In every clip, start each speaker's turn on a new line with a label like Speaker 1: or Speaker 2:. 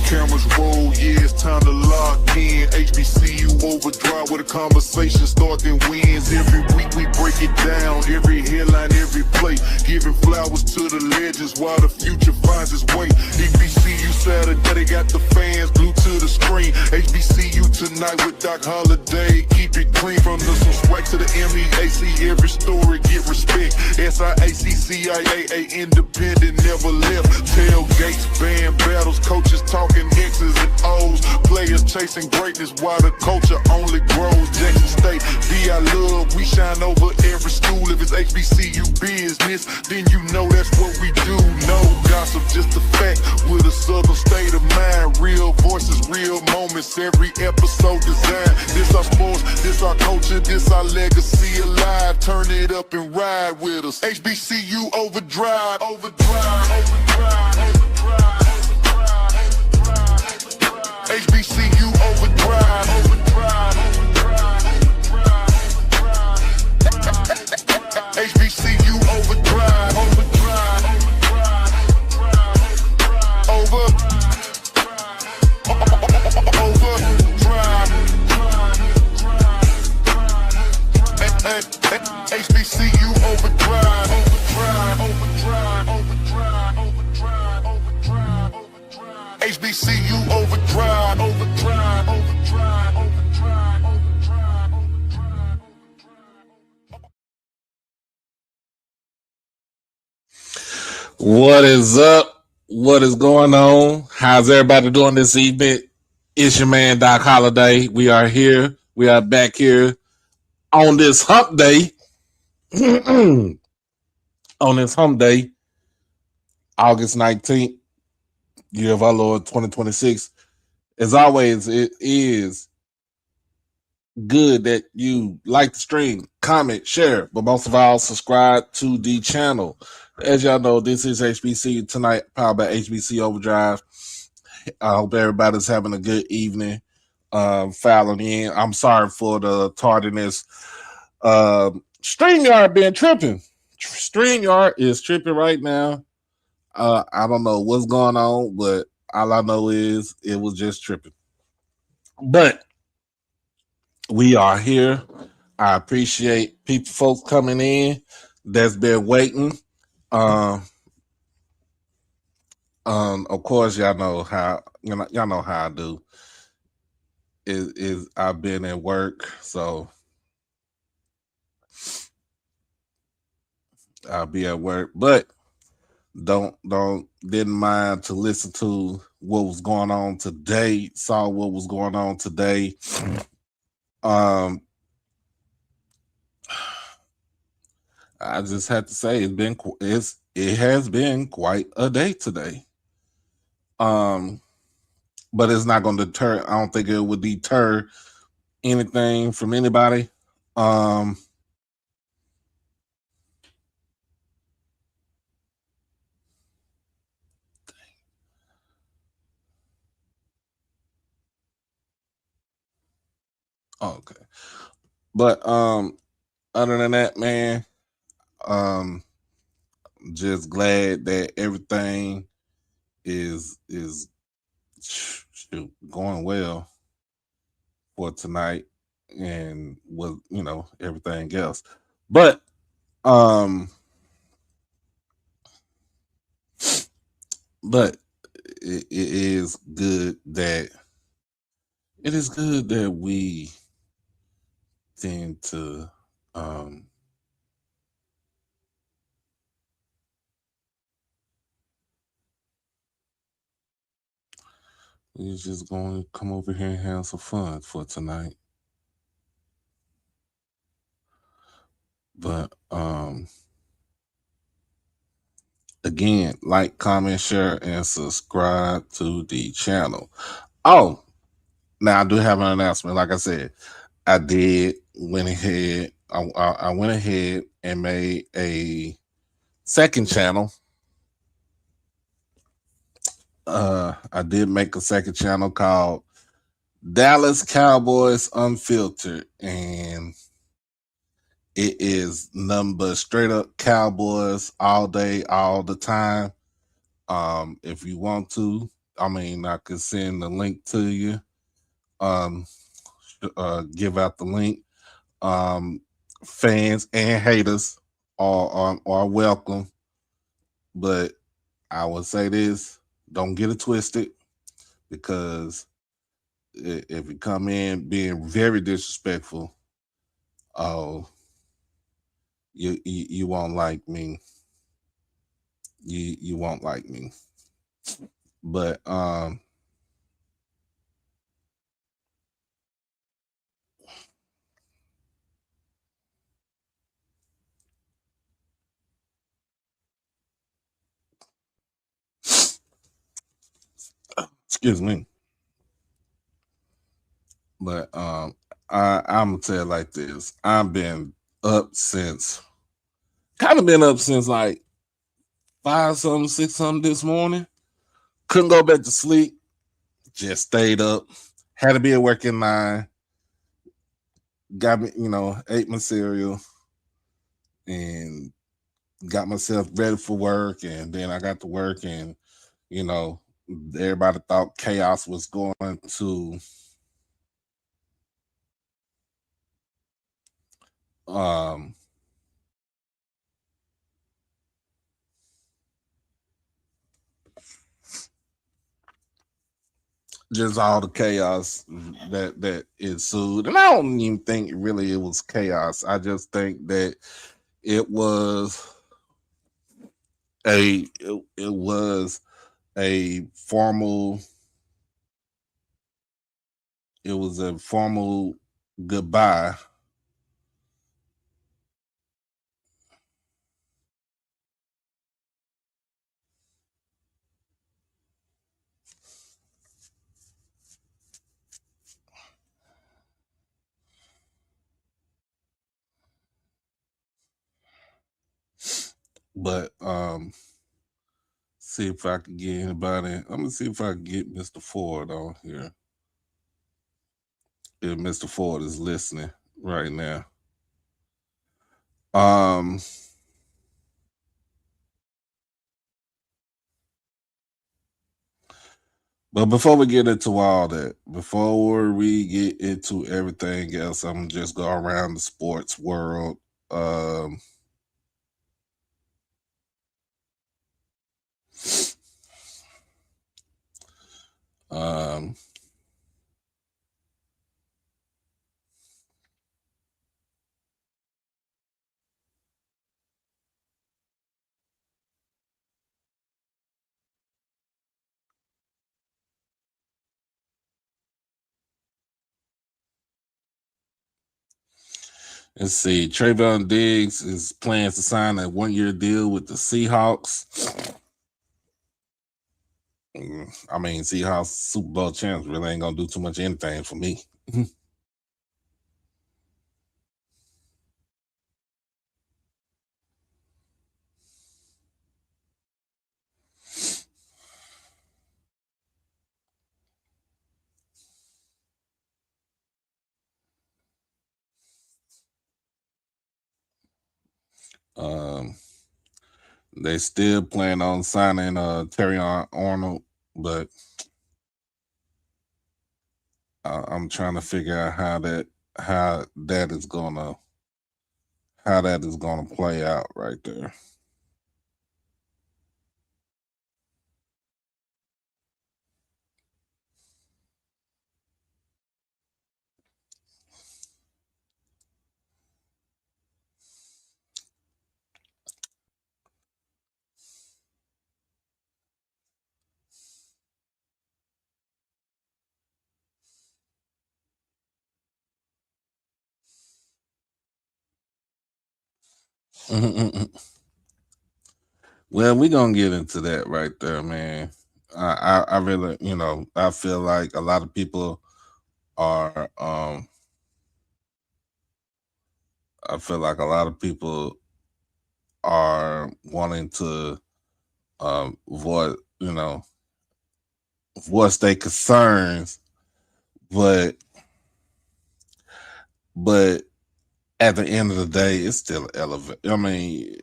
Speaker 1: Cameras roll, yeah, it's time to lock in. HBCU overdrive where the conversation starts and wins. Every week we break it down, every headline, every play. Giving flowers to the legends while the future finds its way. HBCU Saturday, they got the fans glued to the screen. HBCU tonight with Doc Holliday. Keep it clean from the some swag to the MEAC. Every story get respect. SIAC, CIAA, independent, never left. Tailgates, band battles, coaches talking X's and O's. Players chasing greatness while the culture only grows. Jackson State, VI love, we shine over every school. If it's HBCU business, then you know that's what we do. No gossip, just a fact with a southern state of mind. Real voices, real moments, every episode designed. This our sports, this our culture, this our legacy alive. Turn it up and ride with us. HBCU overdrive, overdrive, overdrive, overdrive, overdrive. HBCU overdrive, overdrive, overdrive, overdrive. HBCU overdrive, overdrive, overdrive, overdrive. HBCU overdrive, overdrive, overdrive, overdrive, overdrive, overdrive, overdrive. HBCU overdrive, overdrive, overdrive, overdrive, overdrive, overdrive.
Speaker 2: What is up? What is going on? How's everybody doing this evening? It's your man Doc Holliday. We are here. We are back here on this hump day. On this hump day, August 19th, year of our Lord 2026. As always, it is good that you like the stream, comment, share, but most of all, subscribe to the channel. As y'all know, this is HBC tonight, powered by HBC Overdrive. I hope everybody's having a good evening. Fouling in. I'm sorry for the tardiness. StreamYard been tripping. StreamYard is tripping right now. I don't know what's going on, but all I know is it was just tripping. But we are here. I appreciate folks coming in that's been waiting. Of course, y'all know how I do. Is I've been at work, so I'll be at work, but didn't mind to listen to what was going on today. Saw what was going on today. I just had to say it has been quite a day today. But it's not going to deter. I don't think it would deter anything from anybody. Okay. But other than that, man, just glad that everything is going well for tonight and with everything else. But it is good that we tend to we're just going to come over here and have some fun for tonight. But again, like, comment, share, and subscribe to the channel. Oh, now I do have an announcement. Like I said, I went ahead and made a second channel. I did make a second channel called Dallas Cowboys Unfiltered, and it is number straight up Cowboys all day, all the time. If you want to, I mean, I could send the link to you. Um, give out the link. Um, Fans and haters are welcome, but I would say this: don't get it twisted, because if you come in being very disrespectful, oh, you won't like me. You won't like me. But excuse me. But I'm gonna tell it like this. I've been up since kind of been up since like 5 something, 6 something this morning. Couldn't go back to sleep. Just stayed up. Had to be at work at 9. Got me, ate my cereal and got myself ready for work. And then I got to work, and you know, everybody thought chaos was going to um just all the chaos that ensued. And I don't even think really it was chaos. I just think that it was it was a formal it was a formal goodbye. But see if I can get anybody. I'm gonna see if I can get Mr. Ford on here. If Mr. Ford is listening right now. Um but before we get into all that, before we get into everything else, I'm gonna just go around the sports world. Um um let's see. Trayvon Diggs is plans to sign a 1-year deal with the Seahawks. I mean, Seahawks Super Bowl champs really ain't gonna do too much anything for me. Um, they still plan on signing Terry Arnold, but I'm trying to figure out how that is gonna how that is gonna play out right there. Well, we're gonna get into that right there, man. I really, I feel like a lot of people are I feel like a lot of people are wanting to voice, voice their concerns, but but at the end of the day, it's still elevated. I mean,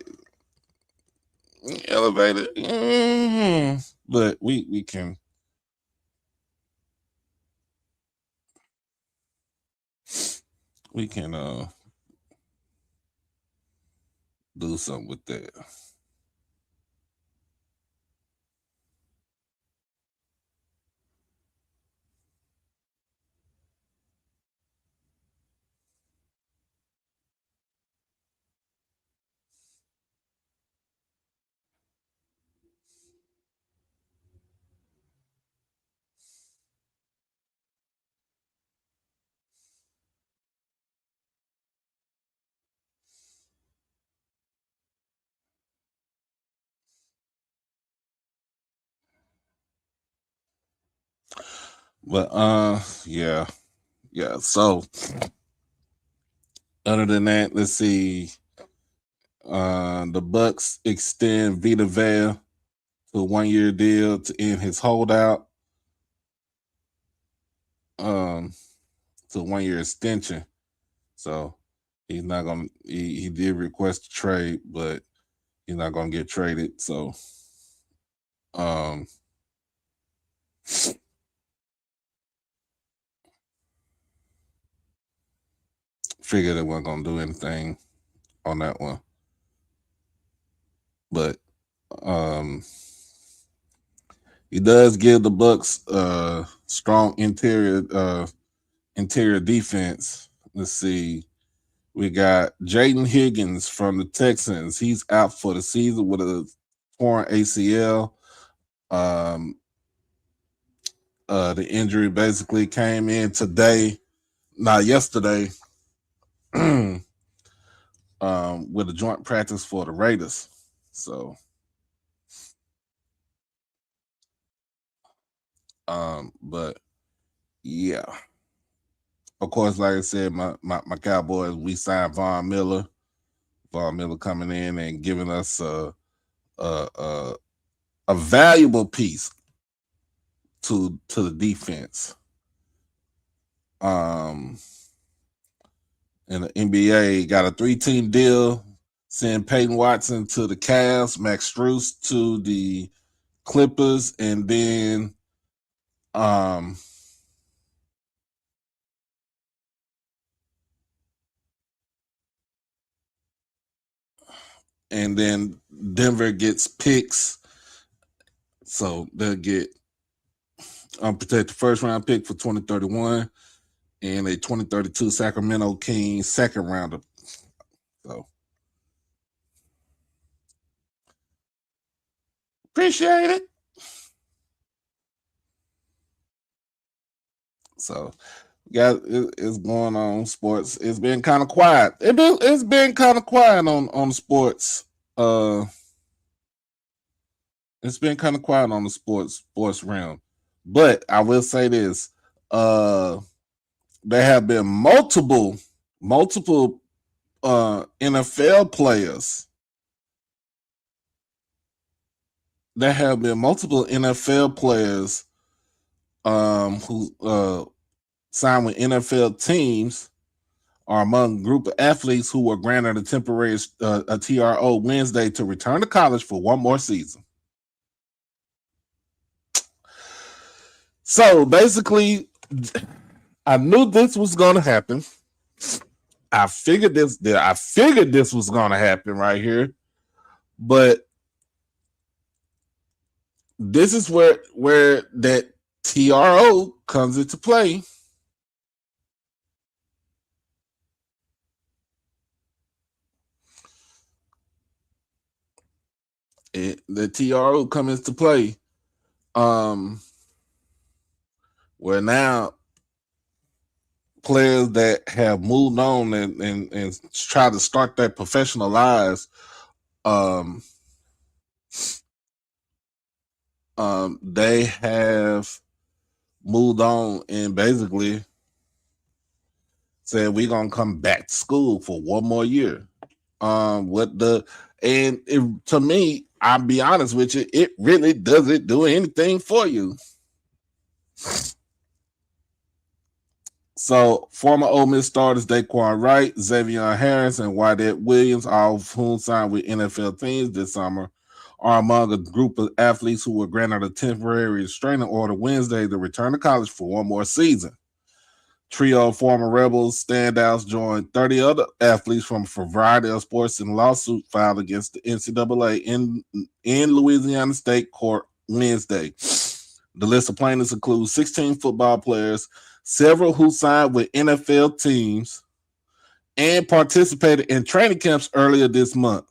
Speaker 2: elevated, but we can. we can do something with that. But yeah. Yeah. So other than that, let's see. The Bucks extend Vita Vea to a 1 year deal to end his holdout. To a 1 year extension. So he's not gonna he did request a trade, but he's not gonna get traded. So um figured they weren't gonna do anything on that one. But um he does give the Bucks strong interior defense. Let's see. We got Jaden Higgins from the Texans. He's out for the season with a torn ACL. Um, the injury basically came in today, not yesterday, with a joint practice for the Raiders. So, but yeah, of course, like I said, my Cowboys, we signed Von Miller. Von Miller coming in and giving us a, a valuable piece to the defense. In the NBA, got a 3-team deal. Send Peyton Watson to the Cavs, Max Strus to the Clippers, and then Denver gets picks, so they'll get unprotected first round pick for 2031 and a 2032 Sacramento Kings second rounder. So appreciate it. So yeah, it's going on sports. It's been kind of quiet. It's been kind of quiet on sports. It's been kind of quiet on the sports realm. But I will say this: there have been multiple NFL players. There have been multiple NFL players who signed with NFL teams are among a group of athletes who were granted a temporary a TRO Wednesday to return to college for one more season. So basically, I knew this was going to happen. I figured this was going to happen right here, but this is where that TRO comes into play. The TRO comes into play. Where now players that have moved on and try to start their professional lives, they have moved on and basically said we're gonna come back to school for one more year. To me, I'll be honest with you, it really doesn't do anything for you. So, former Ole Miss starters Daquan Wright, Xavier Harris, and Wyatt Williams, all of whom signed with NFL teams this summer, are among a group of athletes who were granted a temporary restraining order Wednesday to return to college for one more season. Trio of former Rebels standouts joined 30 other athletes from a variety of sports in a lawsuit filed against the NCAA in Louisiana State Court Wednesday. The list of plaintiffs includes 16 football players, several who signed with NFL teams and participated in training camps earlier this month.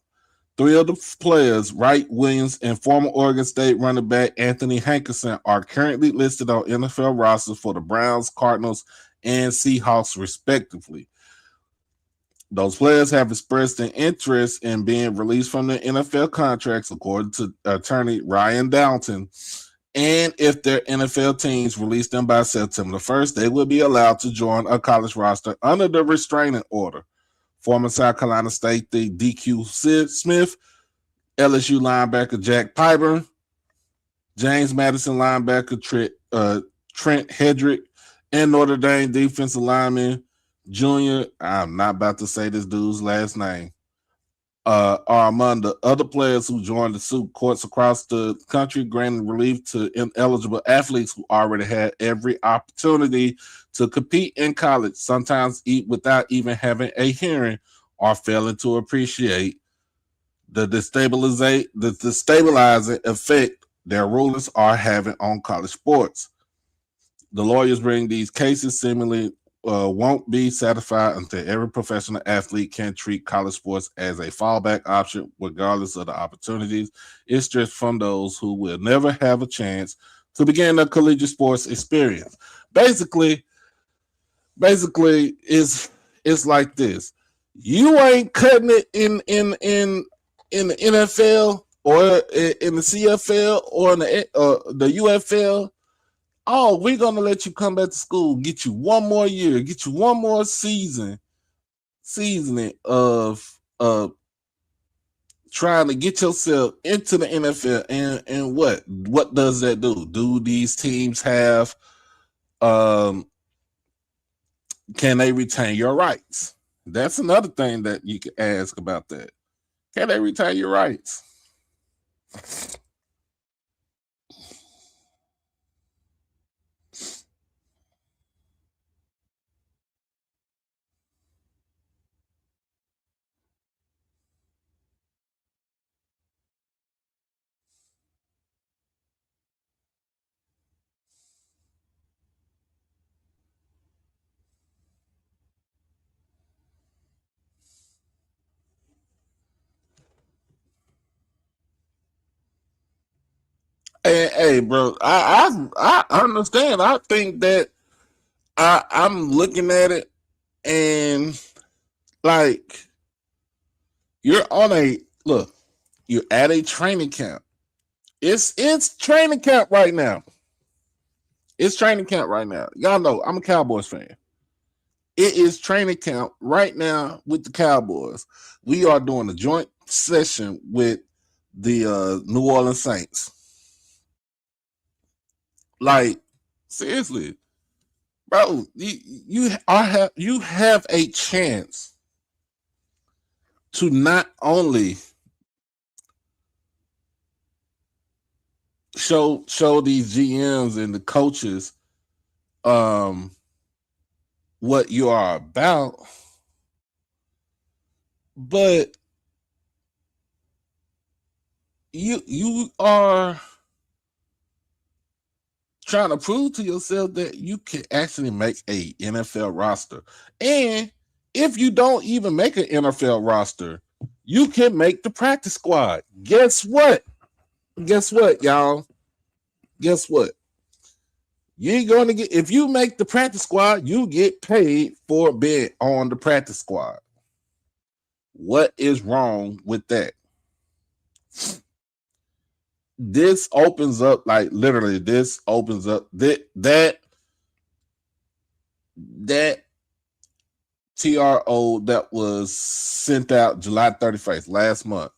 Speaker 2: Three of the players, Wright Williams and former Oregon State running back Anthony Hankerson, are currently listed on NFL rosters for the Browns, Cardinals, and Seahawks, respectively. Those players have expressed an interest in being released from their NFL contracts, according to attorney Ryan Downton. And if their NFL teams release them by September 1st, they will be allowed to join a college roster under the restraining order. Former South Carolina State DQ Smith, LSU linebacker Jack Piper, James Madison linebacker Trent Hedrick, and Notre Dame defensive lineman Junior, I'm not about to say this dude's last name, are among the other players who joined the suit. Courts across the country granted relief to ineligible athletes who already had every opportunity to compete in college, sometimes without even having a hearing, or failing to appreciate the destabilizing effect their rulings are having on college sports. The lawyers bring these cases seemingly won't be satisfied until every professional athlete can treat college sports as a fallback option, regardless of the opportunities it's just from those who will never have a chance to begin a collegiate sports experience. Basically, it's like this: you ain't cutting it in the NFL or in the CFL or in the UFL. Oh, we're gonna let you come back to school, get you one more year, get you one more seasoning of trying to get yourself into the NFL. And what does that do? Do these teams have can they retain your rights? That's another thing that you can ask about that. Can they retain your rights? Hey, bro, I understand. I think that I'm looking at it and like you're on a look, you're at a training camp. It's training camp right now. It's training camp right now. Y'all know I'm a Cowboys fan. It is training camp right now with the Cowboys. We are doing a joint session with the New Orleans Saints. Like, seriously, bro, you have a chance to not only show these GMs and the coaches what you are about, but you are trying to prove to yourself that you can actually make a NFL roster. And if you don't even make an NFL roster, you can make the practice squad. Guess what? Guess what, y'all? Guess what? You ain't going to get, if you make the practice squad, you get paid for being on the practice squad. What is wrong with that? This opens up, like literally, this opens up that TRO that was sent out July 31st last month.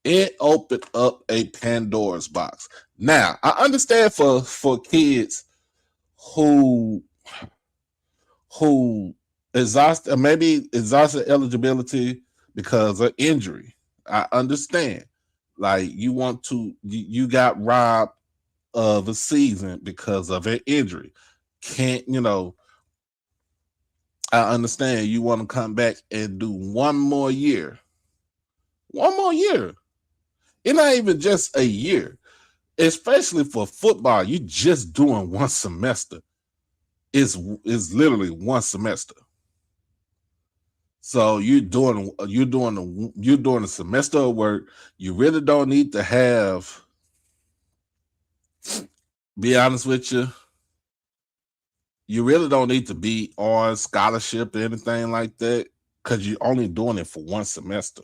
Speaker 2: It opened up a Pandora's box. Now, I understand for kids who exhausted eligibility because of injury. I understand. Like you got robbed of a season because of an injury. Can't, I understand you want to come back and do one more year. One more year. It's not even just a year. Especially for football, you just doing one semester. It's literally one semester. So you're doing a semester of work. You really don't need to have. Be honest with you, you really don't need to be on scholarship or anything like that because you're only doing it for one semester.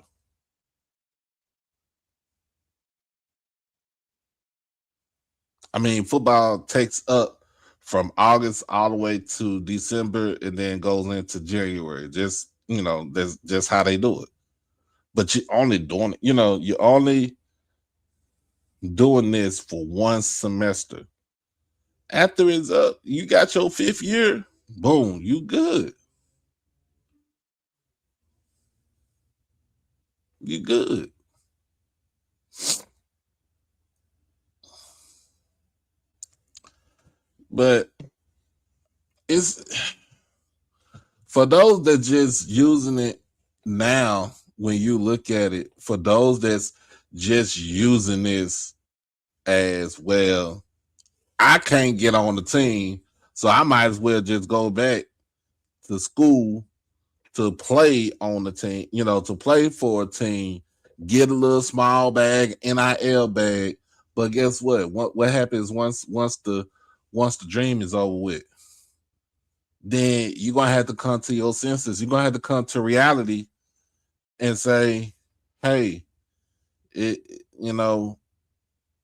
Speaker 2: I mean, football takes up from August all the way to December and then goes into January. Just that's just how they do it. But you're only doing you're only doing this for one semester. After it's up, you got your fifth year. Boom, you good. You good. But it's for those that just using it now. When you look at it, for those that's just using this as well, I can't get on the team, so I might as well just go back to school to play on the team, to play for a team, get a little small bag, NIL bag. But guess what? What happens once the dream is over with? Then you're gonna have to come to your senses. You're gonna have to come to reality and say, "Hey, it you know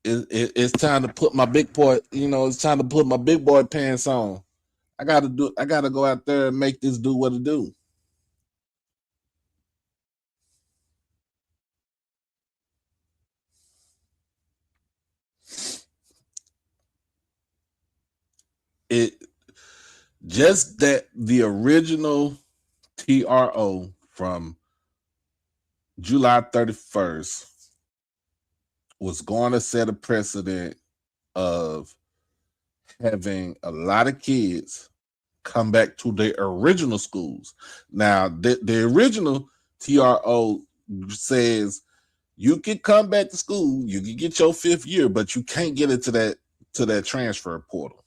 Speaker 2: it's time to put my big boy. It's time to put my big boy pants on. I gotta go out there and make this do what it do." It just that the original TRO from July 31st was going to set a precedent of having a lot of kids come back to their original schools. Now, the original TRO says you can come back to school, you can get your fifth year, but you can't get into that transfer portal.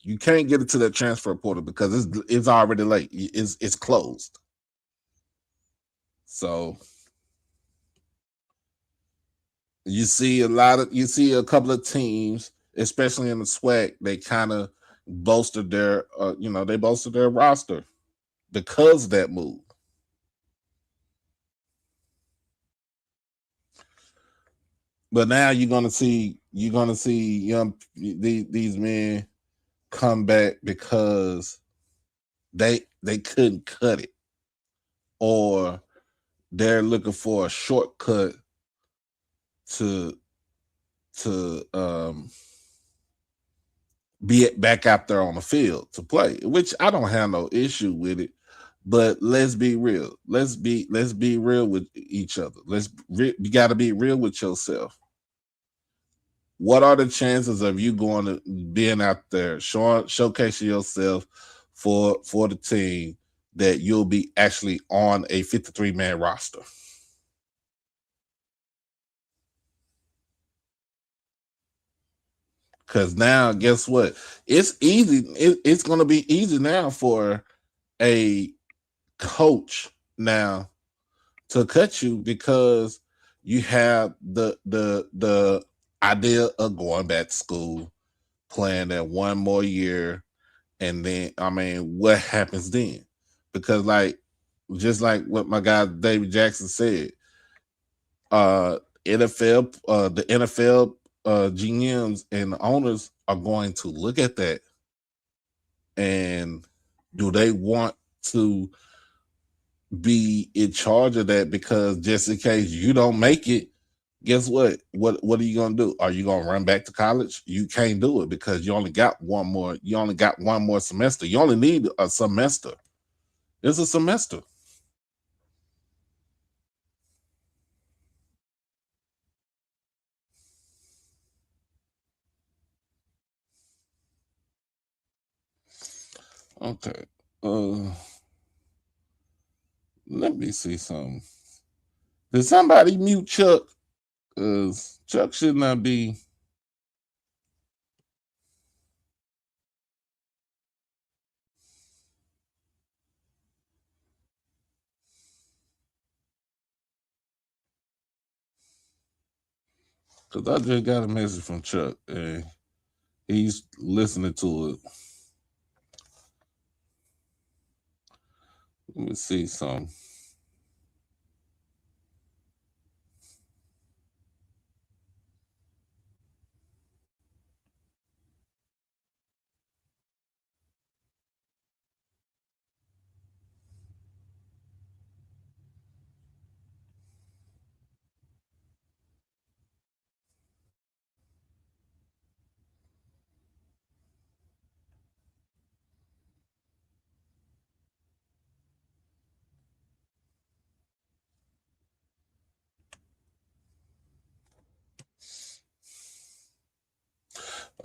Speaker 2: You can't get into that transfer portal because it's already late. It's closed. So you see a couple of teams, especially in the SWAC, they kind of they bolstered their roster because of that move. But now you're gonna see these men come back because they couldn't cut it, or they're looking for a shortcut to to be back out there on the field to play, which I don't have no issue with it. But let's be real. Let's be real with each other. You got to be real with yourself. What are the chances of you going to being out there showcasing yourself for the team that you'll be actually on a 53-man roster? Because now, guess what? It's easy. It's going to be easy now for a coach now to cut you because you have the idea of going back to school, playing that one more year, and then I mean, what happens then? Because just like what my guy David Jackson said, the NFL GMs and owners are going to look at that and do they want to be in charge of that? Because just in case you don't make it, guess what? What are you gonna do? Are you gonna run back to college? You can't do it because you only got one more. You only got one more semester. You only need a semester. It's a semester. Okay. Uh, let me see something. Did somebody mute Chuck? Cause Chuck should not be. Cause I just got a message from Chuck and he's listening to it. Let me see something.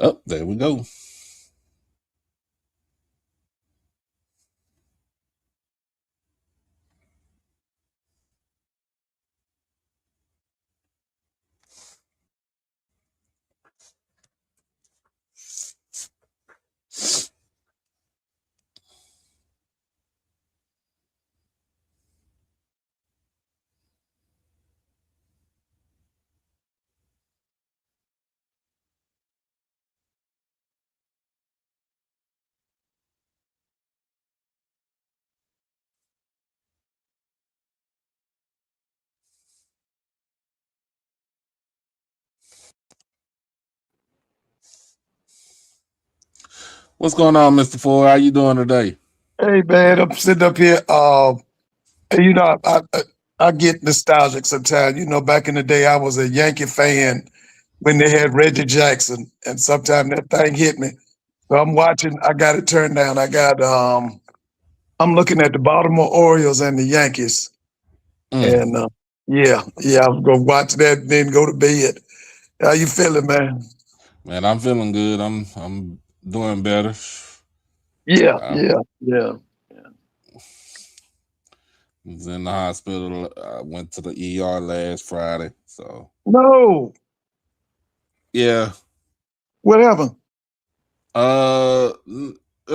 Speaker 2: Oh, there we go. What's going on, Mr. Ford? How you doing today?
Speaker 3: Hey man, I'm sitting up here. I get nostalgic sometimes. Back in the day, I was a Yankee fan when they had Reggie Jackson, and sometimes that thing hit me. So I'm watching. I got it turned down. I'm looking at the Baltimore Orioles and the Yankees,
Speaker 2: Mm.
Speaker 3: and yeah, I'm gonna watch that and then go to bed. How you feeling, man?
Speaker 2: Man, I'm feeling good. I'm doing better.
Speaker 3: Yeah,
Speaker 2: I
Speaker 3: yeah, yeah.
Speaker 2: was in the hospital. I went to the ER last Friday. So
Speaker 3: No,
Speaker 2: yeah.
Speaker 3: what happened?
Speaker 2: I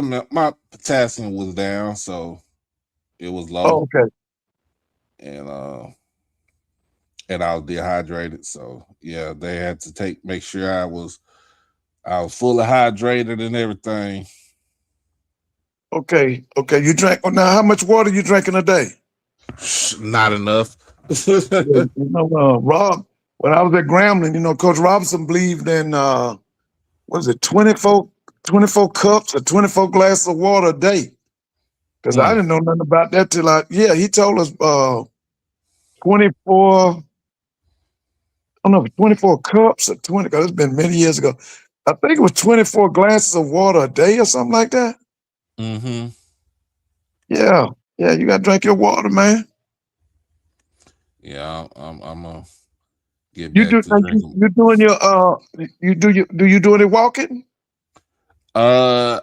Speaker 2: mean, my potassium was down, so it was low,
Speaker 3: Oh, okay,
Speaker 2: and I was dehydrated. So yeah, they had to make sure I was fully hydrated and everything.
Speaker 3: okay. You drank. Oh, now, how much water you drinking a day?
Speaker 2: Not enough.
Speaker 3: Yeah, Rob, when I was at Grambling, Coach Robinson believed in what is it, 24 cups or 24 glasses of water a day. Because I
Speaker 2: Mm,
Speaker 3: didn't know nothing about that till he told us 24, I don't know, 24 cups or 20, because it's been many years ago. I think it was 24 glasses of water a day or something like that.
Speaker 2: mm-hmm.
Speaker 3: Yeah, yeah, you got to drink your water, man.
Speaker 2: Yeah, I'm gonna get
Speaker 3: You
Speaker 2: back
Speaker 3: do,
Speaker 2: to
Speaker 3: like
Speaker 2: drinking.
Speaker 3: you doing your, do you do any walking?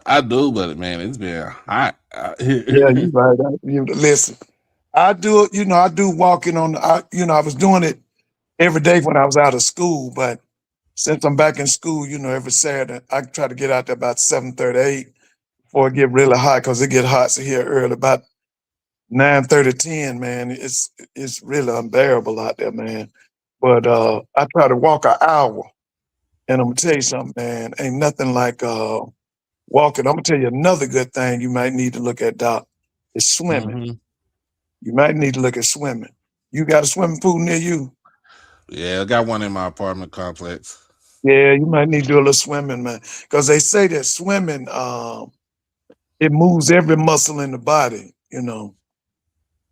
Speaker 2: I do, but man, it's been hot out
Speaker 3: Yeah,
Speaker 2: here.
Speaker 3: you right. You listen. I do it, I do walking on I was doing it every day when I was out of school, but since I'm back in school, every Saturday, I try to get out there about 7:38 before it get really hot because it get hot here early, about 9:30, 10, man. It's really unbearable out there, man. But I try to walk an hour. And I'm gonna tell you something, man. Ain't nothing like walking. I'm gonna tell you another good thing you might need to look at, Doc, is swimming.
Speaker 2: Hmm.
Speaker 3: You might need to look at swimming. You got a swimming pool near you?
Speaker 2: Yeah, I got one in my apartment complex.
Speaker 3: Yeah, you might need to do a little swimming, man. Because they say that swimming, it moves every muscle in the body.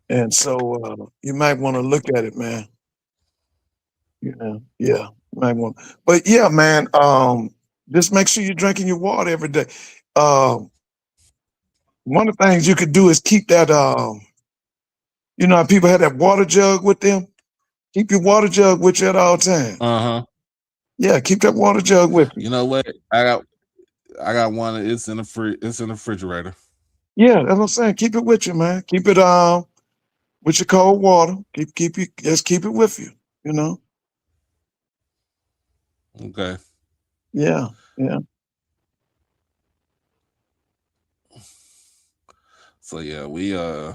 Speaker 3: And so you might want to look at it, man. Yeah, you might want. But yeah, man, just make sure you're drinking your water every day. Um, One of the things you could do is keep that. How people have that water jug with them. Keep your water jug with you at all times.
Speaker 2: Uh-huh.
Speaker 3: Yeah, keep that water jug with you.
Speaker 2: You know what? I got one. It's in the it's in the refrigerator.
Speaker 3: Yeah, that's what I'm saying. Keep it with you, man. Keep it with your cold water. Just keep it with you. You know.
Speaker 2: Okay.
Speaker 3: Yeah, yeah,
Speaker 2: So yeah, we oh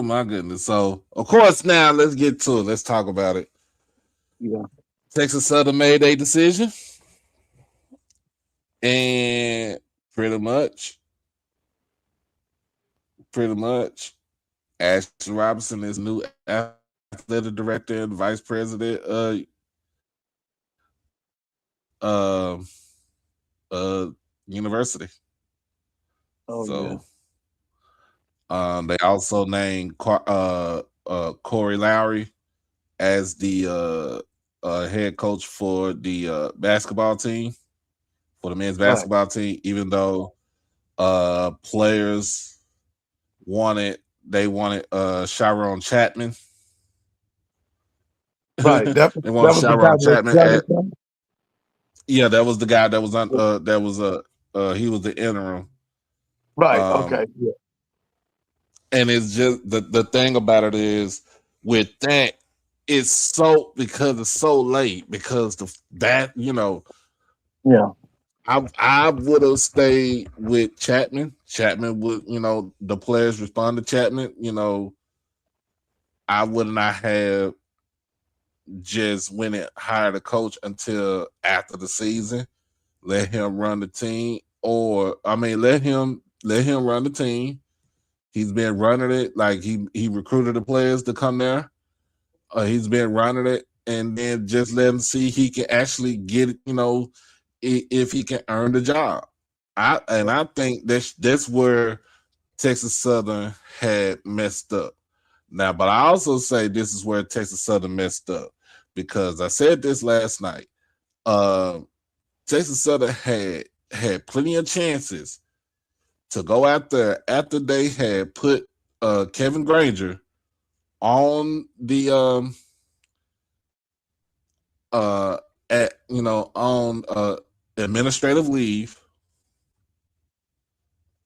Speaker 2: my goodness. So of course now let's get to it. Let's talk about it.
Speaker 3: yeah.
Speaker 2: Texas Southern made a decision, and pretty much, pretty much, Ashley Robinson is new athletic director and vice president uh university.
Speaker 3: Oh
Speaker 2: So
Speaker 3: yeah.
Speaker 2: they also named Corey Lowry as the head coach for the basketball team, for the men's
Speaker 3: Right,
Speaker 2: basketball team, even though players wanted Sharon Chapman.
Speaker 3: right.
Speaker 2: They wanted
Speaker 3: That was the guy
Speaker 2: Sharon
Speaker 3: that
Speaker 2: Chapman
Speaker 3: jealous.
Speaker 2: at, yeah, that was the guy that was on he was the interim.
Speaker 3: Right.
Speaker 2: Um
Speaker 3: Okay. Yeah.
Speaker 2: and it's just the thing about it is with that, it's so because it's so late because that
Speaker 3: Yeah.
Speaker 2: I would have stayed with Chapman. Chapman would, the players respond to Chapman. I would not have just went and hired a coach until after the season. Let him run the team, or I mean, let him run the team. He's been running it like he recruited the players to come there. He's been running it, and then just let him see he can actually get it. If he can earn the job. I think that's where Texas Southern had messed up. Now, but I also say this is where Texas Southern messed up because I said this last night. Uh, Texas Southern had plenty of chances to go out there after they had put Kevin Granger on the uh on administrative leave.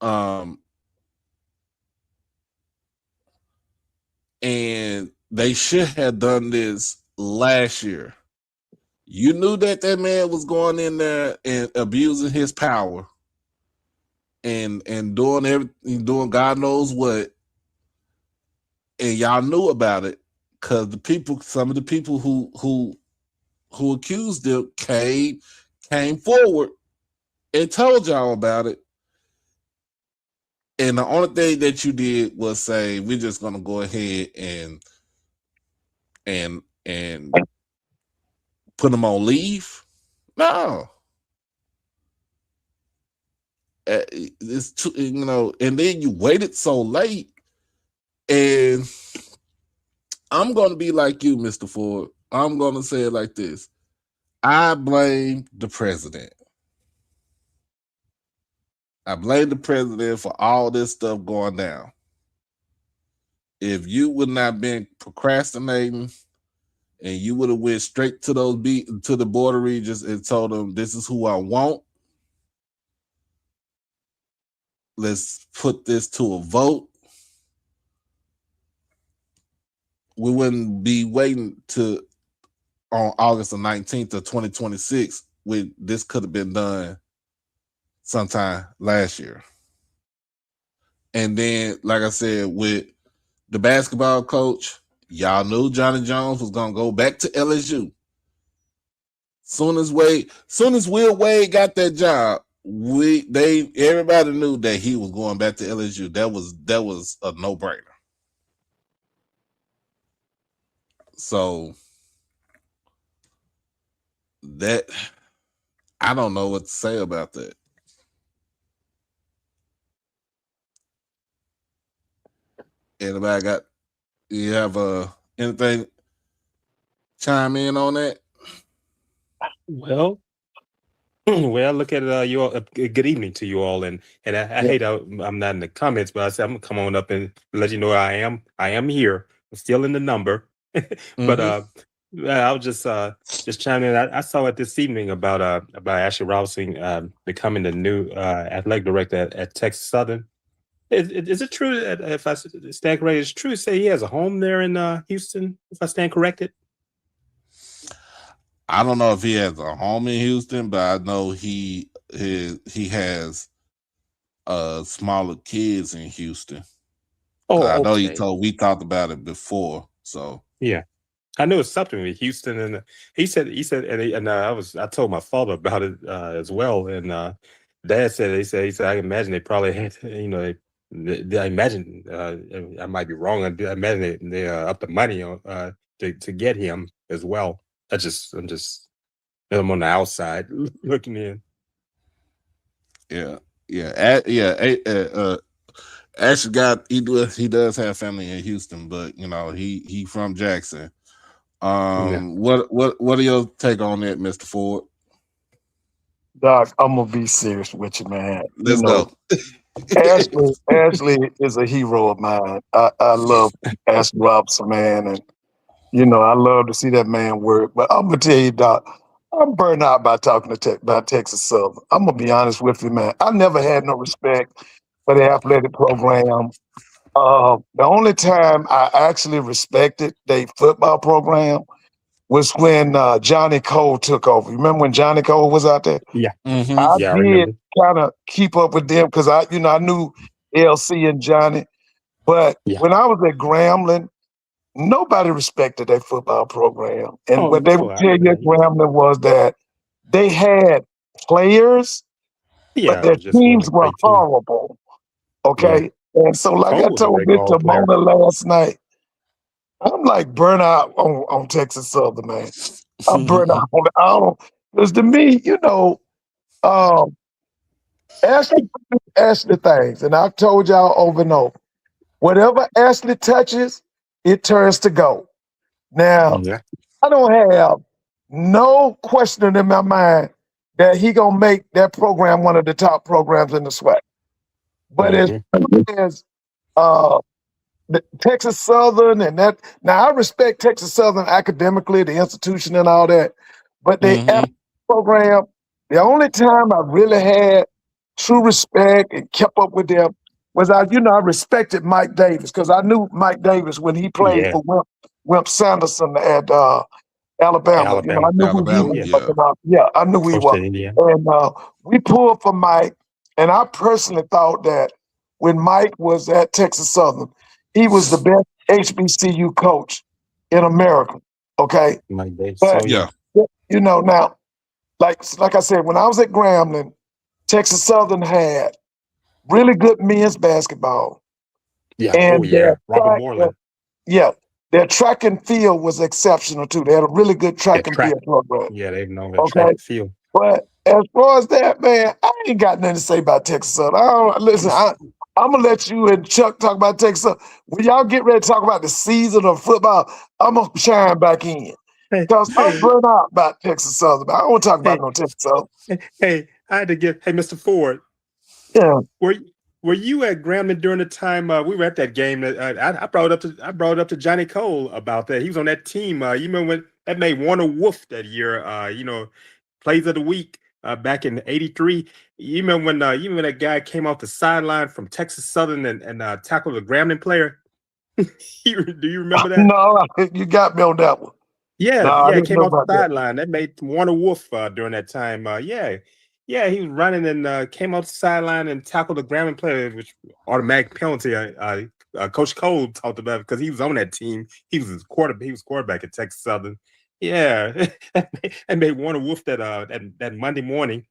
Speaker 2: Um and they should have done this last year. You knew that man was going in there and abusing his power and doing everything, doing God knows what, and y'all knew about it because some of the people who accused them came forward and told y'all about it. And the only thing that you did was say, we're just gonna go ahead and put them on leave. No. It's too, and then you waited so late. And I'm gonna be like you, Mr. Ford. I'm gonna say it like this. I blame the president. I blame the president for all this stuff going down. If you would not been procrastinating and you would have went straight to to the border regions and told them this is who I want, let's put this to a vote, we wouldn't be waiting to on August the 19th of 2026. This could have been done sometime last year. And then, like I said, with the basketball coach, y'all knew Johnny Jones was gonna go back to LSU. Soon as Will Wade got that job, everybody knew that he was going back to LSU. That was a no-brainer. So that I don't know what to say about that. Anybody got you have anything chime in on that?
Speaker 4: Well, well, look at you all. Good evening to you all, and I
Speaker 3: Yeah.
Speaker 4: hate I'm not in the comments, but I said I'm gonna come on up and let you know I am here. I'm still in the number, but
Speaker 2: Mm-hmm.
Speaker 4: I was just chiming in. I saw it this evening about Ashley Robinson becoming the new athletic director at Texas Southern. Is it true that if I stand corrected, it's true to say he has a home there in Houston? If I stand corrected.
Speaker 2: I don't know if he has a home in Houston, but I know he has smaller kids in Houston. I know we talked about it before. So
Speaker 4: yeah, I knew it's something with Houston, and he said, and I told my father about it as well, and Dad said, he said, I imagine they probably had, I imagine I might be wrong. I imagine they up the money on to get him as well. I'm just I'm on the outside looking in.
Speaker 2: Actually, he does have family in Houston, but he from Jackson. What are your take on that, Mr. Ford?
Speaker 3: Doc, I'm gonna be serious with you, man.
Speaker 2: Let's go.
Speaker 3: Ashley is a hero of mine. I love Ashley Robinson, man, and I love to see that man work. But I'm gonna tell you, Doc, I'm burned out by talking about Texas Southern. I'm gonna be honest with you, man. I never had no respect for the athletic program. The only time I actually respected the football program was when Johnny Cole took over. You remember when Johnny Cole was out there?
Speaker 4: Yeah.
Speaker 2: Mm-hmm.
Speaker 3: I
Speaker 4: I
Speaker 3: did
Speaker 4: remember.
Speaker 3: kind of keep up with them because I knew LC and Johnny. But when I was at Grambling, nobody respected their football program. And what they would tell you at Grambling was that they had players, but their
Speaker 4: just
Speaker 3: teams
Speaker 4: wasn't a
Speaker 3: were
Speaker 4: great team.
Speaker 3: horrible. Okay. And so, like
Speaker 4: Cole
Speaker 3: I
Speaker 4: was a
Speaker 3: told
Speaker 4: great
Speaker 3: Big
Speaker 4: ball player.
Speaker 3: Mona last night, I'm like burnt out on Texas Southern, man. I'm burnt out on I don't, because to me, Ashley things, and I've told y'all over and over, whatever Ashley touches, it turns to gold. Now, I don't have no question in my mind that he gonna make that program one of the top programs in the SWAC. But as the Texas Southern and that, now I respect Texas Southern academically, the institution and all that, but the athletic program, the only time I really had true respect and kept up with them was I respected Mike Davis because I knew Mike Davis when he played for Wimp Sanderson at Alabama. I knew who he was. I knew who he was. And we pulled for Mike, and I personally thought that when Mike was at Texas Southern, he was the best HBCU coach in America. Okay,
Speaker 4: Mike Davis.
Speaker 3: but now, like I said, when I was at Grambling, Texas Southern had really good men's basketball. And
Speaker 4: Robert Moreland.
Speaker 3: Their track and field was exceptional too. They had a really good track and field program.
Speaker 4: Yeah, they've known that track and field.
Speaker 3: But as far as that, man, I ain't got nothing to say about Texas Southern. Listen, I'm gonna let you and Chuck talk about Texas Southern. When y'all get ready to talk about the season of football, I'm gonna chime back in. Because I'm burnt out about Texas Southern. I don't want to talk about no Texas Southern.
Speaker 4: Hey, I had to get Mr. Ford.
Speaker 3: Yeah.
Speaker 4: Were you at Grambling during the time we were at that game? That I brought up to Johnny Cole about that. He was on that team. You remember when that made Warner Wolf that year? Plays of the week back in '83. You remember when that guy came off the sideline from Texas Southern and tackled a Grambling player? Do you remember that?
Speaker 3: No, you got me on that one.
Speaker 4: Yeah, it came off the sideline. That made Warner Wolf during that time. He was running and came off the sideline and tackled a Grambling player, which automatic penalty. Coach Cole talked about it because he was on that team. He was quarterback at Texas Southern. Yeah, and made Warner Wolf that Monday morning.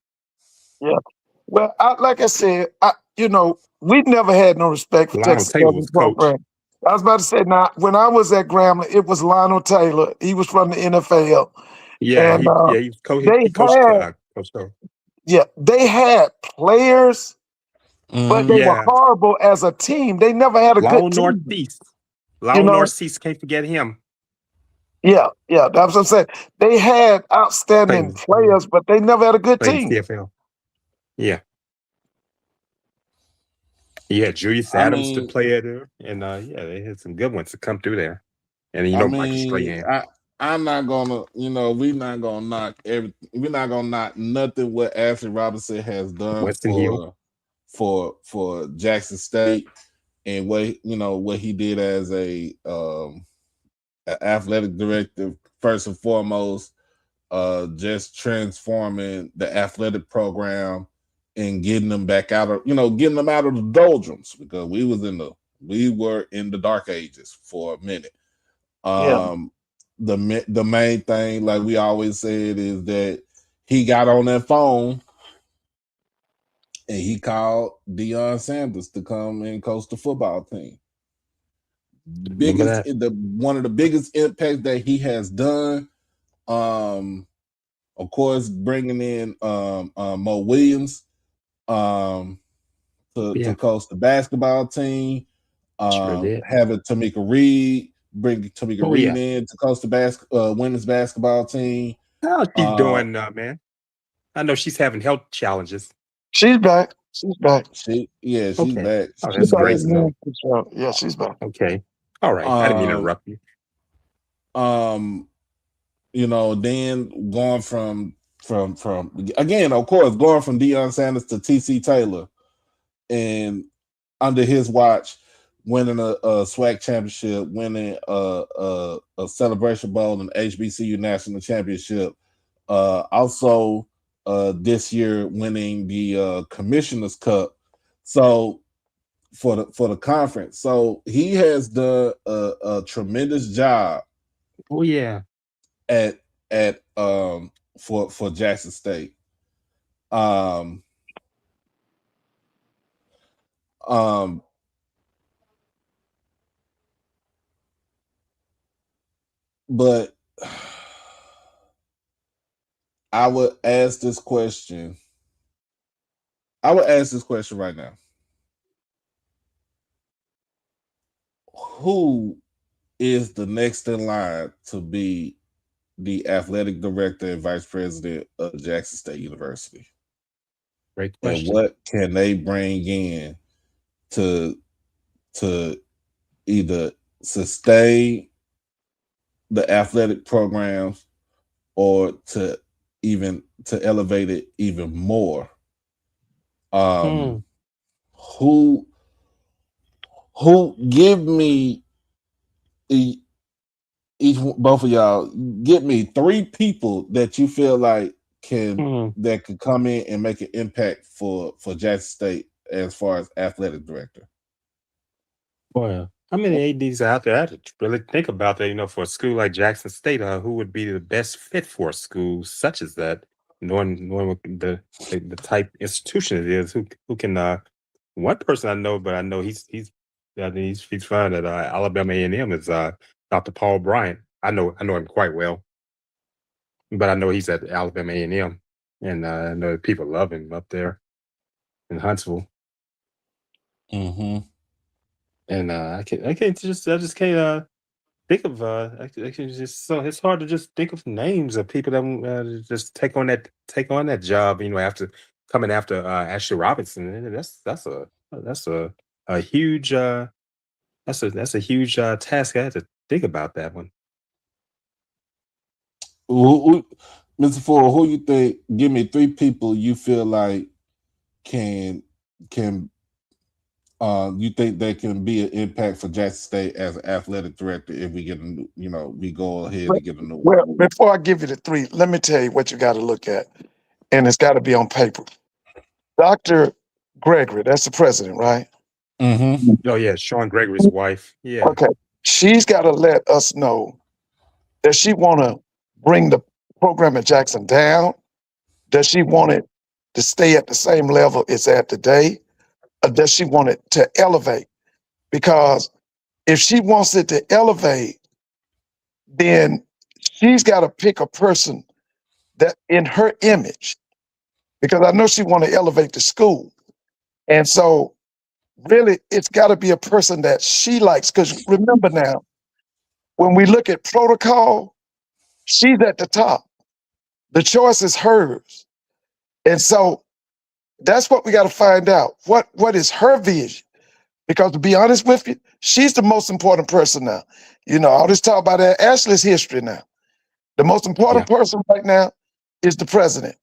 Speaker 3: Yeah. Well, like I said, we never had no respect for Texas Southern program. I was about to say, now, when I was at Grambling, it was Lionel Taylor. He was from the NFL.
Speaker 4: Yeah,
Speaker 3: and,
Speaker 4: he coached Coach Cole.
Speaker 3: Yeah, they had players, but they were horrible as a team. They never had a good team.
Speaker 4: Northeast, can't forget him.
Speaker 3: Yeah, that's what I'm saying. They had outstanding players, but they never had a good team.
Speaker 4: CFL. Yeah. Yeah, Julius Adams to play there, and they had some good ones to come through there. And Michael Strahan.
Speaker 2: I'm not gonna, we're not gonna knock everything. We're not gonna knock nothing what Ashley Robinson has done
Speaker 4: Winston Hill.
Speaker 2: for Jackson State and what he did as a athletic director first and foremost, just transforming the athletic program and getting them back out of the doldrums because we were in the dark ages for a minute.
Speaker 3: Yeah.
Speaker 2: The main thing, like we always said, is that he got on that phone and he called Deion Sanders to come and coach the football team.
Speaker 4: Remember that?
Speaker 2: One of the biggest impacts that he has done. Of course, bringing in Mo Williams to coach the basketball team.
Speaker 4: Sure did.
Speaker 2: Having bring Tamika Reed in to coach the women's basketball team.
Speaker 4: How's she doing, man? I know she's having health challenges.
Speaker 3: She's back. She's back.
Speaker 2: She's
Speaker 4: Okay.
Speaker 2: back.
Speaker 4: Oh, that's great.
Speaker 3: Yeah, she's back.
Speaker 4: Okay. All right. I didn't mean to interrupt you.
Speaker 2: Then going from again, of course, going from Deion Sanders to TC Taylor, and under his watch, winning a SWAC championship, winning a Celebration Bowl and HBCU national championship. Also, this year winning the Commissioner's Cup. So for the conference, so he has done a tremendous job.
Speaker 4: Oh yeah.
Speaker 2: At for Jackson State. But I would ask this question. Right now. Who is the next in line to be the athletic director and vice president of Jackson State University?
Speaker 4: Great question.
Speaker 2: And what can they bring in to either sustain the athletic programs or to elevate it even more? Who give me both of y'all, get me 3 people that you feel like that could come in and make an impact for Jackson State as far as athletic director.
Speaker 4: Boy, how many ADs out there? I had to really think about that. For a school like Jackson State, who would be the best fit for a school such as that? Knowing the type institution it is, who can. One person I know, but I know he's fine at Alabama A&M is Dr. Paul Bryant. I know him quite well, but I know he's at Alabama A&M, and I know people love him up there in Huntsville.
Speaker 2: Mm-hmm.
Speaker 4: And I just can't think of I can just so it's hard to just think of names of people that just take on that job. After coming after Ashley Robinson, and that's a huge that's a huge task. I had to think about that one.
Speaker 2: Mr. Ford, who you think? Give me 3 people you feel like can you think they can be an impact for Jackson State as an athletic director if we get we go ahead and get a new one?
Speaker 3: Well, before I give you the 3, let me tell you what you got to look at, and it's got to be on paper. Dr. Gregory, that's the president, right?
Speaker 2: Mm-hmm.
Speaker 4: Oh yeah, Sean Gregory's wife. Yeah.
Speaker 3: Okay. She's got to let us know that she want to bring the program at Jackson down. Does she want it to stay at the same level it's at today? Or does she want it to elevate? Because if she wants it to elevate, then she's got to pick a person that in her image, because I know she want to elevate the school. And so really it's got to be a person that she likes. Because remember now, when we look at protocol, she's at the top. The choice is hers. And so that's what we got to find out. What is her vision? Because to be honest with you, she's the most important person now. All this talk about that Ashley's history now. The most important person right now is the president.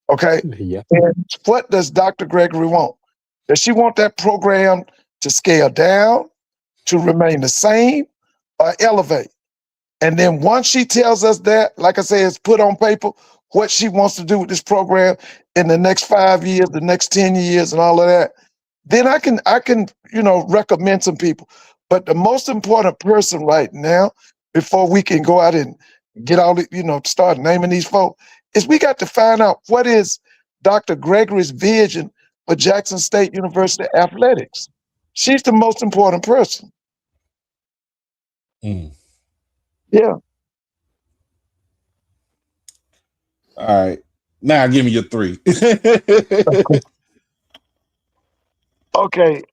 Speaker 3: Okay.
Speaker 4: Yeah.
Speaker 3: And what does Dr. Gregory want? Does she want that program to scale down, to remain the same, or elevate? And then once she tells us that, like I say, it's put on paper what she wants to do with this program in the next 5 years, the next 10 years, and all of that, then I can, recommend some people. But the most important person right now, before we can go out and get all the, start naming these folks, is we got to find out what is Dr. Gregory's vision for Jackson State University athletics. She's the most important person.
Speaker 2: Mm.
Speaker 3: Yeah.
Speaker 2: All right. Now give me your 3.
Speaker 3: Okay.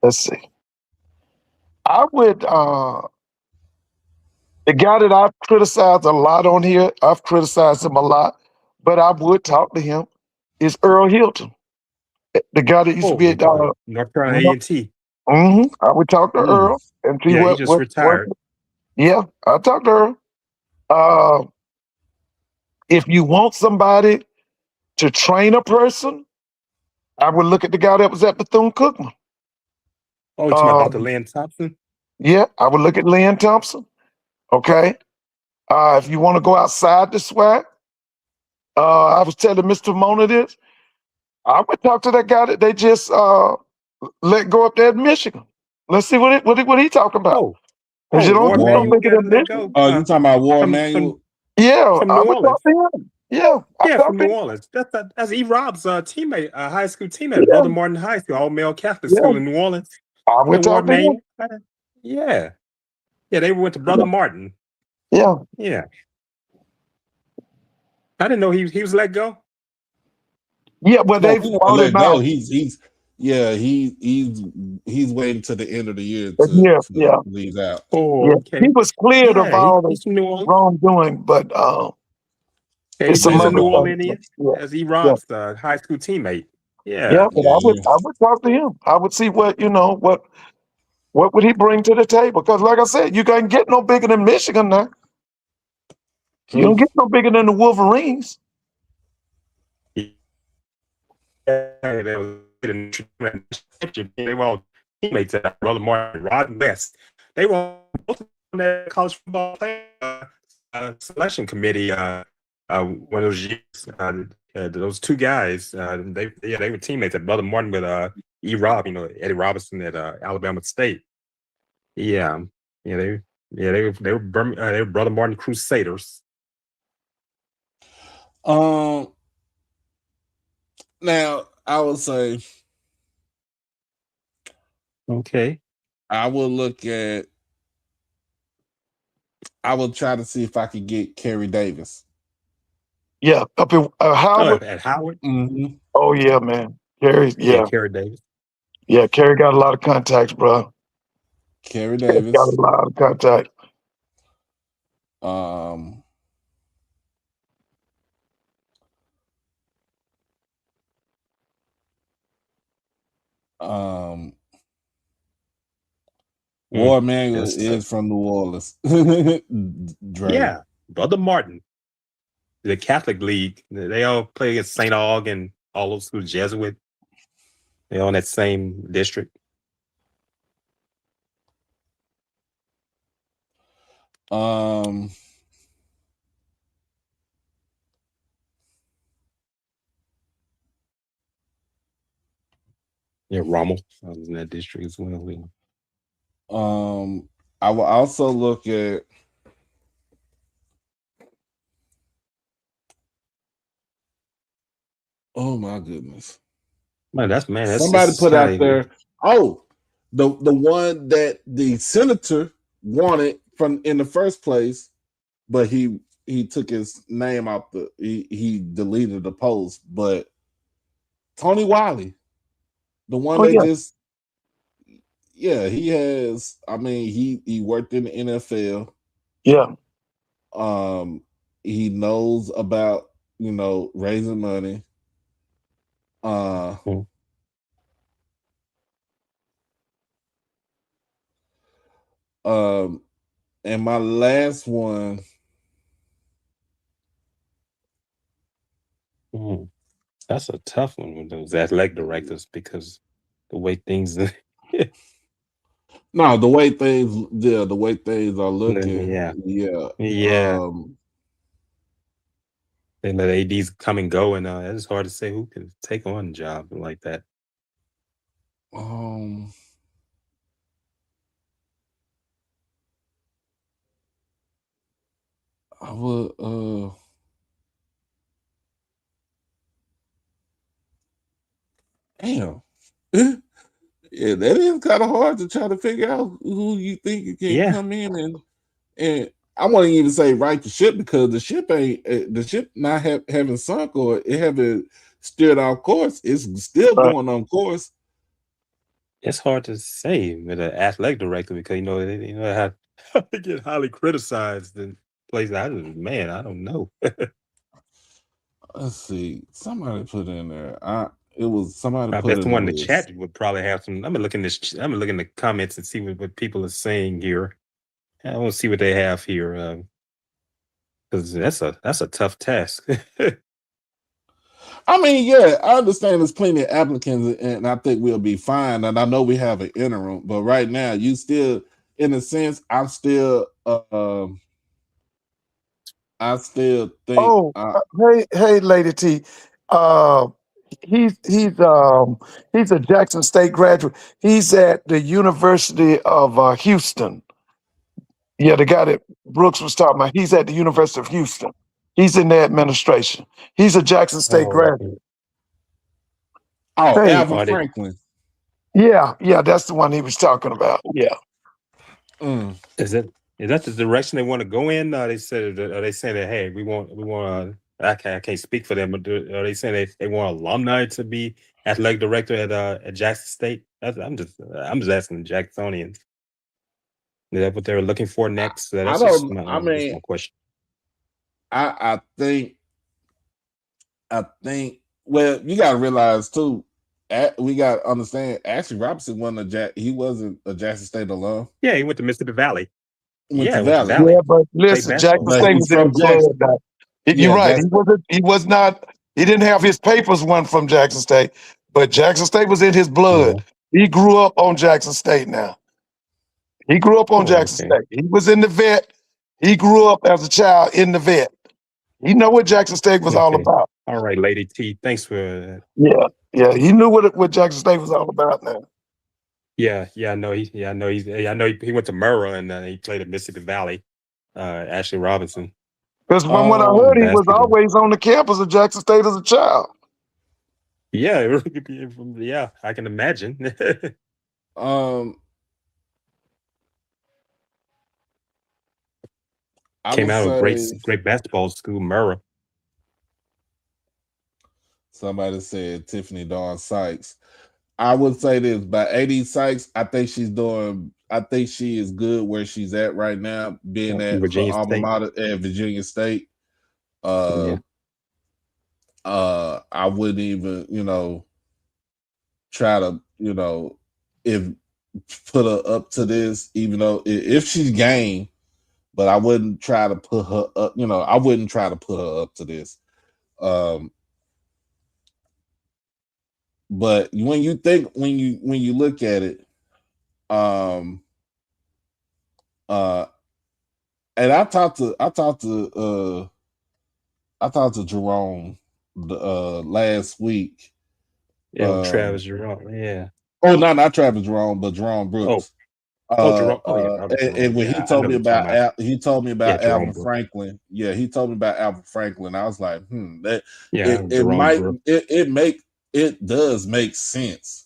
Speaker 3: Let's see. I would the guy that I've criticized a lot on here, I've criticized him a lot, but I would talk to him, is Earl Hilton. The guy that used to be at
Speaker 4: North Carolina A&T.
Speaker 3: I would talk to Earl and see
Speaker 4: Yeah, he just retired.
Speaker 3: Yeah, I talk to Earl. If you want somebody to train a person, I would look at the guy that was at Bethune-Cookman.
Speaker 4: Oh, you talking about Dr. Lynn Thompson?
Speaker 3: Yeah, I would look at Lynn Thompson. Okay. If you want to go outside the SWAC, I was telling Mr. Mona this. I would talk to that guy that they just let go up there in Michigan. Let's see what he talking about.
Speaker 4: Oh,
Speaker 3: Because you don't
Speaker 2: Ward
Speaker 3: get no
Speaker 2: Manuel.
Speaker 3: bigger than Michigan.
Speaker 2: Oh, you talking about Ward Manuel?
Speaker 3: Yeah,
Speaker 4: from
Speaker 3: I
Speaker 4: New
Speaker 3: would
Speaker 4: Orleans.
Speaker 3: talk to him. Yeah,
Speaker 4: Yeah, from New Orleans. That's E. Rob's teammate, high school teammate,
Speaker 3: Yeah.
Speaker 4: Brother Martin High School, all male Catholic
Speaker 3: Yeah.
Speaker 4: school in New Orleans.
Speaker 3: I would talk to him.
Speaker 4: Yeah. Yeah, they went to Brother Martin.
Speaker 3: Yeah.
Speaker 4: Yeah. I didn't know he was let go.
Speaker 3: Yeah, but
Speaker 2: No,
Speaker 3: they
Speaker 2: he
Speaker 3: bought
Speaker 2: let
Speaker 3: him
Speaker 2: go.
Speaker 3: out.
Speaker 2: He's waiting to the end of the year
Speaker 3: Yeah,
Speaker 2: to leave out.
Speaker 4: Oh,
Speaker 3: Yeah.
Speaker 4: okay.
Speaker 3: He was cleared of all
Speaker 4: he's
Speaker 3: the
Speaker 4: from New Orleans.
Speaker 3: wrongdoing, but
Speaker 4: He's
Speaker 3: some
Speaker 4: a
Speaker 3: other
Speaker 4: New
Speaker 3: things.
Speaker 4: Orleanian
Speaker 3: Yeah.
Speaker 4: as E. Rob's high school teammate.
Speaker 3: Yeah,
Speaker 4: Yeah.
Speaker 3: but I would talk to him. I would see what would he bring to the table? Because like I said, you can't get no bigger than Michigan now. You don't get no bigger than the Wolverines.
Speaker 4: They were all teammates at Brother Martin, Rod West. They were both on that college football selection committee. One of those years, those two guys, they were teammates at Brother Martin with E. Rob, Eddie Robinson at Alabama State. They were Brother Martin Crusaders.
Speaker 2: Now I would say,
Speaker 4: okay,
Speaker 2: I will try to see if I could get Kerry Davis.
Speaker 3: Yeah, up in Howard.
Speaker 4: At Howard.
Speaker 2: Mm-hmm.
Speaker 3: Oh yeah, man. Kerry,
Speaker 4: Kerry Davis.
Speaker 3: Yeah, Kerry got a lot of contacts, bro.
Speaker 2: Kerry Davis
Speaker 3: got a lot of contacts.
Speaker 2: Ward Manuel is from New Orleans.
Speaker 4: Yeah, Brother Martin. The Catholic League. They all play against St. Aug and all those schools, Jesuit. They're on that same district. Yeah, Rommel. I was in that district as well.
Speaker 2: I will also look at oh my goodness.
Speaker 4: Somebody
Speaker 2: put out there. Oh, the one that the senator wanted from in the first place, but he took his name out he deleted the post. But Tony Wiley, the one he has. I mean, he worked in the NFL.
Speaker 3: Yeah.
Speaker 2: He knows about raising money. And my last one,
Speaker 4: That's a tough one with those athletic directors because the way things.
Speaker 2: no, the way things are looking,
Speaker 4: Yeah,
Speaker 2: yeah.
Speaker 4: yeah. They let ADs come and go, and it's hard to say who can take on a job like that.
Speaker 2: I would damn. Yeah, that is kind of hard to try to figure out who you think you can
Speaker 4: Yeah.
Speaker 2: come in and I wouldn't even say right the ship because the ship ain't the ship not having sunk or it haven't steered off course. It's still going on course.
Speaker 4: It's hard to say with an athletic director because they have they get highly criticized in places. Man, I don't know.
Speaker 2: Let's see. Somebody put in there. It was somebody
Speaker 4: I
Speaker 2: put
Speaker 4: bet
Speaker 2: in
Speaker 4: someone
Speaker 2: the
Speaker 4: in the
Speaker 2: list.
Speaker 4: chat would probably have some. I'm gonna look in this. I'm gonna look in the comments and see what people are saying here. I want to see what they have here because that's a tough task.
Speaker 2: I mean, yeah, I understand there's plenty of applicants, and I think we'll be fine. And I know we have an interim, but right now, you still, in a sense, I still think.
Speaker 3: Oh, hey, Lady T. Uh, he's a Jackson State graduate. He's at the University of Houston. Yeah, the guy that Brooks was talking about. He's at the University of Houston. He's in the administration. He's a Jackson State graduate.
Speaker 2: Oh,
Speaker 3: Hey.
Speaker 2: Alvin Franklin.
Speaker 3: Yeah, that's the one he was talking about. Yeah.
Speaker 4: Is that the direction they want to go in? They said, are they saying that, hey, we want I can't speak for them, but are they saying they want alumni to be athletic director at Jackson State? I'm just asking Jacksonians. Is that what they're looking for next? That's just my question.
Speaker 2: I think. Well, you got to realize too. We got to understand. Ashley Robinson he wasn't a Jackson State alum.
Speaker 4: Yeah, he went to Mississippi Valley.
Speaker 2: Went to Valley.
Speaker 3: Yeah, but listen, Jackson State was in the blood. You're right. He was not. He didn't have his papers one from Jackson State, but Jackson State was in his blood. Yeah. He grew up on Jackson State. Now he grew up on Jackson State. He was in the vet. He grew up as a child in the vet. He know what Jackson State was all about.
Speaker 4: All right, Lady T. Thanks for.
Speaker 3: Yeah. He knew what Jackson State was all about. Now.
Speaker 4: Yeah. I know he went to Murrah and he played at Mississippi Valley. Ashley Robinson.
Speaker 3: Because when I heard, he was always on the campus of Jackson State as a child.
Speaker 4: Yeah, it really could be. Yeah, I can imagine. Came out of a great basketball school, Murrah.
Speaker 2: Somebody said Tiffany Dawn Sykes. I would say this by AD Sykes. I think she is good where she's at right now, being at her alma mater at Virginia State. I wouldn't even, try to, put her up to this, even though if she's game, but I wouldn't try to put her up, I wouldn't try to put her up to this. But when you look at it, and I talked to Jerome last week.
Speaker 4: Yeah, Travis Jerome. Yeah.
Speaker 2: Oh, not Travis Jerome, but Jerome Brooks.
Speaker 4: Jerome.
Speaker 2: And when he told me about Alvin Franklin. Yeah, he told me about Alvin Franklin. I was like, it does make sense.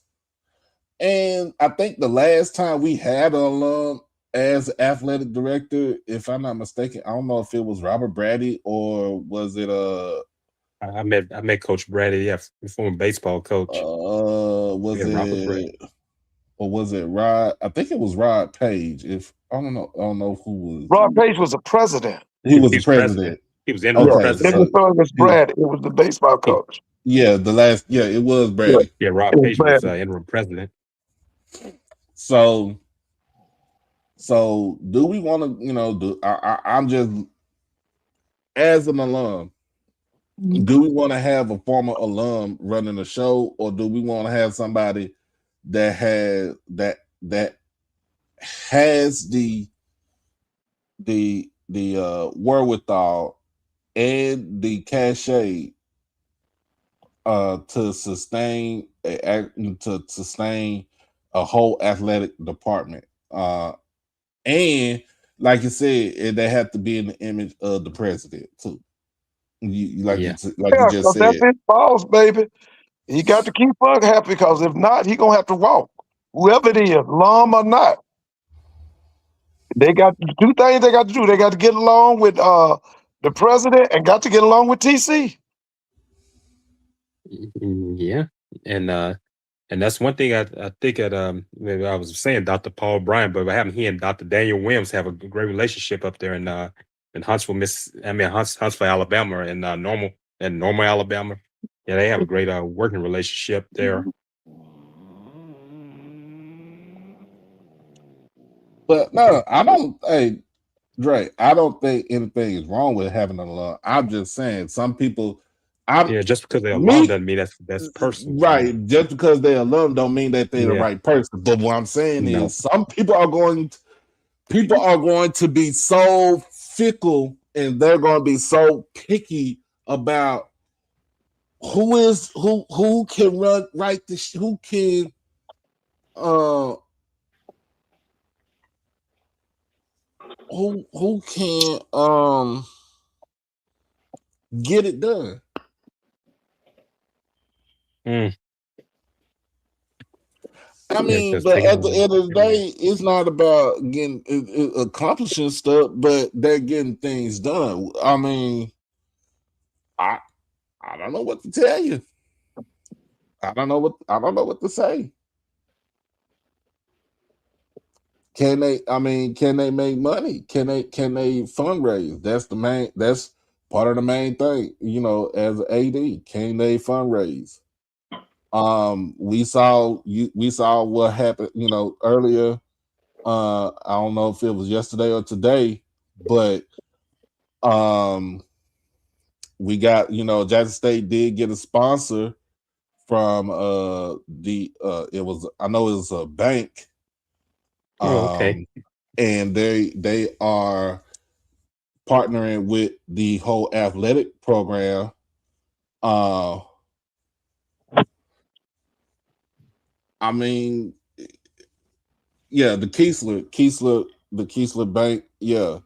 Speaker 2: And I think the last time we had an alum as athletic director, if I'm not mistaken, I don't know if it was Robert Brady or was it
Speaker 4: I met Coach Brady, former baseball coach.
Speaker 2: Was it Rod? I think it was Rod Page. I don't know who was.
Speaker 3: Rod Page was a president.
Speaker 2: He was the president.
Speaker 4: He was interim president.
Speaker 3: It was Brady. It was the baseball coach.
Speaker 2: Yeah, it was Brady.
Speaker 4: Yeah, Rod Page was interim president.
Speaker 2: So So do we want to, I'm just as an alum, do we want to have a former alum running the show, or do we want to have somebody that has that has the wherewithal and the cachet to sustain a whole athletic department, and like you said, they have to be in the image of the president too.
Speaker 4: Yeah.
Speaker 2: Like you
Speaker 3: Yeah,
Speaker 2: just
Speaker 3: because that's
Speaker 2: said.
Speaker 3: his boss, baby. He got to keep her happy because if not, he gonna have to walk. Whoever it is, lum or not. They got two things they got to do. They got to get along with the president and got to get along with TC.
Speaker 4: Yeah. And that's one thing I think at maybe I was saying Dr. Paul Bryan, but having he and Dr. Daniel Williams have a great relationship up there in Huntsville, Huntsville, Alabama, and Normal, Alabama. Yeah, they have a great working relationship there.
Speaker 2: But no, I don't. Hey, Dre, I don't think anything is wrong with having an alum. I'm just saying some people. I'm
Speaker 4: Yeah, just because they're alum
Speaker 2: me
Speaker 4: doesn't mean that's the best person. Yeah.
Speaker 2: right. Just because they're alum don't mean that they're the
Speaker 4: Yeah.
Speaker 2: right person. But what I'm saying
Speaker 4: No.
Speaker 2: is some people are going to be so fickle and they're going to be so picky about who can run right who can uh who can get it done.
Speaker 4: Mm.
Speaker 2: I
Speaker 4: Yeah,
Speaker 2: mean,
Speaker 4: because
Speaker 2: but
Speaker 4: taking
Speaker 2: at the
Speaker 4: away.
Speaker 2: end of the day, it's not about getting accomplishing stuff, but they're getting things done. I mean, I I don't know what to tell you. I don't know what to say. Can they? I mean, can they make money? Can they fundraise? That's part of the main thing. As an AD, can they fundraise? We saw what happened. Earlier. I don't know if it was yesterday or today, but um, we got Jackson State did get a sponsor from the it was I know it was a bank,
Speaker 4: Oh, okay.
Speaker 2: and they are partnering with the whole athletic program. Uh, I mean, yeah, the Keesler Bank, yeah,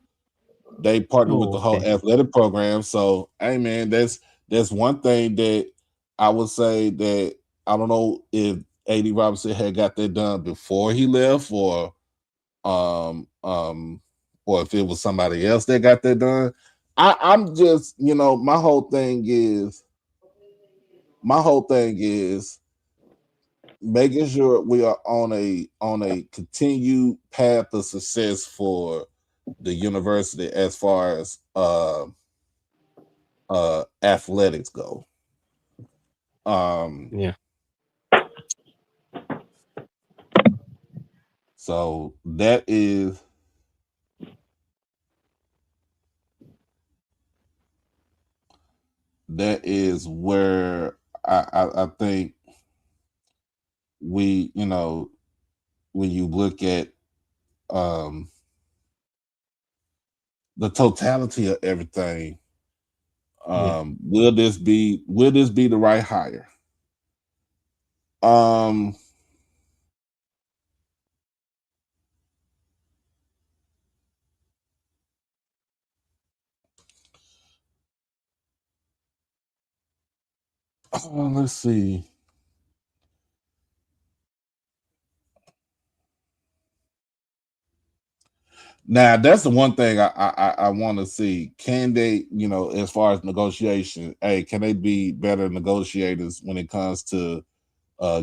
Speaker 2: they partner with
Speaker 4: Oh,
Speaker 2: the whole
Speaker 4: okay.
Speaker 2: athletic program. So, hey, man, that's one thing that I would say that I don't know if AD Robinson had got that done before he left, um um or if it was somebody else that got that done. I'm just my whole thing is making sure we are on a continued path of success for the university as far as athletics go. Um
Speaker 4: Yeah.
Speaker 2: so that is where I think we when you look at um the totality of everything,
Speaker 4: Yeah.
Speaker 2: will this be the right hire? um let's see. Now that's the one thing I want to see. Can they, as far as negotiation, hey, can they be better negotiators when it comes to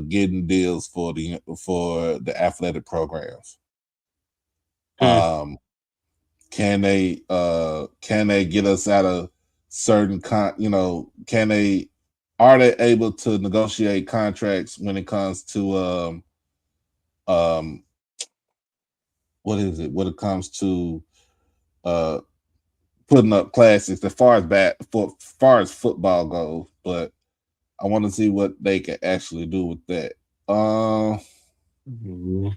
Speaker 2: getting deals for the athletic programs?
Speaker 4: Mm.
Speaker 2: Um, can they get us out of certain can they are they able to negotiate contracts when it comes to um what is it when it comes to uh putting up classics as far as football goes, but I want to see what they can actually do with that.
Speaker 4: Mhm.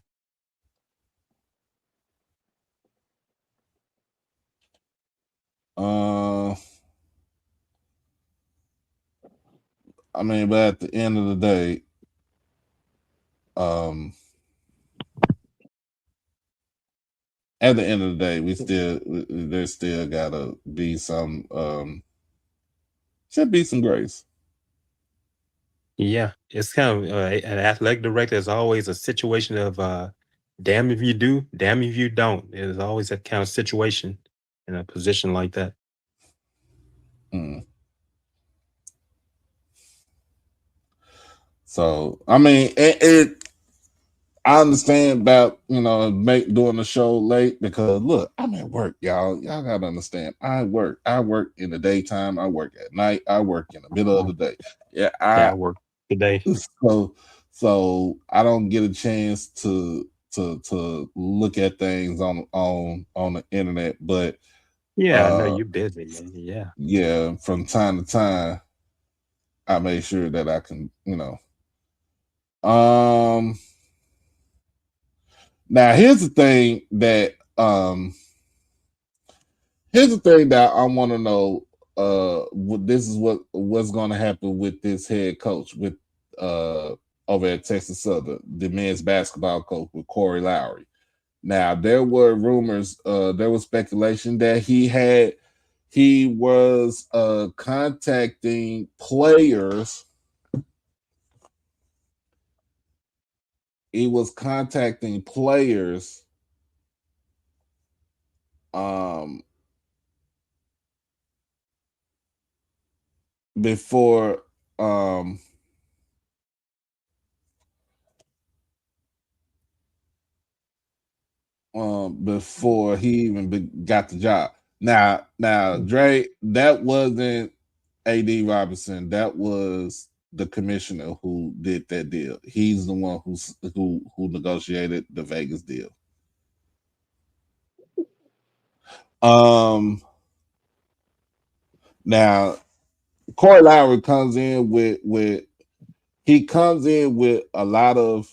Speaker 2: Uh, I mean, but at the end of the day, um, at the end of the day, there still gotta be some should be some grace.
Speaker 4: Yeah, it's kind of an athletic director is always a situation of damn if you do, damn if you don't. There's always that kind of situation in a position like that.
Speaker 2: Mm. So I mean, I understand about doing the show late because look, I'm at work, y'all. Y'all gotta understand. I work. I work in the daytime. I work at night. I work in the middle of the day. Yeah,
Speaker 4: Yeah, I work today.
Speaker 2: so so I don't get a chance to look at things on the internet, but
Speaker 4: Yeah, I know
Speaker 2: uh
Speaker 4: you're busy, man. Yeah.
Speaker 2: yeah, from time to time I make sure that I can, um now here's the thing that I want to know. This is what's going to happen with this head coach with over at Texas Southern, the men's basketball coach with Corey Lowry. Now there were rumors, there was speculation that he was contacting players. He was contacting players um before um before he even got the job. Now, Dre, that wasn't AD Robinson. That was the commissioner who did that deal. He's the one who negotiated the Vegas deal. Um, Now Corey Lowry comes in with a lot of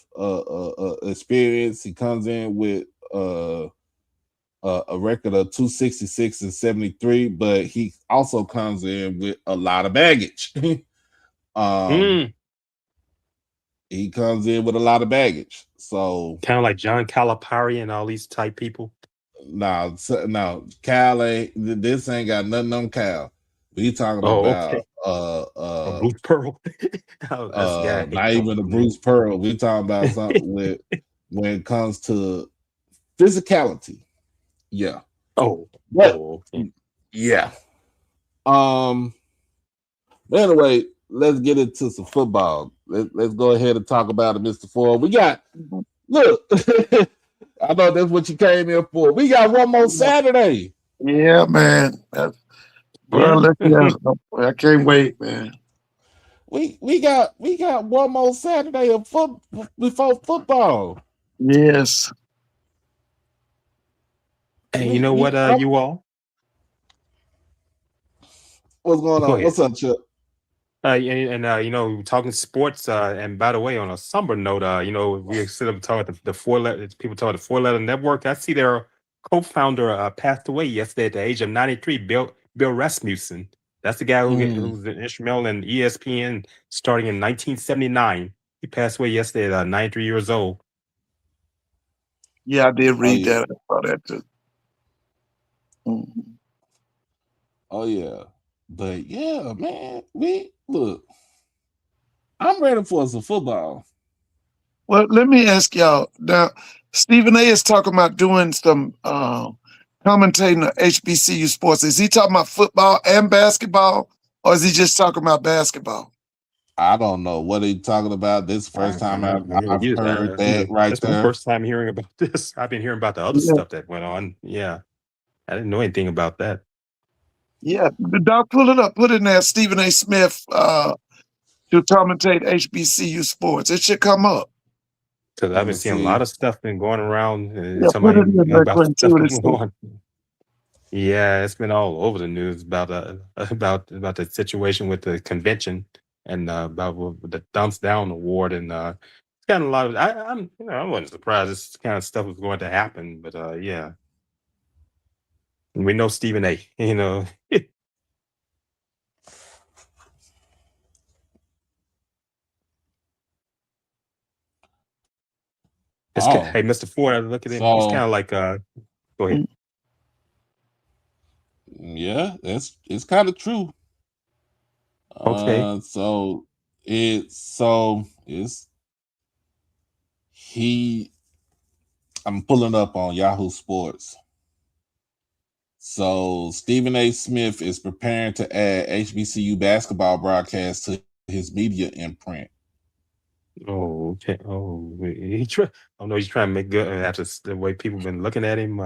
Speaker 2: experience. He comes in with a record of 266 and 73, but he also comes in with a lot of baggage. um,
Speaker 4: Mm,
Speaker 2: he comes in with a lot of baggage. So
Speaker 4: kind of like John Calipari and all these type people.
Speaker 2: now Cal this ain't got nothing on Cal. We talking
Speaker 4: Oh,
Speaker 2: about
Speaker 4: okay. Bruce Pearl. Oh, that's the guy I hate
Speaker 2: not even a
Speaker 4: talking to.
Speaker 2: Bruce Pearl. We talking about something with when it comes to physicality. Yeah.
Speaker 4: Oh,
Speaker 2: But
Speaker 4: okay.
Speaker 2: yeah. Um But anyway, let's get into some football. Let's go ahead and talk about it, Mr. Ford. We got look. I know that's what you came here for. We got one more Saturday.
Speaker 3: Yeah, man. Bro,
Speaker 4: Yeah.
Speaker 3: I can't wait, man.
Speaker 2: We got one more Saturday of before football.
Speaker 3: Yes.
Speaker 4: Hey, you know what, you all?
Speaker 2: What's going
Speaker 4: Go
Speaker 2: on?
Speaker 4: ahead.
Speaker 2: What's up, Chip?
Speaker 4: You know, talking sports. And by the way, on a somber note, you know, we sit up talking about the four letter people talking the 4 letter network. I see their co-founder passed away yesterday at the age of 93. Bill Rasmussen. That's the guy who
Speaker 2: Mm.
Speaker 4: was instrumental in ESPN starting in 1979. He passed away yesterday at 93 years old.
Speaker 3: Yeah, I did
Speaker 2: Oh
Speaker 3: read
Speaker 2: yeah.
Speaker 3: that. I saw that too. Mhm.
Speaker 2: Oh yeah. But yeah, man, we look. I'm ready for some football.
Speaker 3: Well, let me ask y'all now. Stephen A. is talking about doing some commentating on HBCU sports. Is he talking about football and basketball, or is he just talking about basketball?
Speaker 2: I don't know what are you talking about. This is the first time I've heard that right
Speaker 4: That's my
Speaker 2: there.
Speaker 4: first time hearing about this. I've been hearing about the other
Speaker 3: Yeah,
Speaker 4: stuff that went on. Yeah, I didn't know anything about that.
Speaker 3: yeah. The doc, pull it up. Put in there, Stephen A. Smith to commentate HBCU sports. It should come up.
Speaker 4: because
Speaker 2: Let
Speaker 4: I've been
Speaker 2: me
Speaker 4: seeing a lot
Speaker 2: see.
Speaker 4: of stuff been going around
Speaker 3: Yeah, put it
Speaker 4: somebody
Speaker 3: in there,
Speaker 4: about
Speaker 3: Quentin. See
Speaker 4: stuff
Speaker 3: what it
Speaker 4: going
Speaker 3: says.
Speaker 4: on. Yeah, it's been all over the news about about the situation with the convention and about the thumbs down award and it's kind of a lot of I'm I wasn't surprised this kind of stuff was going to happen, but yeah, we know Stephen A.
Speaker 2: Oh,
Speaker 4: hey Mr. Ford, I look at him. He's kind
Speaker 2: so
Speaker 4: of like go ahead.
Speaker 3: Mm.
Speaker 2: yeah, it's kind of true.
Speaker 4: Okay,
Speaker 2: So it's he. I'm pulling up on Yahoo Sports. So Stephen A. Smith is preparing to add HBCU basketball broadcast to his media imprint.
Speaker 4: oh okay, he try. I don't know. He's trying to make good after the way people been looking at him.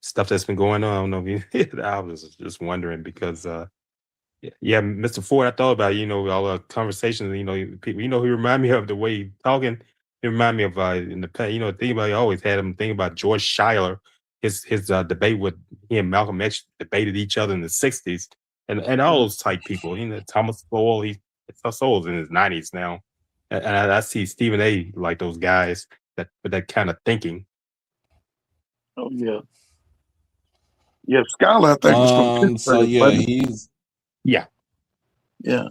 Speaker 4: Stuff that's been going on. I don't know if you, I was just wondering because yeah, Mr. Ford, I thought about all the conversations. People. He remind me of the way he talking. He remind me of in the past. Think about he always had him thinking about George Schuyler, his debate with he and Malcolm X debated each other in the '60s, and all those type people. Thomas Sowell. Sowell's in his '90s now, and I see Stephen A. like those guys that with that kind of thinking.
Speaker 3: Oh yeah, yeah. Scholar, I think was from
Speaker 2: So
Speaker 3: Pittsburgh,
Speaker 2: yeah,
Speaker 3: but
Speaker 2: he's
Speaker 4: Yeah.
Speaker 3: yeah.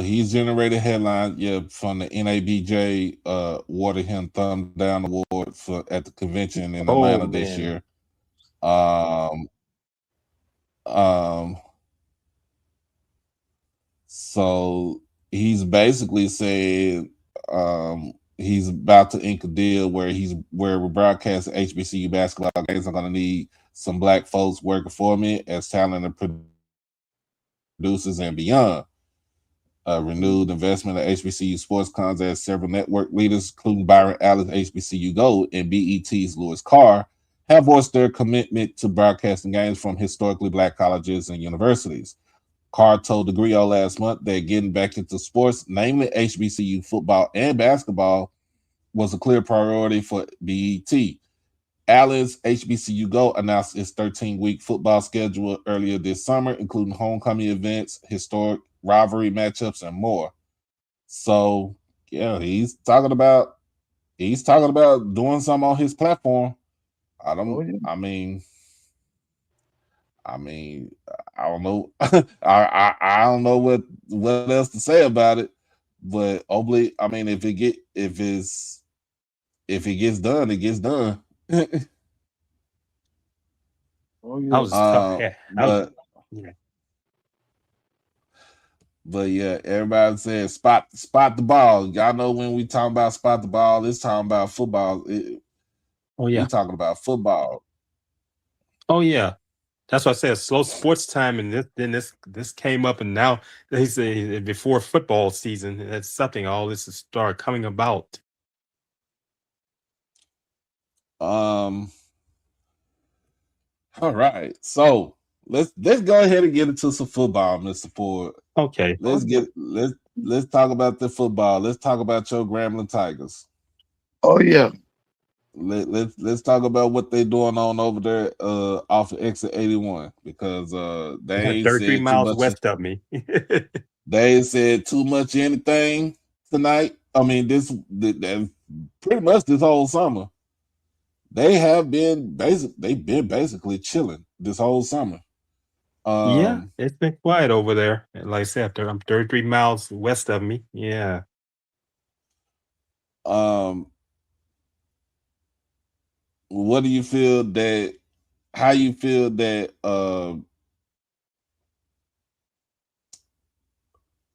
Speaker 2: he's generated headlines, yeah, from the NABJ awarded him thumb down award for at the convention in
Speaker 4: Oh
Speaker 2: Atlanta this
Speaker 4: man.
Speaker 2: year. Um um so he's basically said he's about to ink a deal where we broadcast HBCU basketball games. I'm gonna need some black folks working for me as talented producers and beyond. Renewed investment in HBCU sports cons as several network leaders, including Byron Allen's HBCU Gold and BET's Louis Carr, have voiced their commitment to broadcasting games from historically black colleges and universities. Carr told the Griot last month that getting back into sports, namely HBCU football and basketball, was a clear priority for BET. Allen's HBCU Go announced its 13-week football schedule earlier this summer, including homecoming events, historic rivalry matchups, and more. So, yeah, he's talking about doing something on his platform. I
Speaker 3: Oh
Speaker 2: don't.
Speaker 3: yeah.
Speaker 2: I mean, I don't know. I don't know what else to say about it. But obviously, I mean, if it gets done, it gets done.
Speaker 3: Oh
Speaker 4: I
Speaker 3: yeah.
Speaker 4: was tough. Yeah.
Speaker 2: But
Speaker 4: Yeah.
Speaker 2: yeah, everybody says spot the ball. Y'all know when we talking about spot the ball, it's talking about football.
Speaker 4: Oh
Speaker 2: We
Speaker 4: yeah.
Speaker 2: talking about football.
Speaker 4: Oh yeah. That's why I said slow sports time, and this came up, and now they say before football season, that's something. All this is start coming about.
Speaker 2: Um. All right, so let's go ahead and get into some football, Mister Ford.
Speaker 4: Okay.
Speaker 3: Oh yeah.
Speaker 2: Let's talk about the football. Let's talk about your Grambling Tigers.
Speaker 3: Oh yeah.
Speaker 2: Let's talk about what they doing on over there off of exit 81 because they ain't
Speaker 4: 33
Speaker 2: said too
Speaker 4: miles
Speaker 2: much.
Speaker 4: west of me.
Speaker 2: They ain't said too much anything tonight. I mean, pretty much this whole summer. They've been basically chilling this whole summer.
Speaker 4: Yeah,
Speaker 2: Um
Speaker 4: it's been quiet over there. And like I said, I'm 33 miles west of me. Yeah.
Speaker 2: um what do you feel that how you feel that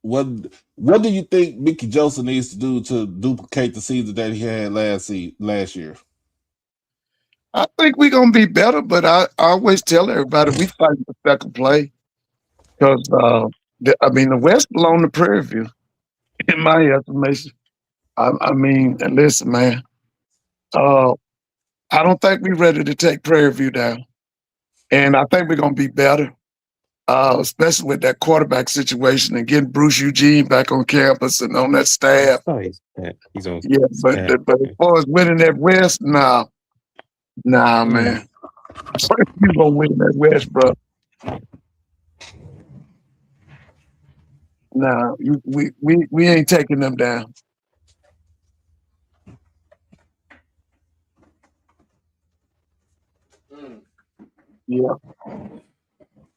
Speaker 2: what what do you think Mickey Joseph needs to do to duplicate the season that he had last year?
Speaker 3: I think we're gonna be better, but I always tell everybody we fight for second play because I mean the West belong to Prairie View, in my estimation. I mean, and listen, man, uh, I don't think we're ready to take Prairie View down, and I think we're gonna be better. especially with that quarterback situation and getting Bruce Eugene back on campus and on that staff.
Speaker 4: Oh, he's on
Speaker 3: Yeah, but
Speaker 4: staff.
Speaker 3: but as far as winning that West, nah, man. You gonna win that West, bro? Nah, we ain't taking them down. Yeah,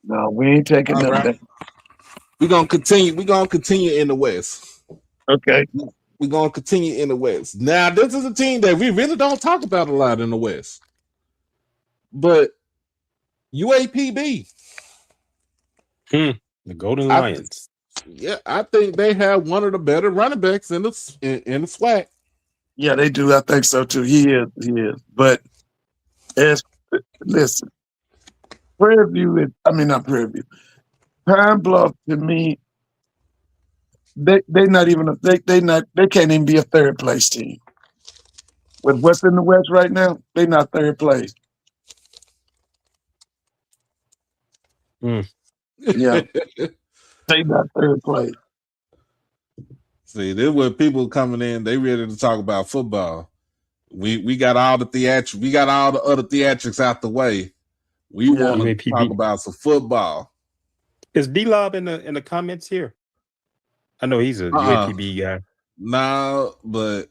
Speaker 3: no, we ain't taking
Speaker 2: All
Speaker 3: them
Speaker 2: right.
Speaker 3: down.
Speaker 2: We're gonna continue. We're gonna continue in the West.
Speaker 3: Okay.
Speaker 2: We're gonna continue in the West. Now, this is a team that we really don't talk about a lot in the West. But UAPB.
Speaker 4: The Golden
Speaker 2: I
Speaker 4: Lions.
Speaker 2: I think they have one of the better running backs in the SWAC.
Speaker 3: Yeah, they do. I think so too. He is. But as listen, not Prairie View. Pine Bluff to me, they not even they can't even be a third place team. With what's in the West right now, they not third place. Yeah, they not third place.
Speaker 2: See, this is where people coming in, they ready to talk about football. We got all the theatrics, we got all the other theatrics out the way. We want to
Speaker 4: UAPB.
Speaker 2: talk about some football.
Speaker 4: Is D-Lob in the comments here? I know he's a UAPB guy.
Speaker 2: No, but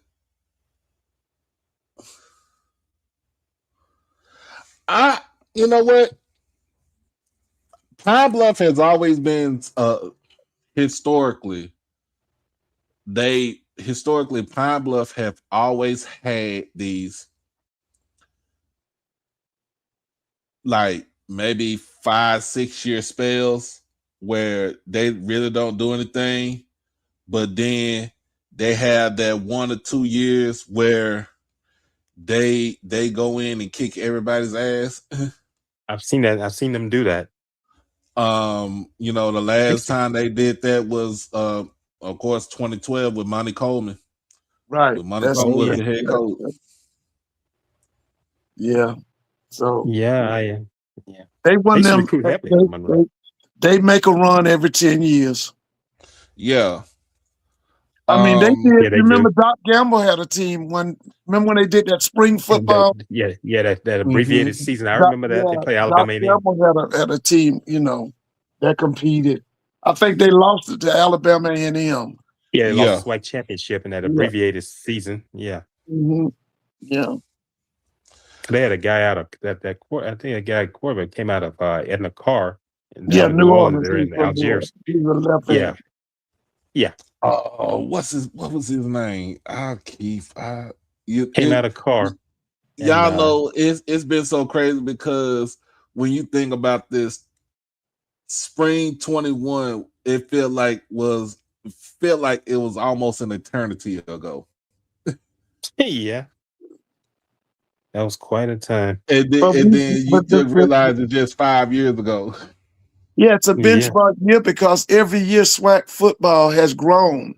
Speaker 2: you know what? Pine Bluff has always been historically Pine Bluff have always had these like maybe 5-6 year spells where they really don't do anything, but then they have that 1 or 2 years where they go in and kick everybody's ass.
Speaker 4: I've seen that. I've seen them do that.
Speaker 2: The last time they did that was of course 2012 with Monty Coleman.
Speaker 3: Right.
Speaker 2: With Monty Coleman was the head coach.
Speaker 3: Yeah. So
Speaker 4: yeah.
Speaker 3: They won them.
Speaker 4: Recruit heavily in Monroe.
Speaker 3: They make a run every 10 years.
Speaker 2: Yeah.
Speaker 3: I mean, they did.
Speaker 4: Yeah, they
Speaker 3: remember
Speaker 4: do.
Speaker 3: Doc Gamble had a team remember when they did that spring football?
Speaker 4: That abbreviated season. I remember that. They play
Speaker 3: Doc
Speaker 4: Alabama.
Speaker 3: Gamble had a team, that competed. I think they lost it to Alabama A&M.
Speaker 4: Yeah, they lost the SWAC championship in that abbreviated season. Yeah.
Speaker 3: Mm-hmm. Yeah.
Speaker 4: They had a guy out of that I think a guy quarterback came out of Edna Carr.
Speaker 3: New Orleans.
Speaker 4: They're in Algiers.
Speaker 3: He's a left hand.
Speaker 4: Yeah.
Speaker 2: What was his name? Keith.
Speaker 4: Came out of Carr.
Speaker 2: Y'all know it's been so crazy because when you think about this spring 21, it felt like it was almost an eternity ago.
Speaker 4: Yeah. That was quite a time.
Speaker 2: And then you just realize it's just 5 years ago.
Speaker 3: Yeah, it's a benchmark year because every year SWAC football has grown.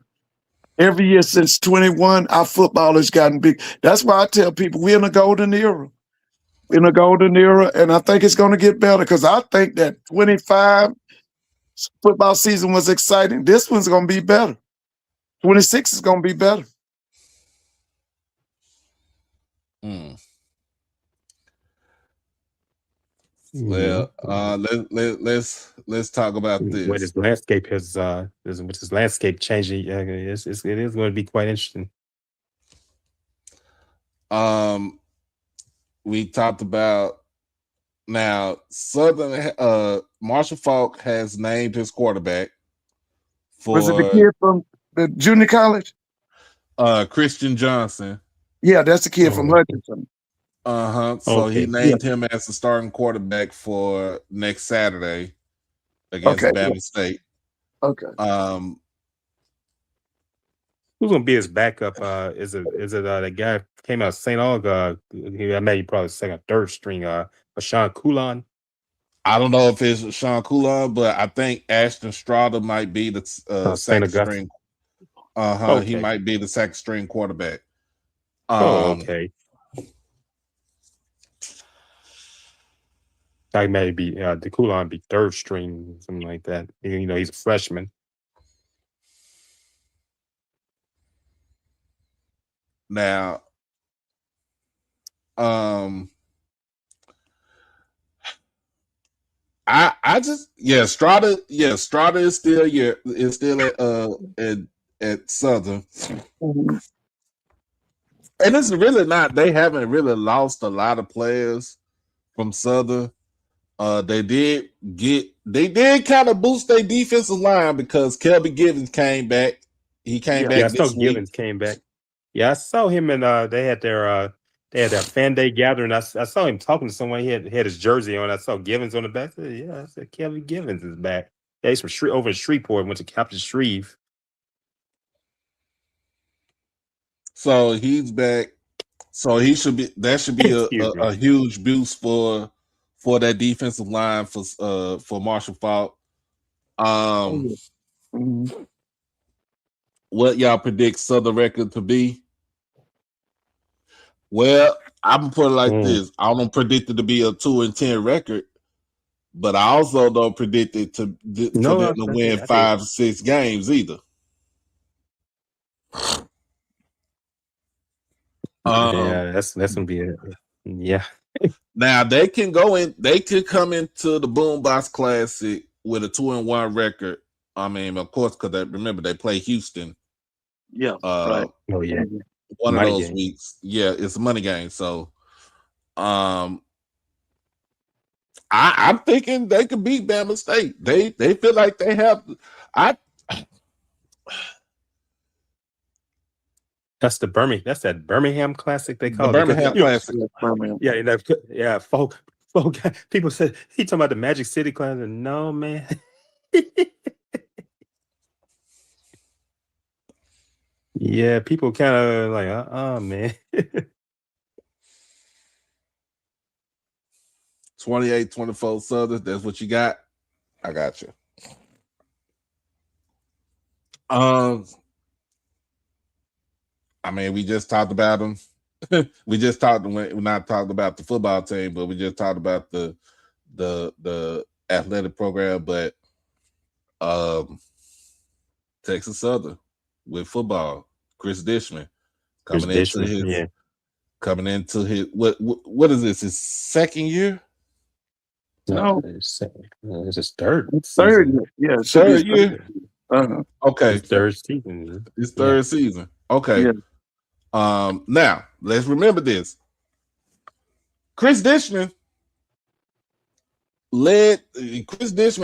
Speaker 3: Every year since 21, our football has gotten big. That's why I tell people we're in a golden era. We're in a golden era, and I think it's going to get better because I think that 25 football season was exciting. This one's going to be better. 26 is going to be better.
Speaker 2: Well, let's talk about this.
Speaker 4: What his landscape has, with his landscape changing, it is going to be quite interesting.
Speaker 2: We talked about now Southern. Marshall Falk has named his quarterback.
Speaker 3: Was it the kid from the junior college?
Speaker 2: Christian Johnson.
Speaker 3: Yeah, that's the kid from Hutchinson.
Speaker 2: So he named him as the starting quarterback for next Saturday against Bama State.
Speaker 3: Okay.
Speaker 4: Who's gonna be his backup? Is it the guy came out of St. Aug? I imagine probably second, third string. Sean Coulon.
Speaker 2: I don't know if it's Sean Coulon, but I think Ashton Strada might be the second string. He might be the second string quarterback.
Speaker 4: Okay. Like maybe the Coulon be third string, something like that. You know, he's a freshman.
Speaker 2: Now, I just Strada is still at Southern.
Speaker 3: Mhm.
Speaker 2: And it's really not, they haven't really lost a lot of players from Southern. They did kind of boost their defensive line because Kelby Givens came back. He came
Speaker 4: Yeah, I
Speaker 2: back
Speaker 4: saw
Speaker 2: this week.
Speaker 4: Givens came back. Yeah, I saw him and they had their fan day gathering. I saw him talking to someone. He had his jersey on. I saw Givens on the back. I said, yeah, I said Kelby Givens is back. Yeah, he's from over in Shreveport. Went to Captain Shreve.
Speaker 2: So he's back. So that should be
Speaker 4: Excuse me.
Speaker 2: a huge boost for that defensive line for Marshall Faulk.
Speaker 3: Mhm.
Speaker 2: What y'all predict Southern record to be? Well, I'm gonna put it like this. I don't predict it to be a 2-10 record, but I also don't predict it for them to win 5 or 6 games either.
Speaker 4: Yeah, that's gonna be it. Yeah.
Speaker 2: Now they can come into the Boombox Classic with a 2-1 record. I mean, of course, because remember they play Houston.
Speaker 3: Yeah, right.
Speaker 4: Oh yeah.
Speaker 2: One
Speaker 4: Money
Speaker 2: of those
Speaker 4: game.
Speaker 2: weeks. Yeah, it's a money game. So I'm thinking they could beat Bama State. They feel like they have
Speaker 4: That's that Birmingham Classic they call
Speaker 2: the
Speaker 4: it.
Speaker 2: Birmingham Classic.
Speaker 4: Yeah, folk. People said he talking about the Magic City Classic. No, man. Yeah, people kind of like, man.
Speaker 2: 28-24 Southern. That's what you got. I got you. I mean, we just talked about them. We not talked about the football team, but we just talked about the athletic program. But Texas Southern with football, Chris Dishman coming into his what is this? His second year?
Speaker 3: No,
Speaker 4: it's his third.
Speaker 3: third.
Speaker 4: Season.
Speaker 3: Yeah,
Speaker 2: Third year. Okay,
Speaker 4: his third season.
Speaker 2: His third season. Okay.
Speaker 3: Yeah.
Speaker 2: Now let's remember this. Chris Dishman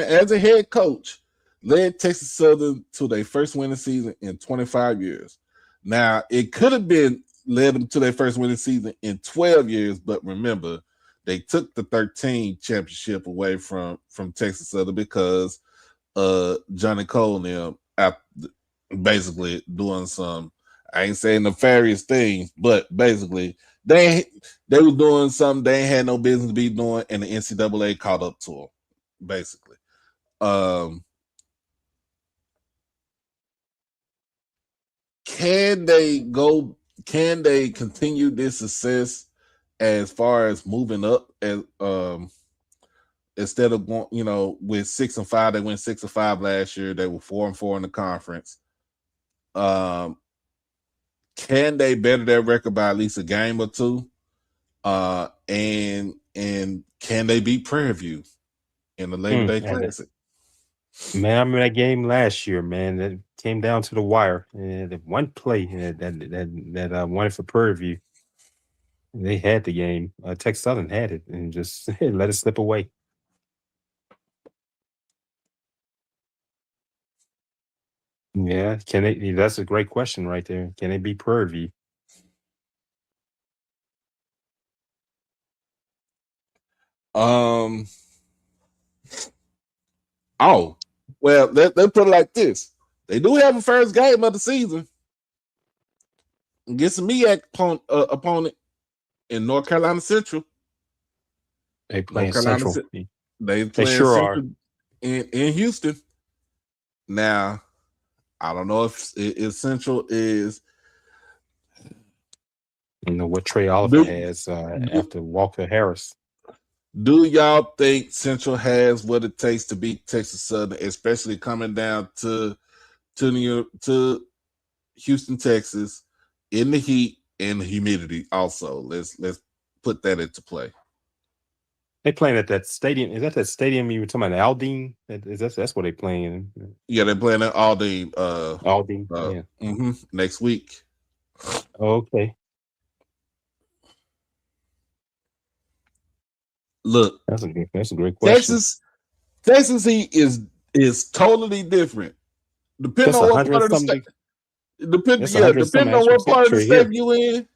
Speaker 2: as a head coach led Texas Southern to their first winning season in 25 years. Now it could have led them to their first winning season in 12 years, but remember they took the 13 championship away from Texas Southern because Johnny Cole and them basically doing some, I ain't saying nefarious things, but basically they were doing something they ain't had no business to be doing, and the NCAA caught up to them, basically. Can they continue this success as far as moving up as instead of going, with 6-5, they went 6-5 last year. They were 4-4 in the conference. Can they better their record by at least a game or two? And can they beat Prairie View in the Labor Day Classic?
Speaker 4: Man, I remember that game last year, man. That came down to the wire. The one play that won it for Prairie View. They had the game. Texas Southern had it and just let it slip away. Yeah, can they? That's a great question right there. Can they beat Prairie View?
Speaker 2: Oh, well, let's put it like this. They do have a first game of the season against a MEAC opponent in North Carolina Central.
Speaker 4: They play Central.
Speaker 2: They sure Central in Houston. Now, I don't know if Central is.
Speaker 4: You know what Trey Oliver has after Walker Harris.
Speaker 2: Do y'all think Central has what it takes to beat Texas Southern, especially coming down to Houston, Texas, in the heat and the humidity? Also, let's put that into play.
Speaker 4: They playing at that stadium. Is that stadium you were talking about, Aldine? That's what they playing in.
Speaker 2: Yeah, they're playing it all day.
Speaker 4: Aldine. Yeah.
Speaker 2: Next week.
Speaker 4: Okay.
Speaker 2: Look,
Speaker 4: That's a great question.
Speaker 2: Texas heat is totally different. Depending
Speaker 4: That's
Speaker 2: on what part of the
Speaker 4: 100
Speaker 2: state.
Speaker 4: That's 100 some
Speaker 2: Depending on what part of the
Speaker 4: temperature
Speaker 2: state
Speaker 4: here.
Speaker 2: you in.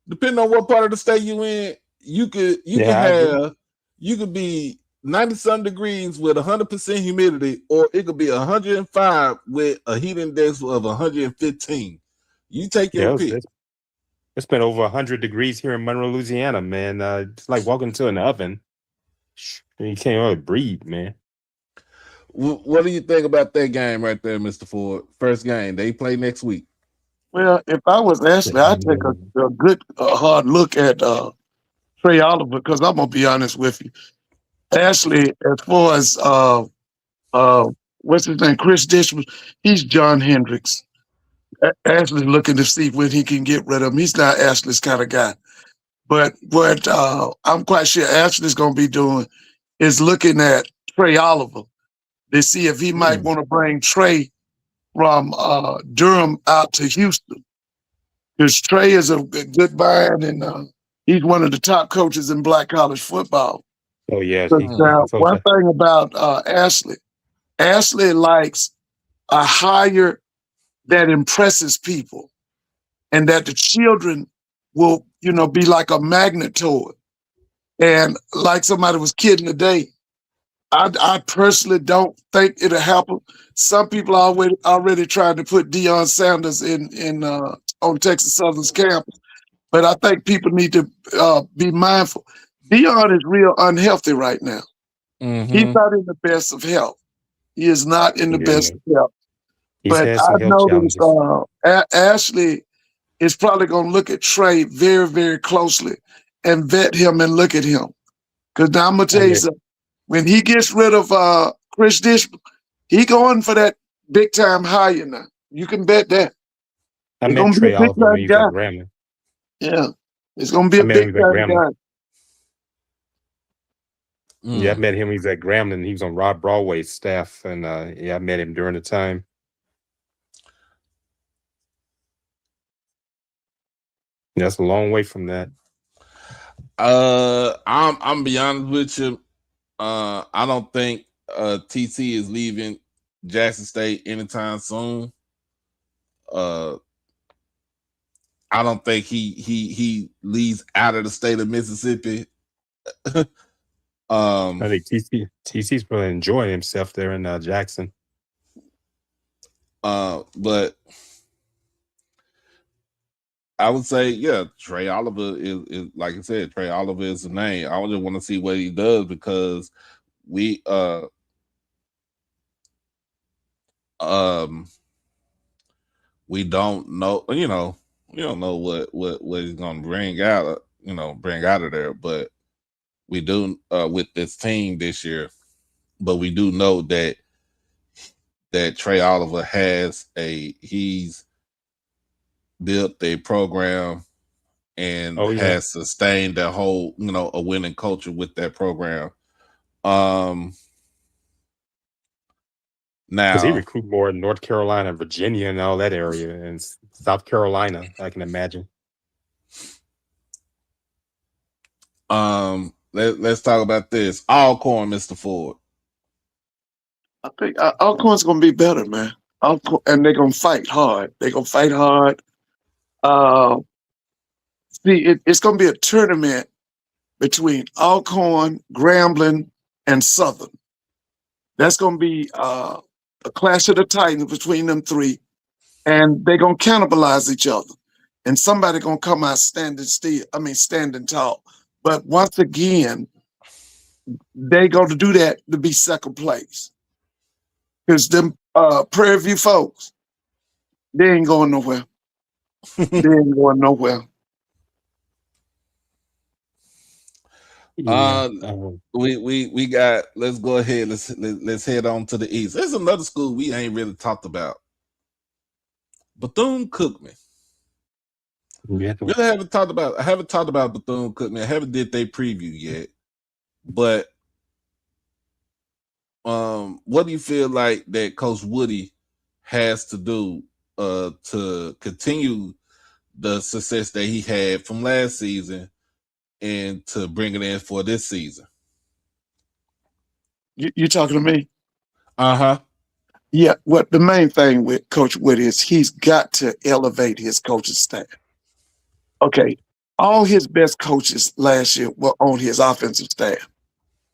Speaker 2: Depending on what part of the state you in, you could
Speaker 4: I agree.
Speaker 2: you could be 90-some degrees with 100% humidity, or it could be 105 with a heat index of 115. You take your
Speaker 4: Yeah,
Speaker 2: pick.
Speaker 4: it's been over 100 degrees here in Monroe, Louisiana, man. It's like walking into an oven. You can't really breathe, man.
Speaker 2: What do you think about that game right there, Mr. Ford? First game. They play next week.
Speaker 3: Well, if I was Ashley, I'd take a good hard look at Trey Oliver, because I'm gonna be honest with you. Ashley, as far as what's his name, Chris Dishman, he's John Hendricks. Ashley's looking to see when he can get rid of him. He's not Ashley's kind of guy. But what I'm quite sure Ashley's gonna be doing is looking at Trey Oliver to see if he might want to bring Trey from Durham out to Houston. Because Trey is a good mind, and he's one of the top coaches in black college football.
Speaker 4: Oh, yeah.
Speaker 3: Now, one thing about Ashley likes a hire that impresses people, and that the children will, be like a magnet to it. And like somebody was kidding today, I personally don't think it'll happen. Some people are already trying to put Deion Sanders in on Texas Southern's campus, but I think people need to be mindful. Deion is real unhealthy right now. He's not in the best of health. He is not in the best of health. But I noticed Ashley is probably going to look at Trey very, very closely and vet him and look at him. Because now I'm going to tell you something. When he gets rid of Chris Dishman, he going for that big time hire now. You can bet that.
Speaker 4: I met Trey Oliver when he was at Grambling.
Speaker 3: Yeah, it's going to be a big time guy.
Speaker 4: Yeah, I met him. He was at Grambling. He was on Rob Broadway's staff, and I met him during the time. That's a long way from that.
Speaker 2: I'm be honest with you. I don't think TC is leaving Jackson State anytime soon. I don't think he leaves out of the state of Mississippi.
Speaker 4: I think TC's probably enjoying himself there in Jackson.
Speaker 2: But I would say, yeah, Trey Oliver is like I said, Trey Oliver is the name. I just want to see what he does, because we don't know, we don't know what he's gonna bring out, bring out of there, but we do with this team this year. But we do know that Trey Oliver he's built a program and has sustained that whole, a winning culture with that program. Now,
Speaker 4: because he recruit more in North Carolina, Virginia, and all that area, and South Carolina, I can imagine.
Speaker 2: Let's talk about this. Alcorn, Mr. Ford.
Speaker 3: I think Alcorn's gonna be better, man. And they're gonna fight hard. They're gonna fight hard. It's gonna be a tournament between Alcorn, Grambling, and Southern. That's gonna be a clash of the Titans between them three, and they're gonna cannibalize each other. And somebody gonna come out standing tall. But once again, they going to do that to be second place. Because them Prairie View folks, they ain't going nowhere. They ain't going nowhere.
Speaker 4: Yeah.
Speaker 2: We got. Let's go ahead. Let's head on to the east. There's another school we ain't really talked about. Bethune-Cookman.
Speaker 4: Yeah.
Speaker 2: Really haven't talked about. I haven't talked about Bethune-Cookman. I haven't did their preview yet. But what do you feel like that Coach Woody has to do to continue the success that he had from last season and to bring it in for this season?
Speaker 3: You talking to me?
Speaker 2: Uh-huh.
Speaker 3: Yeah. What the main thing with Coach Wood is he's got to elevate his coaching staff. Okay. All his best coaches last year were on his offensive staff.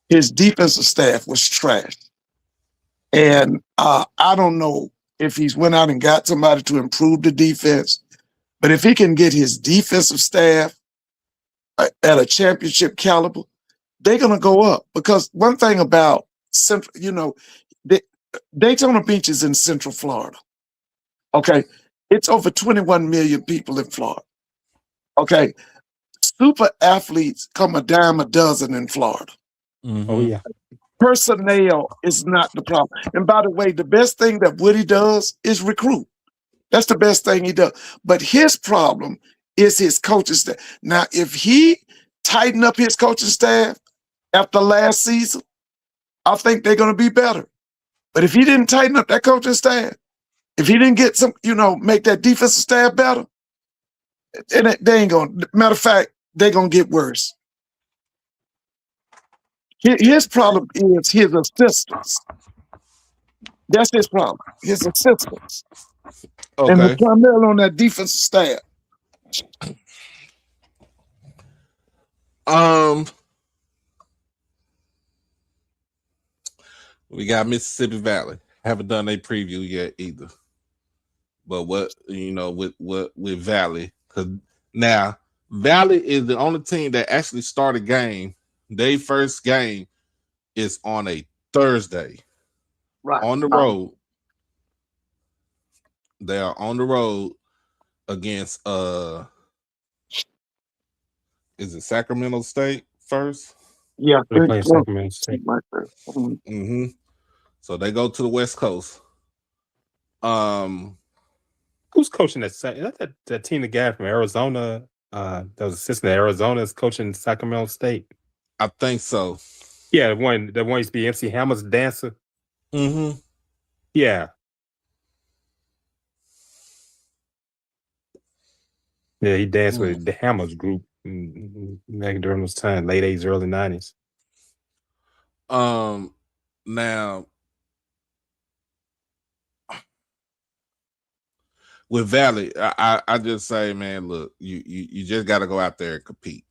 Speaker 3: His defensive staff was trash. And I don't know if he's went out and got somebody to improve the defense, but if he can get his defensive staff at a championship caliber, they're going to go up. Because one thing about Central, Daytona Beach is in Central Florida. Okay. It's over 21 million people in Florida. Okay. Super athletes come a dime a dozen in Florida.
Speaker 2: Mm-hmm.
Speaker 4: Oh yeah.
Speaker 3: Personnel is not the problem. And by the way, the best thing that Woody does is recruit. That's the best thing he does. But his problem is his coaching staff. Now, if he tighten up his coaching staff after last season, I think they're going to be better. But if he didn't tighten up that coaching staff, if he didn't get some, make that defensive staff better, and they ain't going to. Matter of fact, they're going to get worse. His problem is his assistants. That's his problem. His assistants.
Speaker 2: Okay.
Speaker 3: And primarily on that defensive staff.
Speaker 2: We got Mississippi Valley. Haven't done a preview yet either. But with Valley, because now Valley is the only team that actually started a game. Their first game is on a Thursday.
Speaker 3: Right.
Speaker 2: On the road. They are on the road against is it Sacramento State first?
Speaker 3: Yeah,
Speaker 4: They're playing Sacramento State.
Speaker 2: Mm-hmm. So they go to the West Coast.
Speaker 4: Who's coaching that team? The guy from Arizona, that was assistant at Arizona, is coaching Sacramento State.
Speaker 2: I think so.
Speaker 4: Yeah, the one used to be MC Hammer's dancer.
Speaker 2: Mm-hmm.
Speaker 4: Yeah. Yeah, he danced with the Hammers group back during those times, late 80s, early 90s.
Speaker 2: Now with Valley, I just say, man, look, you just got to go out there and compete.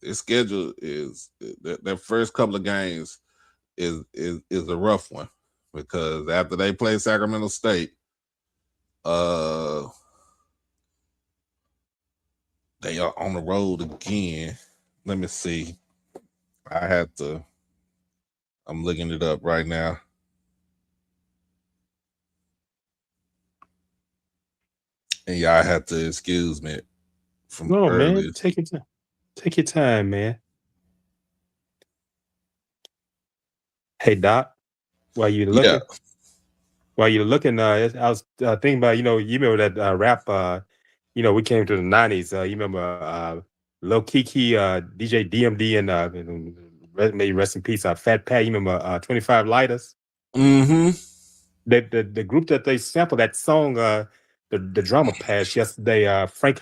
Speaker 2: Their schedule is their first couple of games is a rough one because after they play Sacramento State, they are on the road again. Let me see. I'm looking it up right now. And y'all have to excuse me from earlier.
Speaker 4: Man, take your time. Take your time, man. Hey, Doc, while you're looking, I was thinking about, you remember that rap, we came to the 90s. You remember Lil Kiki, DJ DMD, and may rest in peace, Fat Pat. You remember 25 Lighters?
Speaker 2: Mm-hmm.
Speaker 4: The group that they sampled that song, the drama passed yesterday. Frank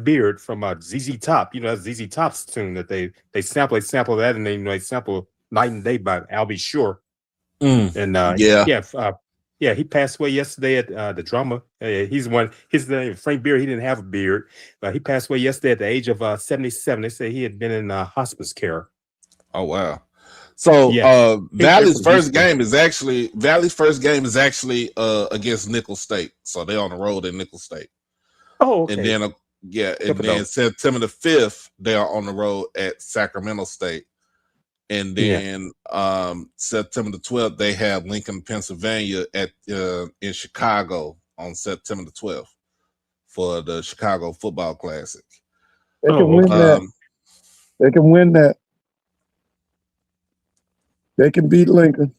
Speaker 4: Beard from ZZ Top. That's ZZ Top's tune that they sampled. They sampled that, and they sampled Night and Day by Albie Shore. And he passed away yesterday at the drama. He's one. His name Frank Beard. He didn't have a beard, but he passed away yesterday at the age of 77. They say he had been in hospice care.
Speaker 2: Oh wow! So Valley's first game is actually against Nickel State. So they're on the road at Nickel State.
Speaker 4: Oh, okay.
Speaker 2: And then then September the 5th they are on the road at Sacramento State. And then September the 12th, they have Lincoln, Pennsylvania in Chicago on September the 12th for the Chicago Football Classic.
Speaker 3: They can win that. They can win that. They can beat Lincoln.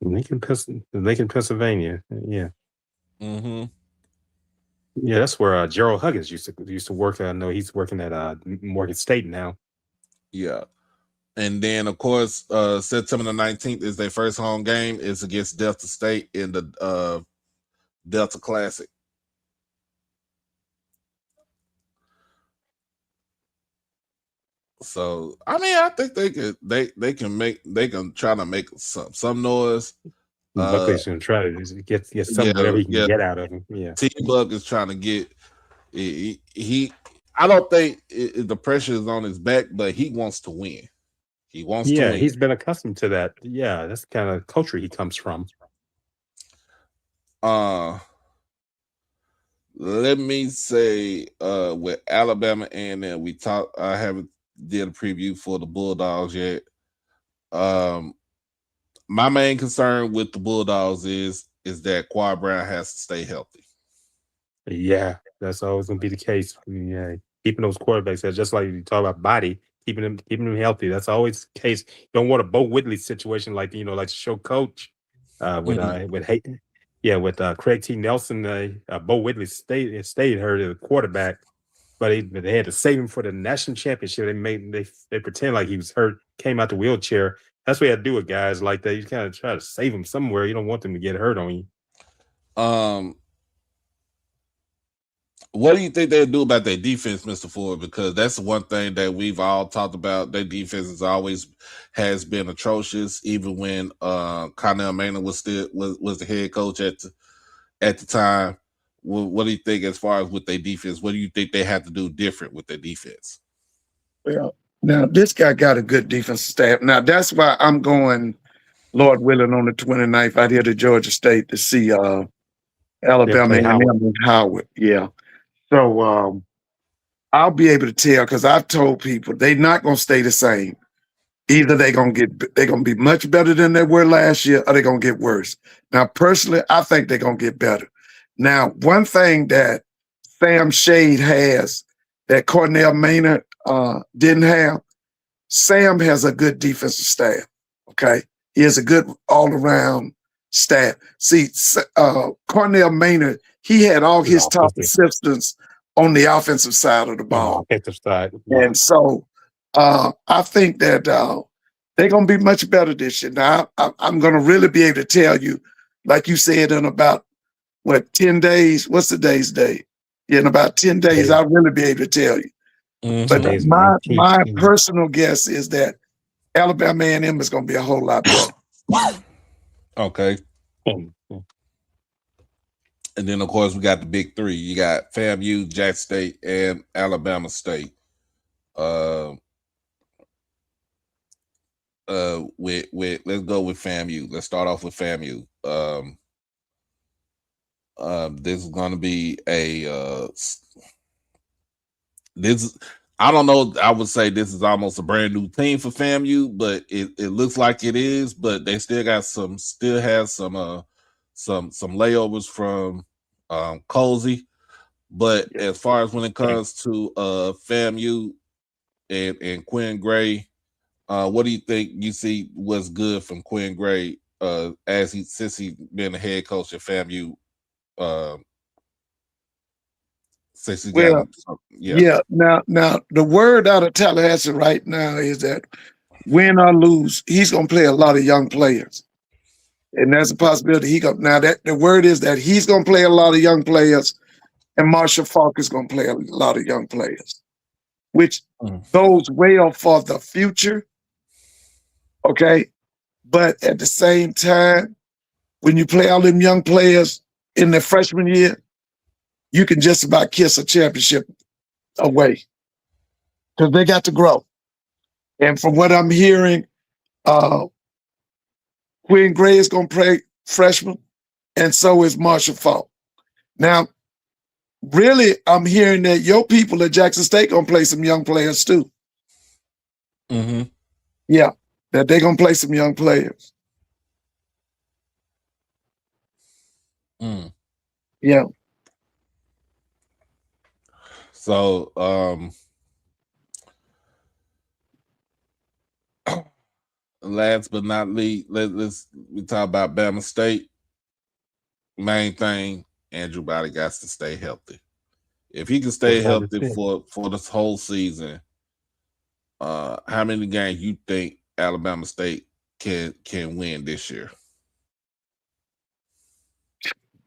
Speaker 4: Lincoln, Pennsylvania. Yeah.
Speaker 2: Mm-hmm.
Speaker 4: Yeah, that's where Gerald Huggins used to work. I know he's working at Morgan State now.
Speaker 2: Yeah. And then, of course, September the 19th is their first home game. It's against Delta State in the Delta Classic. So, I mean, I think they can try to make some noise.
Speaker 4: Buckley's gonna try to just get some whatever he can get out of him. Yeah.
Speaker 2: T-Buck is trying to get he I don't think the pressure is on his back, but he wants to win. He wants to win.
Speaker 4: He's been accustomed to that. Yeah, that's the kind of culture he comes from.
Speaker 2: Let me say with Alabama and then I haven't did a preview for the Bulldogs yet. My main concern with the Bulldogs is that Quad Brown has to stay healthy.
Speaker 4: Yeah, that's always gonna be the case. Yeah, keeping those quarterbacks, just like you talk about body, keeping them healthy. That's always the case. You don't want a Bo Whitley situation like like the show coach with Hayden. Yeah, with Craig T. Nelson, Bo Whitley stayed hurt as a quarterback, but they had to save him for the national championship. They pretend like he was hurt, came out the wheelchair. That's what you had to do with guys like that. You kind of try to save them somewhere. You don't want them to get hurt on you.
Speaker 2: What do you think they'll do about their defense, Mr. Ford? Because that's one thing that we've all talked about. Their defense has been atrocious, even when Connell Maynard was the head coach at the time. What do you think as far as with their defense? What do you think they have to do different with their defense?
Speaker 3: Well, now this guy got a good defensive staff. Now that's why I'm going, Lord willing, on the 29th out here to Georgia State to see Alabama and and Howard. Yeah. So I'll be able to tell because I've told people they're not going to stay the same. Either they're going to be much better than they were last year, or they're going to get worse. Now, personally, I think they're going to get better. Now, one thing that Sam Shade has that Cornell Maynard didn't have, Sam has a good defensive staff. Okay, he has a good all-around staff. See, Cornell Maynard, he had all his top assistants on the offensive side of the ball.
Speaker 4: Offensive side,
Speaker 3: and so I think that they're going to be much better this year. Now, I'm going to really be able to tell you, like you said, in about 10 days. What's the day's date? In about 10 days, I'll really be able to tell you.
Speaker 2: Mm-hmm.
Speaker 3: But my personal guess is that Alabama A&M is going to be a whole lot better.
Speaker 2: Okay. And then, of course, we got the big three. You got FAMU, Jackson State, and Alabama State. Let's go with FAMU. Let's start off with FAMU. This is going to be I don't know. I would say this is almost a brand new team for FAMU, but it looks like it is. But they still has some layovers from Cozy. But as far as when it comes to FAMU and Quinn Gray, what do you think you see was good from Quinn Gray since he's been the head coach at FAMU?
Speaker 3: Now the word out of Tallahassee right now is that win or lose, he's gonna play a lot of young players. And there's a possibility that the word is that he's gonna play a lot of young players, and Marshall Faulk is gonna play a lot of young players, which bodes well for the future. Okay. But at the same time, when you play all them young players in their freshman year, you can just about kiss a championship away because they got to grow. And from what I'm hearing, Quinn Gray is going to play freshman, and so is Marshall Faulk. Now, really, I'm hearing that your people at Jackson State going to play some young players too.
Speaker 2: Mm-hmm.
Speaker 3: Yeah, that they're going to play some young players. Yeah.
Speaker 2: So, last but not least, we talk about Bama State. Main thing, Andrew Body got to stay healthy. If he can stay healthy for this whole season, how many games you think Alabama State can win this year?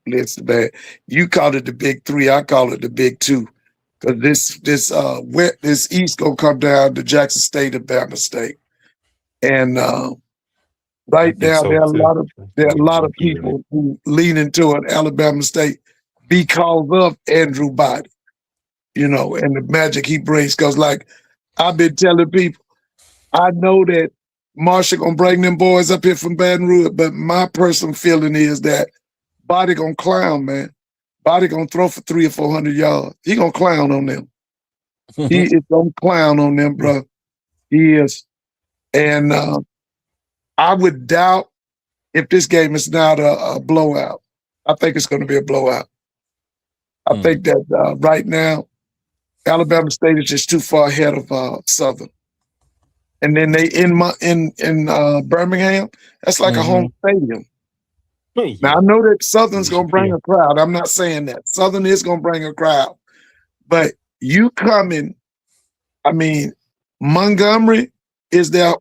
Speaker 3: Listen, man, you call it the big three, I call it the big two. Cause this East gonna come down to Jackson State and Bama State. And right now
Speaker 4: so
Speaker 3: there are
Speaker 4: too.
Speaker 3: a lot of people who lean into an Alabama State because of Andrew Body, and the magic he brings. Cause like I've been telling people, I know that Marshall gonna bring them boys up here from Baton Rouge, but my personal feeling is that Body gonna clown, man. Body gonna throw for 300 or 400 yards. He gonna clown on them. He is gonna clown on them, bro. He is. And I would doubt if this game is not a blowout. I think it's gonna be a blowout. I think that right now, Alabama State is just too far ahead of Southern. And then they in Birmingham, that's like a home stadium.
Speaker 4: Yeah.
Speaker 3: Now I know that Southern's gonna bring a crowd. I'm not saying that. Southern is gonna bring a crowd. But you coming, I mean, Montgomery is their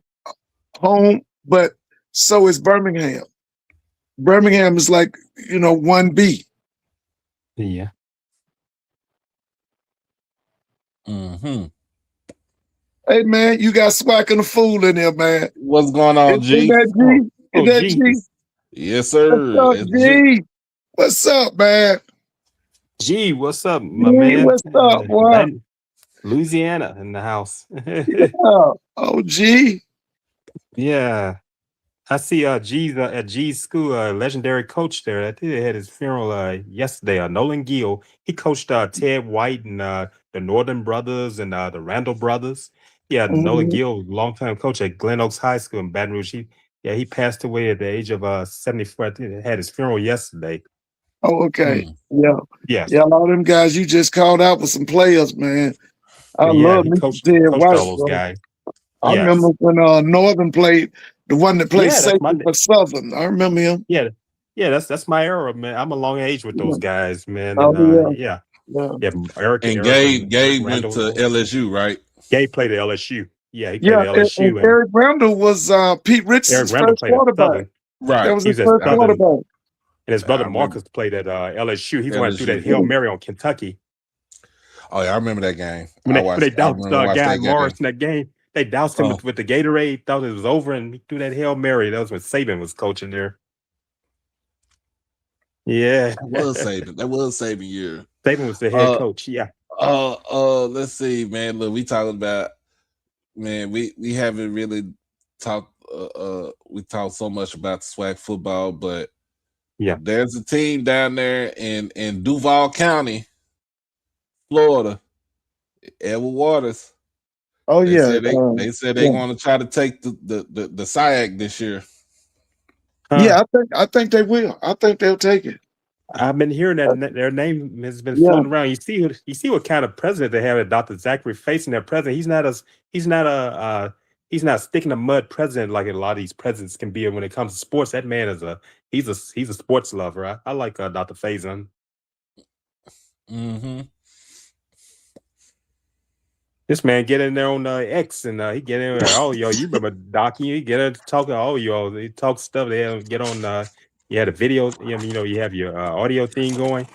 Speaker 3: home, but so is Birmingham. Birmingham is like, 1B.
Speaker 4: Yeah.
Speaker 2: Mm-hmm.
Speaker 3: Hey man, you got Swack and the Fool in there, man.
Speaker 2: What's going on, G?
Speaker 3: Is that G? Is that G?
Speaker 2: Yes, sir.
Speaker 3: What's up, G? What's up, man?
Speaker 4: G, what's up, my man?
Speaker 3: What's up, boy?
Speaker 4: Louisiana in the house.
Speaker 3: Yeah. Oh, G.
Speaker 4: Yeah. I see G's at G's school, legendary coach there. I think they had his funeral yesterday. Nolan Gill. He coached Ted White and the Northern Brothers and the Randall Brothers. Yeah, Nolan Gill, longtime coach at Glen Oaks High School in Baton Rouge. He passed away at the age of 74. I think they had his funeral yesterday.
Speaker 3: Oh, okay. Yeah.
Speaker 4: Yes.
Speaker 3: Yeah, a lot of them guys you just called out with some players, man. I love
Speaker 4: Ted White. All those guys.
Speaker 3: I remember when Northern played, the one that played safety for Southern. I remember him.
Speaker 4: Yeah, that's my era, man. I'm a long age with those guys, man.
Speaker 3: Oh,
Speaker 4: And,
Speaker 3: yeah.
Speaker 4: Eric
Speaker 2: and
Speaker 4: Eric
Speaker 2: Gabe went to LSU, right?
Speaker 4: Gabe played at LSU. Yeah, he played at LSU.
Speaker 3: And Eric Randall was Pete Richardson's first quarterback.
Speaker 2: Right.
Speaker 3: That was his first quarterback.
Speaker 4: And his brother Marcus played at LSU. He's going through that Hail Mary on Kentucky.
Speaker 2: Oh, yeah, I remember that game.
Speaker 4: When they doused Guy Morris in that game. They doused him with the Gatorade, thought it was over, and he threw that Hail Mary. That was when Saban was coaching there. Yeah.
Speaker 2: That was Saban year.
Speaker 4: Saban was the head coach, yeah.
Speaker 2: Let's see, man. Look, we talking about, man, we haven't really talked we talked so much about the SWAC football, but there's a team down there in Duval County, Florida, Edward Waters.
Speaker 3: Oh,
Speaker 2: they
Speaker 3: yeah.
Speaker 2: They said they want to try to take the SIAC this year.
Speaker 3: Yeah, I think they will. I think they'll take it.
Speaker 4: I've been hearing that their name has been floating around. You see what kind of president they have. Dr. Zachary facing their president. He's not a stick in the mud president like a lot of these presidents can be when it comes to sports. That man is he's a sports lover. I like Dr. Faison.
Speaker 2: Mm-hmm.
Speaker 4: This man get in there on X and he get in there. Oh, yo, you remember Docky? He get in talking. Oh, yo, they talk stuff. They get on. You had a video. You have your audio thing going.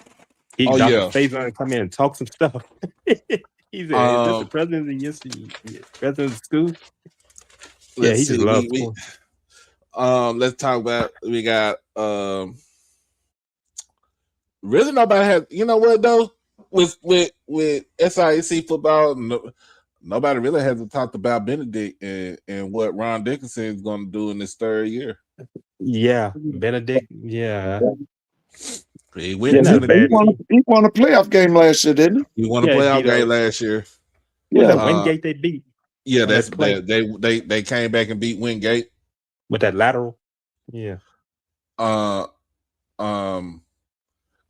Speaker 4: Dr. Faison come in and talk some stuff. He's is this the president of the president of the school? Yeah, he just loves sports.
Speaker 2: Let's talk about. We got really nobody has. You know what though? With SIAC football, nobody really hasn't talked about Benedict and what Ron Dickinson is going to do in his third year.
Speaker 4: Yeah, Benedict. Yeah,
Speaker 2: he won a
Speaker 3: playoff game last year, didn't he?
Speaker 2: He won a playoff game last year.
Speaker 4: Yeah, Wingate they beat.
Speaker 2: Yeah, they came back and beat Wingate
Speaker 4: with that lateral. Yeah.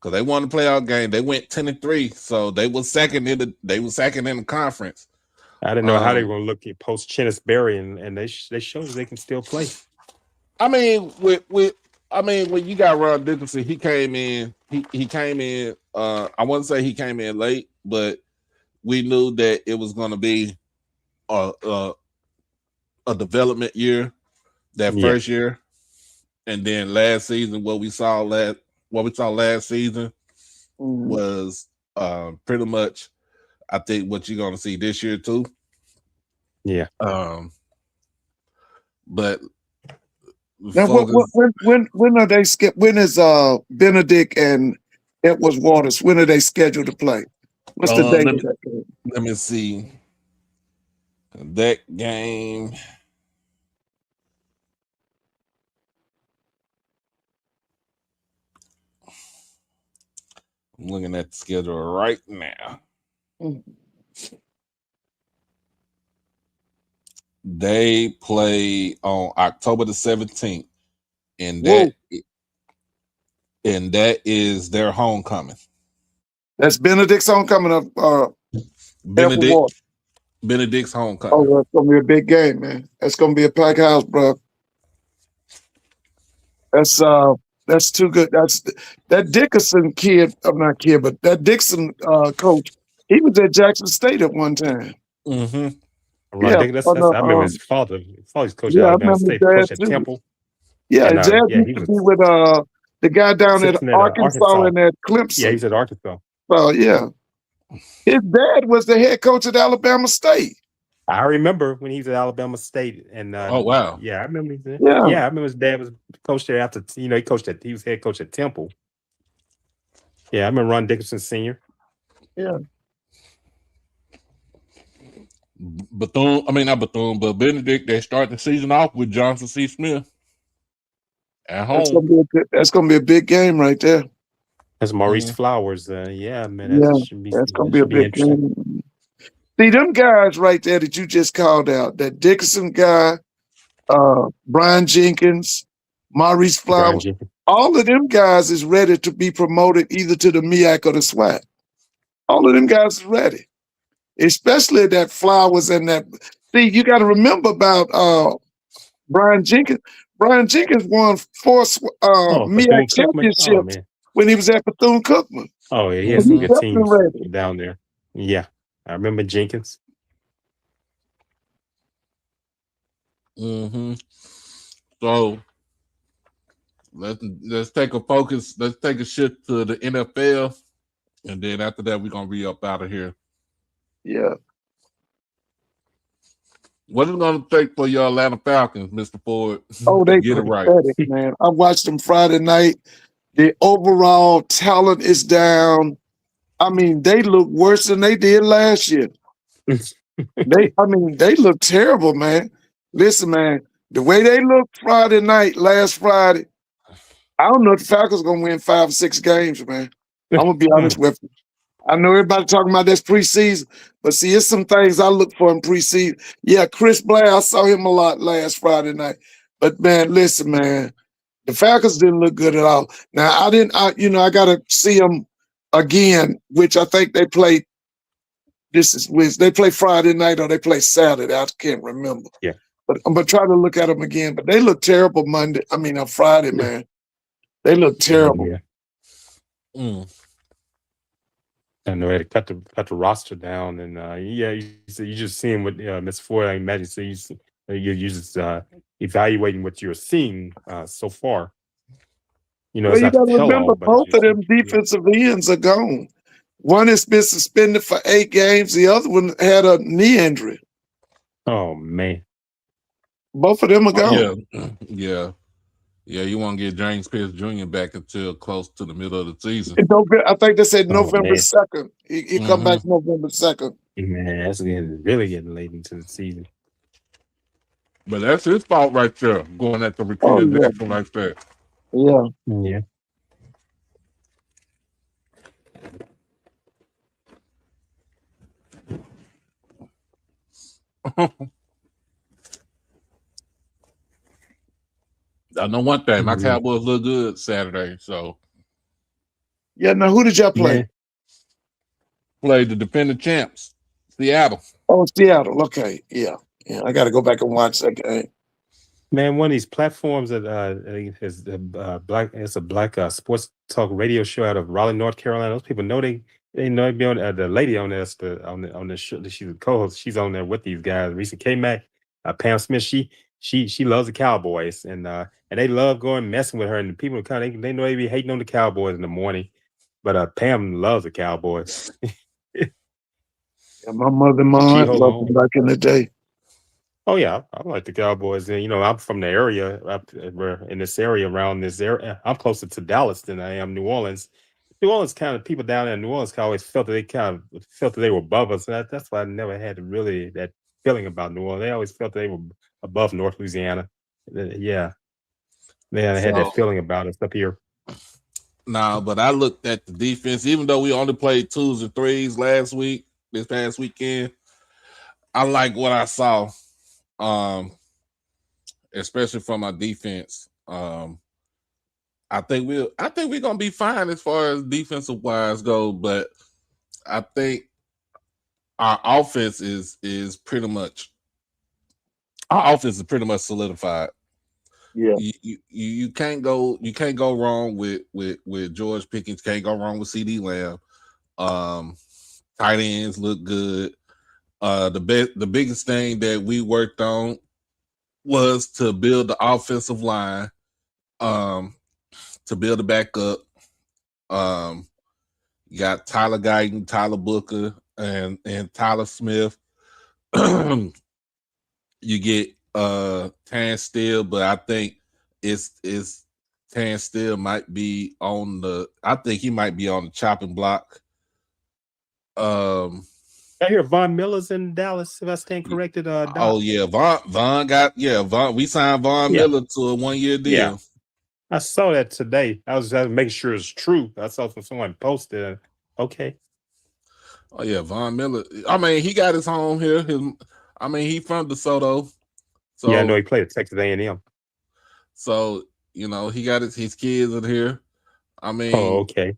Speaker 2: Because they won the playoff game, they went 10-3, so they were second in the conference.
Speaker 4: I didn't know how they were going to look at post Chennis Berry, and they showed they can still play.
Speaker 2: I mean, when you got Ron Dickerson, he came in. He came in. I wouldn't say he came in late, but we knew that it was going to be a development year, that first year, and then last season, what we saw last season was pretty much, I think, what you're going to see this year too.
Speaker 4: Yeah.
Speaker 2: But
Speaker 3: now, when are they skip? When is Benedict and Edwards Waters? When are they scheduled to play? What's the date of that game?
Speaker 2: Let me see. That game. I'm looking at the schedule right now. They play on October the 17th, and that is their homecoming.
Speaker 3: That's Benedict's homecoming of
Speaker 2: Benedict's homecoming.
Speaker 3: Oh, that's gonna be a big game, man. That's gonna be a packed house, bro. That's too good. That's that Dickerson kid. I'm not kid, but that Dixon coach. He was at Jackson State at one time.
Speaker 2: Mm-hmm.
Speaker 3: Yeah,
Speaker 4: I remember his father. His father's coach at Alabama State, coach at Temple.
Speaker 3: Yeah, and Jazz used to be with the guy down at Arkansas and at Clemson.
Speaker 4: Yeah, he's at Arkansas.
Speaker 3: Oh, yeah. His dad was the head coach at Alabama State.
Speaker 4: I remember when he was at Alabama State, and
Speaker 2: oh wow,
Speaker 4: yeah, I remember.
Speaker 3: Yeah,
Speaker 4: I remember his dad was coach there after. He was head coach at Temple. Yeah, I remember Ron Dickerson Sr.
Speaker 3: Yeah.
Speaker 2: Not Bethune, but Benedict, they start the season off with Johnson C. Smith at home.
Speaker 3: That's gonna be a big game right there.
Speaker 4: That's Maurice Flowers. Yeah, man.
Speaker 3: That's gonna be a big game. See, them guys right there that you just called out, that Dickerson guy, Brian Jenkins, Maurice Flowers, all of them guys is ready to be promoted either to the MEAC or the SWAC. All of them guys is ready. Especially that Flowers and that. See, you got to remember about Brian Jenkins. Brian Jenkins won 4 MEAC championships when he was at Bethune-Cookman.
Speaker 4: Oh, yeah, he had some good teams down there. Yeah, I remember Jenkins.
Speaker 2: Mm-hmm. So let's take a focus. Let's take a shift to the NFL, and then after that, we're gonna be up out of here.
Speaker 3: Yeah.
Speaker 2: What is it going to take for your Atlanta Falcons, Mr. Ford?
Speaker 3: Oh, they
Speaker 2: get it right,
Speaker 3: man. I watched them Friday night. The overall talent is down. I mean, they look worse than they did last year. They look terrible, man. Listen, man, the way they looked last Friday, I don't know if the Falcons are going to win 5 or 6 games, man. I'm going to be honest with you. I know everybody talking about this preseason, but see, it's some things I look for in preseason. Yeah, Chris Blair, I saw him a lot last Friday night. But, man, listen, man, the Falcons didn't look good at all. Now, I got to see them again, which I think they play. They play Friday night or they play Saturday. I can't remember.
Speaker 4: Yeah.
Speaker 3: But I'm going to try to look at them again. But they look terrible on Friday, man. They look terrible.
Speaker 4: Yeah. I know they had to cut the roster down, and you just seeing what Mr. Ford. I imagine so you're just evaluating what you're seeing so far. You know,
Speaker 3: you got to remember both of them defensive ends are gone. One has been suspended for 8 games. The other one had a knee injury.
Speaker 4: Oh man,
Speaker 3: both of them are gone.
Speaker 2: Yeah, you won't get James Pierce Jr. back until close to the middle of the season.
Speaker 3: I think they said November 2nd. He come back November 2nd.
Speaker 4: Man, that's really getting late into the season.
Speaker 2: But that's his fault right there, going at the recruiting like that.
Speaker 3: Yeah.
Speaker 4: Yeah.
Speaker 2: I know one thing, my Cowboys look good Saturday, so.
Speaker 3: Yeah, now who did y'all play?
Speaker 2: Played the defending champs, Seattle.
Speaker 3: Oh, Seattle. Okay, yeah, yeah. I got to go back and watch that game.
Speaker 4: Man, one of these platforms that is black. It's a black sports talk radio show out of Raleigh, North Carolina. Those people know they know they be on the lady on there, on the show. She's a co-host. She's on there with these guys. Risa K Mac, Pam Smith. She loves the Cowboys, and they love going messing with her. And the people kind of they know they be hating on the Cowboys in the morning, but Pam loves the Cowboys.
Speaker 3: Yeah, my mother and my
Speaker 4: She
Speaker 3: aunt
Speaker 4: hold
Speaker 3: loved them
Speaker 4: on.
Speaker 3: back in the day.
Speaker 4: Oh yeah, I like the Cowboys. And I'm from the area. We're in this area around this area. I'm closer to Dallas than I am New Orleans. New Orleans kind of people down there in New Orleans always felt that they kind of felt that they were above us. That's why I never had really that feeling about New Orleans. They always felt that they were above North Louisiana. Yeah, they had that
Speaker 2: So
Speaker 4: feeling about us up here.
Speaker 2: nah, but I looked at the defense, even though we only played 2s and 3s this past weekend. I like what I saw. Especially from our defense. I think we're gonna be fine as far as defensive wise go, but I think our offense is pretty much solidified.
Speaker 3: Yeah,
Speaker 2: You can't go wrong with George Pickens, can't go wrong with CD Lamb. Tight ends look good. The biggest thing that we worked on was to build the offensive line, to build it back up. You got Tyler Guyton, Tyler Booker, and Tyler Smith. You get Tan Steele, but I think it's Tan Steele might be on I think he might be on the chopping block.
Speaker 4: I hear Von Miller's in Dallas. If I stand corrected, Doc.
Speaker 2: Oh yeah, Von. We signed Von
Speaker 4: Yeah.
Speaker 2: Miller to a 1-year deal.
Speaker 4: Yeah. I saw that today. I was making sure it's true. I saw someone posted. Okay.
Speaker 2: Oh yeah, Von Miller. I mean, he got his home here. He from DeSoto. So
Speaker 4: Yeah, I know he played at Texas A&M.
Speaker 2: So he got his kids in here. I mean,
Speaker 4: Oh, okay.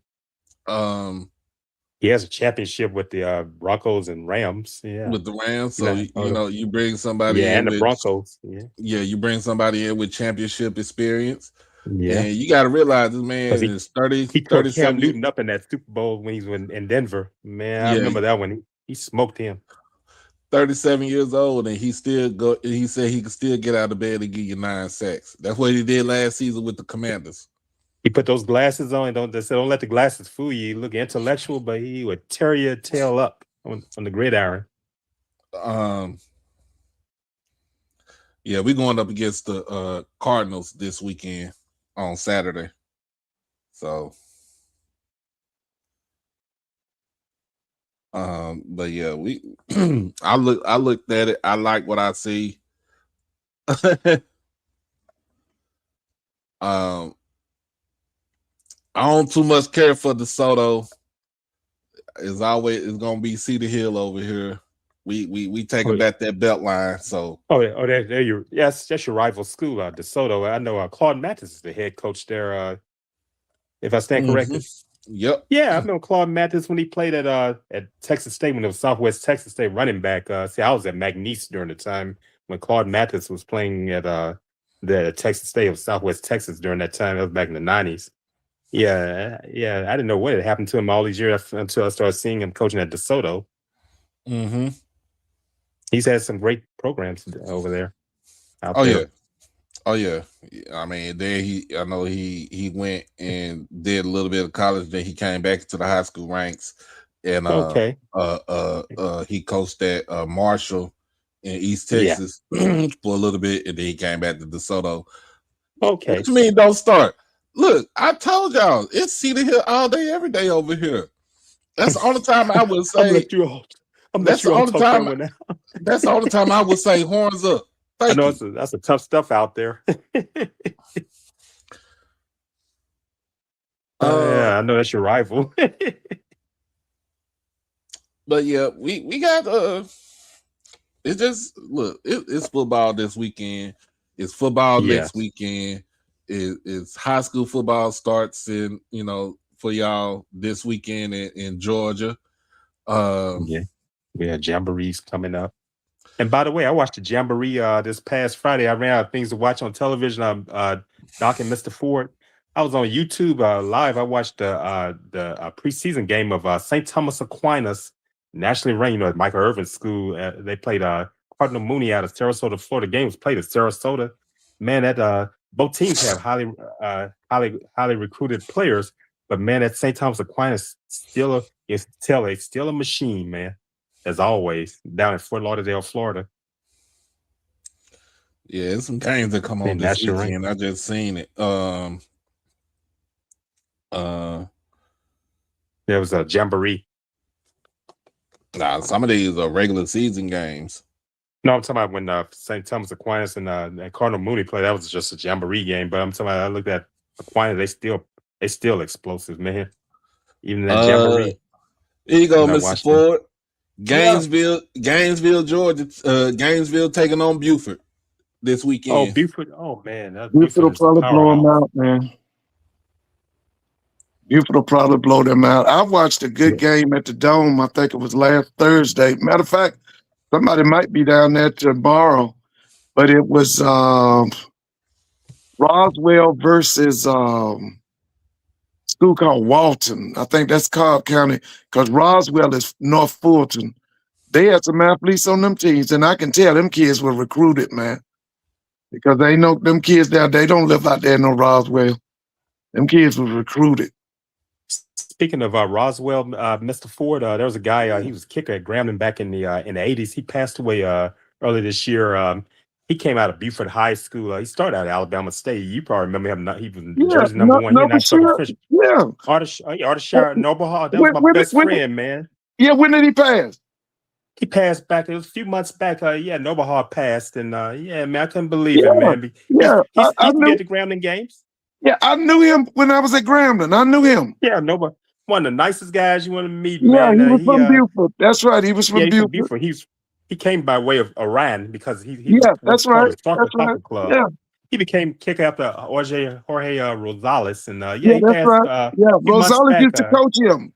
Speaker 2: He
Speaker 4: has a championship with the Broncos and Rams. Yeah,
Speaker 2: with the Rams. So you bring somebody
Speaker 4: yeah,
Speaker 2: in
Speaker 4: and the
Speaker 2: with
Speaker 4: Broncos. Yeah,
Speaker 2: you bring somebody in with championship experience.
Speaker 4: Yeah,
Speaker 2: and you got to realize this man is 30.
Speaker 4: He tore Cam
Speaker 2: 37
Speaker 4: Newton up in that Super Bowl when he was in Denver. Man, I remember that one. He smoked him.
Speaker 2: 37 years old, and he said he could still get out of bed and give you 9 sacks. That's what he did last season with the Commanders.
Speaker 4: He put those glasses on. Don't let the glasses fool you. He look intellectual, but he would tear your tail up on the gridiron.
Speaker 2: Yeah, we're going up against the Cardinals this weekend on Saturday. So, but yeah, I looked at it. I like what I see. I don't too much care for DeSoto. It's gonna be Cedar Hill over here. We taking back that belt line. So
Speaker 4: that's your rival school, DeSoto. I know Claude Mathis is the head coach there. If I stand corrected.
Speaker 2: Yep.
Speaker 4: Yeah, I remember Claude Mathis when he played at Texas State when it was Southwest Texas State running back. See, I was at McNeese during the time when Claude Mathis was playing at the Texas State of Southwest Texas during that time. That was back in the 90s. Yeah. I didn't know what had happened to him all these years until I started seeing him coaching at DeSoto.
Speaker 2: Mm-hmm.
Speaker 4: He's had some great programs over there.
Speaker 2: Oh yeah. I mean, I know he went and did a little bit of college. Then he came back to the high school ranks, and he coached at Marshall in East Texas for a little bit, and then he came back to DeSoto.
Speaker 4: Okay.
Speaker 2: What you mean don't start? Look, I told y'all it's Cedar Hill all day, every day over here. That's the only time I would say. That's the only time I would say horns up.
Speaker 4: I know that's a tough stuff out there. Yeah, I know that's your rival.
Speaker 2: But yeah, we got it's just it's football this weekend. It's football next weekend. It's high school football starts for y'all this weekend in Georgia.
Speaker 4: We had jamborees coming up. And by the way, I watched the jamboree this past Friday. I ran out of things to watch on television. Doc and Mr. Ford. I was on YouTube live. I watched the preseason game of St. Thomas Aquinas, nationally ranked. You know, at Michael Irvin's school. They played Cardinal Mooney out of Sarasota, Florida. The game was played at Sarasota. Man, that both teams have highly recruited players. But man, at St. Thomas Aquinas still a machine, man. As always, down in Fort Lauderdale, Florida.
Speaker 2: Yeah, there's some games that come on this weekend. I just seen it.
Speaker 4: There was a jamboree.
Speaker 2: Nah, some of these are regular season games.
Speaker 4: No, I'm talking about when St. Thomas Aquinas and Cardinal Mooney played. That was just a jamboree game. But I'm talking about, I looked at Aquinas. They still explosive, man. Even that jamboree.
Speaker 2: Here you go, Mr. Ford. Gainesville, Georgia. Gainesville taking on Buford this weekend.
Speaker 4: Oh, Buford. Oh, man.
Speaker 3: Buford will probably blow them out, man. Buford will probably blow them out. I watched a good game at the Dome. I think it was last Thursday. Matter of fact, somebody might be down there tomorrow. But it was Roswell versus school called Walton. I think that's Cobb County, because Roswell is North Fulton. They had some athletes on them teams, and I can tell them kids were recruited, man, because they know them kids down there, they don't live out there in no Roswell. Them kids were recruited.
Speaker 4: Speaking of Roswell, Mr. Ford, there was a guy, he was a kicker at Grambling back in the 80s. He passed away early this year. He came out of Buford High School. He started out at Alabama State. You probably remember him. He was jersey number one.
Speaker 3: Yeah.
Speaker 4: Artishire Noble Hall. That was my best friend, man.
Speaker 3: Yeah, when did he pass?
Speaker 4: He passed back. It was a few months back. Noble Hall passed. And yeah, man, I couldn't believe it, man. He get the Grambling games.
Speaker 3: Yeah, I knew him when I was at Grambling. I knew him.
Speaker 4: Yeah, Noble. One of the nicest guys you want to meet,
Speaker 3: man.
Speaker 4: Yeah,
Speaker 3: he was from Buford. That's right. He was from Buford.
Speaker 4: He came by way of Iran because he
Speaker 3: that's right.
Speaker 4: Club.
Speaker 3: Yeah.
Speaker 4: He became kicker after Jorge Rosales, and
Speaker 3: that's right. Rosales used to coach him.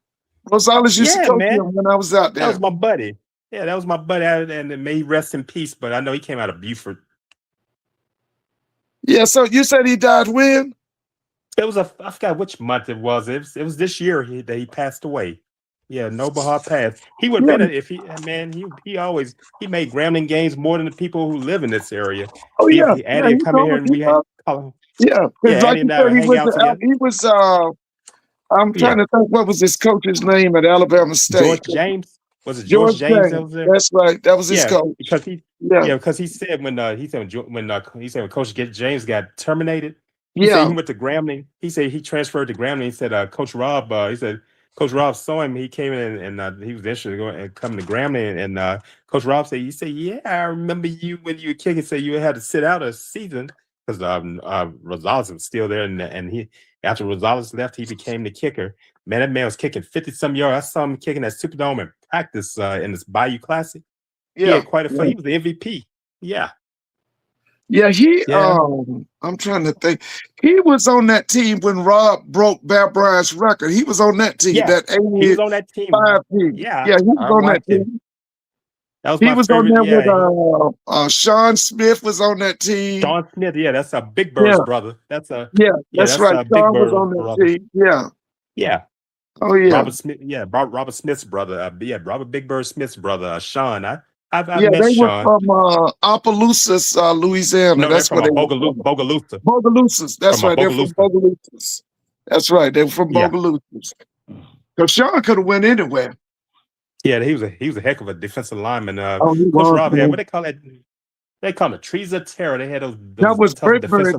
Speaker 3: Rosales used to coach him when I was out there.
Speaker 4: That was my buddy. Yeah, that was my buddy, and may he rest in peace. But I know he came out of Buford.
Speaker 3: Yeah. So you said he died when?
Speaker 4: It was I forgot which month it was. It was this year that he passed away. Yeah, Noble Hall passed. He would have been if he made Grambling games more than the people who live in this area.
Speaker 3: Oh
Speaker 4: he added him come here and we had
Speaker 3: like you said, he was I'm trying to think, what was his coach's name at Alabama State?
Speaker 4: George James. Was it George James that was there?
Speaker 3: That's right. That was his coach.
Speaker 4: Because he said when Coach James got terminated. He said he went to Grambling. He said he transferred to Grambling. He said Coach Rob. Coach Rob saw him. He came in and he was interested in going and coming to Grambling. And Coach Rob said, "Yeah, I remember you when you were kicking. Said you had to sit out a season because Rosales was still there. And he after Rosales left, he became the kicker. Man, that man was kicking 50-some yards. I saw him kicking at Superdome in practice in this Bayou Classic. He had quite a fight. He was the MVP. Yeah."
Speaker 3: Yeah, I'm trying to think. He was on that team when Rob broke Bear Bryant's record. He was on that team.
Speaker 4: Yeah, he was on that team.
Speaker 3: Yeah, he was on that team.
Speaker 4: He was
Speaker 3: on there with Sean Smith was on that team.
Speaker 4: Sean Smith, that's a Big Bird's brother. That's right.
Speaker 3: Sean was on that team.
Speaker 4: Yeah.
Speaker 3: Oh yeah.
Speaker 4: Robert Smith. Yeah, Robert Smith's brother. Robert Big Bird Smith's brother. Sean. I've met
Speaker 3: they
Speaker 4: Sean.
Speaker 3: were from Opelousas, Louisiana.
Speaker 4: No,
Speaker 3: that's
Speaker 4: where they
Speaker 3: Bogalusa. Bogalusa. That's right. They're from Bogalusa. That's right. They're from Bogalusa. Because Sean could have went anywhere.
Speaker 4: Yeah, he was a heck of a defensive lineman. Coach Rob had what they call it. They call it trees of terror. They had those
Speaker 3: that was
Speaker 4: tough
Speaker 3: Big Bird.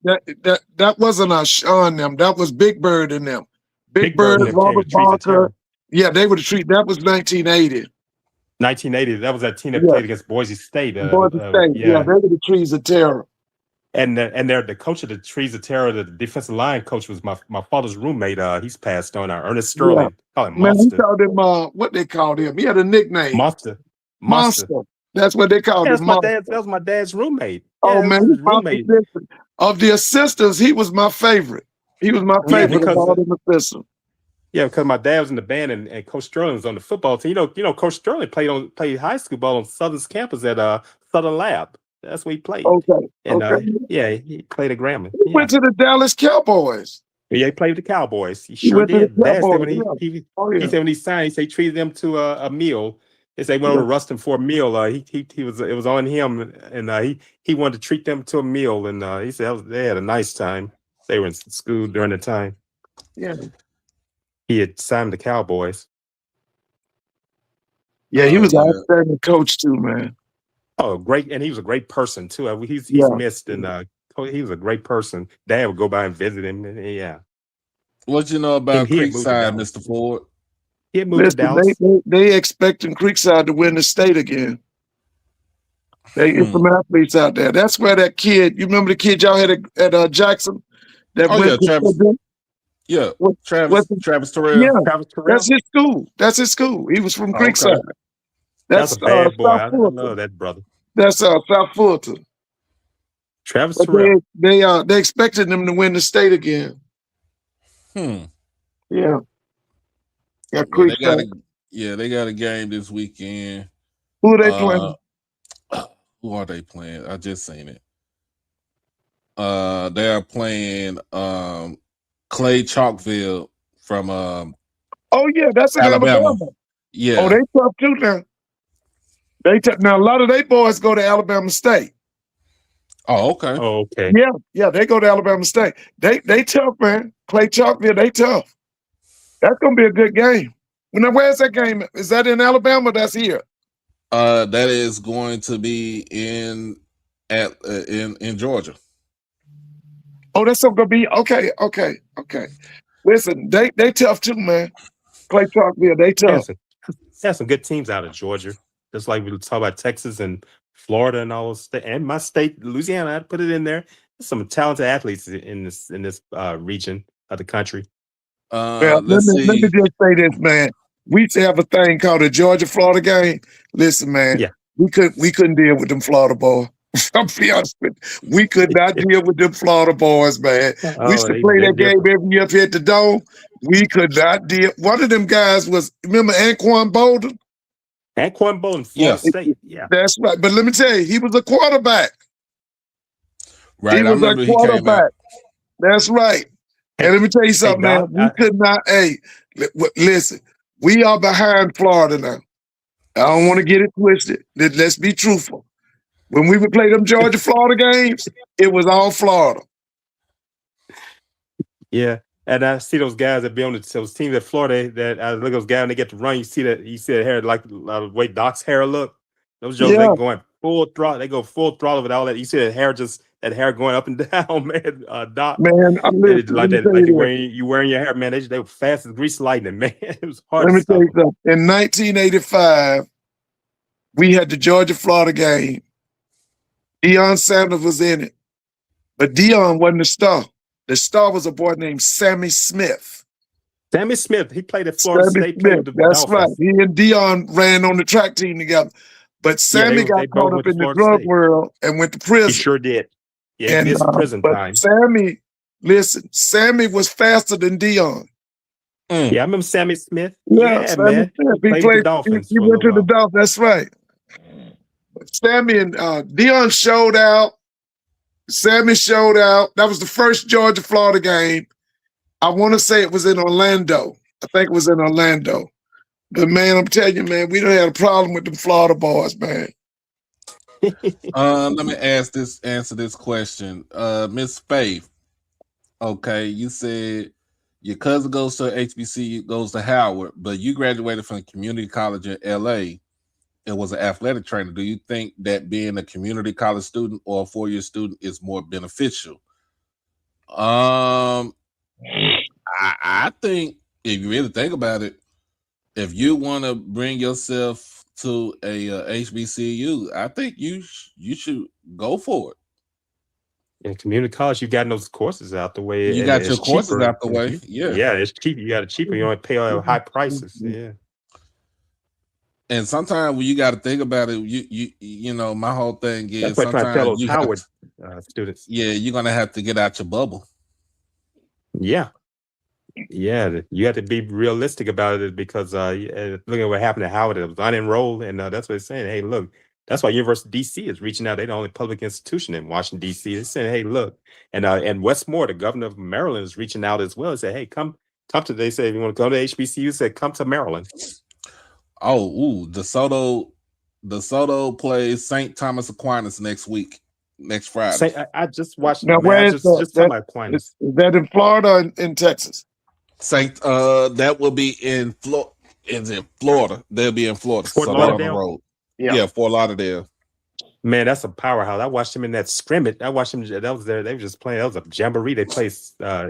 Speaker 3: That wasn't Sean them. That was Big Bird in them. Big Bird, Robert Barker. Yeah, they were the treat. That was 1980.
Speaker 4: 1980. That was that team that played against Boise State.
Speaker 3: Boise State. They were the Trees of Terror.
Speaker 4: And they're the coach of the Trees of Terror. The defensive line coach was my father's roommate. He's passed on. Ernest Sterling. Call him Monster.
Speaker 3: Man, he called him what they called him. He had a nickname. Monster. That's what they called him.
Speaker 4: That was my dad's roommate.
Speaker 3: Oh man, his roommate. Of the assistants, he was my favorite. He was my favorite of all the assistants.
Speaker 4: Yeah, because my dad was in the band and Coach Sterling was on the football team. Coach Sterling played high school ball on Southern's campus at Southern Lab. That's where he played.
Speaker 3: Okay,
Speaker 4: And
Speaker 3: okay.
Speaker 4: yeah, he played at Grambling.
Speaker 3: He
Speaker 4: Yeah.
Speaker 3: went to the Dallas Cowboys.
Speaker 4: Yeah, he played with the Cowboys. He
Speaker 3: He
Speaker 4: sure
Speaker 3: went to the
Speaker 4: did. Dad said
Speaker 3: Cowboys.
Speaker 4: when he
Speaker 3: Yeah.
Speaker 4: he
Speaker 3: Oh
Speaker 4: he
Speaker 3: yeah.
Speaker 4: said when he signed, he said he treated them to a meal. He said he went over
Speaker 3: Yeah.
Speaker 4: to Ruston for a meal. He was it was on him, and he wanted to treat them to a meal, and he said they had a nice time. They were in school during the time.
Speaker 3: Yeah.
Speaker 4: He had signed the Cowboys.
Speaker 3: Yeah, he was an
Speaker 2: Yeah.
Speaker 3: outstanding coach too, man.
Speaker 4: Oh, great! And he was a great person too. He's
Speaker 3: Yeah.
Speaker 4: missed, and he was a great person. Dad would go by and visit him, and yeah.
Speaker 2: What you know about
Speaker 4: He had moved to
Speaker 2: Creekside,
Speaker 4: Dallas.
Speaker 2: Mr. Ford?
Speaker 4: He had moved to
Speaker 3: Listen,
Speaker 4: Dallas.
Speaker 3: they expecting Creekside to win the state again. They get some athletes out there. That's where that kid. You remember the kid y'all had at Jackson that
Speaker 2: Oh
Speaker 3: went
Speaker 2: yeah,
Speaker 3: to
Speaker 2: Travis.
Speaker 3: What-
Speaker 2: Yeah, Travis Terrell.
Speaker 3: Yeah,
Speaker 4: Travis Terrell.
Speaker 3: that's his school. That's his school. He was from
Speaker 2: Oh, okay.
Speaker 3: Creekside.
Speaker 4: That's
Speaker 3: That's
Speaker 4: a bad boy.
Speaker 3: South
Speaker 4: I
Speaker 3: Fulton.
Speaker 4: love that brother.
Speaker 3: That's South Fulton.
Speaker 4: Travis
Speaker 3: But
Speaker 4: Terrell.
Speaker 3: they expected them to win the state again.
Speaker 2: Hmm.
Speaker 3: Yeah.
Speaker 2: Yeah,
Speaker 3: Yeah,
Speaker 2: they got a game this weekend.
Speaker 3: Who are they playing?
Speaker 2: Who are they playing? I just seen it. They are playing Clay Chalkville from
Speaker 3: Oh yeah, that's in Alabama.
Speaker 2: Yeah.
Speaker 3: Oh, they tough too now. Now a lot of they boys go to Alabama State.
Speaker 2: Oh, okay.
Speaker 4: Oh, okay.
Speaker 3: Yeah, they go to Alabama State. They tough, man. Clay Chalkville, they tough. That's gonna be a good game. Now, where's that game? Is that in Alabama? That's here.
Speaker 2: That is going to be in Georgia.
Speaker 3: Oh, that's gonna be okay. Listen, they tough too, man. Clay Chalkville, they tough.
Speaker 4: Have some good teams out of Georgia. Just like we talk about Texas and Florida and all those and my state, Louisiana. I'd put it in there. There's some talented athletes in this region of the country.
Speaker 3: Well, let me just say this, man. We used to have a thing called the Georgia-Florida game. Listen, man,
Speaker 4: Yeah.
Speaker 3: we couldn't deal with them Florida boys. I'll be honest with you. We could not deal with them Florida boys, man. We used to play that game every year up here at the Dome. We could not deal. One of them guys was, remember Anquan Bolden?
Speaker 4: Anquan Bolden, Florida State. Yeah.
Speaker 3: That's right. But let me tell you, he was a quarterback.
Speaker 2: Right.
Speaker 3: He was a quarterback. That's right. And let me tell you something, man. We could not. Hey, listen. We are behind Florida now. I don't want to get it twisted. Let's be truthful. When we would play them Georgia-Florida games, it was all Florida.
Speaker 4: Yeah. And I see those guys that be on those teams at Florida that I look at those guys and they get to run. You see that hair like the way Doc's hair look. Those Joes, they going full throttle. They go full throttle with all that. You see that hair going up and down, man. Doc.
Speaker 3: Man, I'm
Speaker 4: like that. Like you wearing your hair, man. They were fast as grease lightning, man. It was hard.
Speaker 3: Let me tell you something. In 1985, we had the Georgia-Florida game. Deion Sanders was in it, but Deion wasn't the star. The star was a boy named Sammy Smith.
Speaker 4: Sammy Smith, he played at Florida State.
Speaker 3: That's right. He and Deion ran on the track team together. But Sammy got caught up in the drug world and went to prison.
Speaker 4: He sure did. Yeah, he missed prison time.
Speaker 3: Sammy was faster than Deion.
Speaker 4: Yeah, I remember Sammy Smith.
Speaker 3: Yeah, Sammy
Speaker 4: man.
Speaker 3: Smith. He
Speaker 4: played
Speaker 3: played
Speaker 4: the Dolphins.
Speaker 3: He went to the Dolphins. That's right. Sammy and Deion showed out. Sammy showed out. That was the first Georgia-Florida game. I want to say it was in Orlando. I think it was in Orlando. But, man, I'm telling you, man, we don't have a problem with them Florida boys, man.
Speaker 2: Let me answer this question. Miss Faith, okay, you said your cousin goes to HBCU, goes to Howard, but you graduated from community college in LA. It was an athletic trainer. Do you think that being a community college student or a 4-year student is more beneficial? I think if you really think about it, if you want to bring yourself to a HBCU, I think you should go for it.
Speaker 4: In community college, you got those courses out the way.
Speaker 2: You got your courses out the way.
Speaker 4: Yeah, it's cheap. You got it cheaper. You don't pay high prices. Yeah.
Speaker 2: And sometimes when you got to think about it, you know, my whole thing is
Speaker 4: that's
Speaker 2: sometimes
Speaker 4: tell those Howard students.
Speaker 2: Yeah, you're gonna have to get out your bubble.
Speaker 4: Yeah. Yeah, you have to be realistic about it because look at what happened to Howard. It was unenrolled, and that's what it's saying. Hey, look, that's why University of DC is reaching out. They're the only public institution in Washington D.C. They're saying, hey, look, and Westmore, the governor of Maryland, is reaching out as well and say, hey, come to. They say if you want to go to HBCU, say come to Maryland.
Speaker 2: Oh, ooh, DeSoto plays St. Thomas Aquinas next Friday.
Speaker 4: Say, I just watched.
Speaker 3: Now,
Speaker 4: Man,
Speaker 3: where
Speaker 4: I
Speaker 3: is that?
Speaker 4: just talking about Aquinas.
Speaker 3: Is that in Florida or in Texas?
Speaker 2: That will be in Florida. Is in Florida? They'll be in Florida.
Speaker 4: Fort
Speaker 2: so they're on the
Speaker 4: Lauderdale?
Speaker 2: road.
Speaker 3: Yeah.
Speaker 2: Yeah, Fort Lauderdale.
Speaker 4: Man, that's a powerhouse. I watched him in that scrimmage. I watched him. That was there. They were just playing. That was a jamboree. They played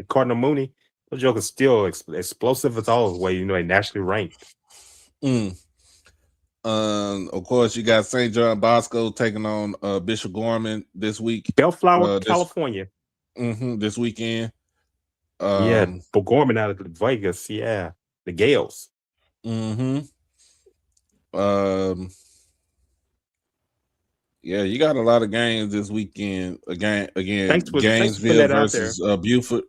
Speaker 4: Cardinal Mooney. The joker's still explosive as always. You know, they nationally ranked.
Speaker 2: Of course, you got St. John Bosco taking on Bishop Gorman this week.
Speaker 4: Bellflower, California.
Speaker 2: This weekend.
Speaker 4: Yeah, for Gorman out of Vegas. Yeah, the Gales.
Speaker 2: Yeah, you got a lot of games this weekend. Again,
Speaker 4: Thanks for
Speaker 2: Gainesville
Speaker 4: that out there.
Speaker 2: versus Buford.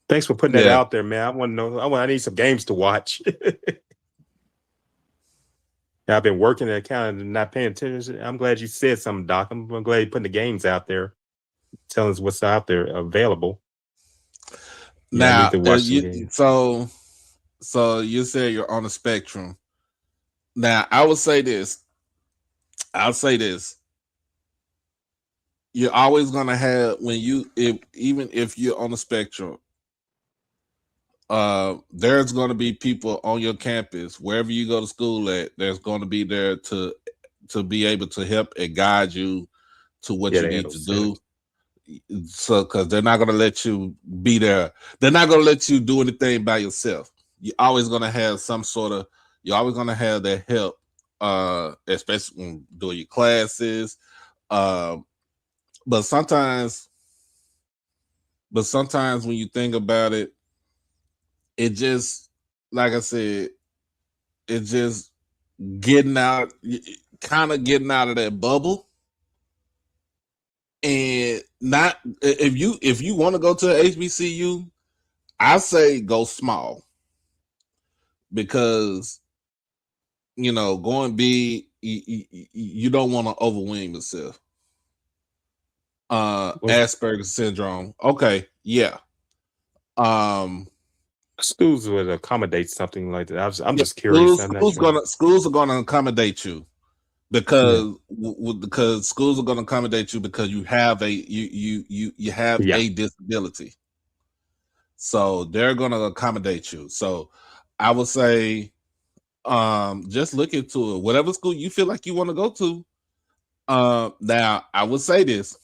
Speaker 4: Thanks for putting that out there, man. I want to know. I need some games to watch. I've been working at kind of not paying attention. I'm glad you said something, Doc. I'm glad you're putting the games out there, telling us what's out there available.
Speaker 2: Now, so you said you're on the spectrum. Now, I'll say this. You're always gonna have even if you're on the spectrum, there's gonna be people on your campus, wherever you go to school at, there's gonna be there to be able to help and guide you to what you need to do. So, because they're not gonna let you be there, they're not gonna let you do anything by yourself. You're always gonna have you're always gonna have that help, especially when doing your classes. But sometimes when you think about it, it just, like I said, it's just getting out of that bubble. And not if you want to go to a HBCU, I say go small, because going big, you don't want to overwhelm yourself. Asperger's syndrome. Okay, yeah.
Speaker 4: Schools would accommodate something like that. I'm just curious.
Speaker 2: Schools are gonna accommodate you because schools are gonna accommodate you because you have a a disability. So they're gonna accommodate you. So I would say just look into it. Whatever school you feel like you want to go to. Now I would say this.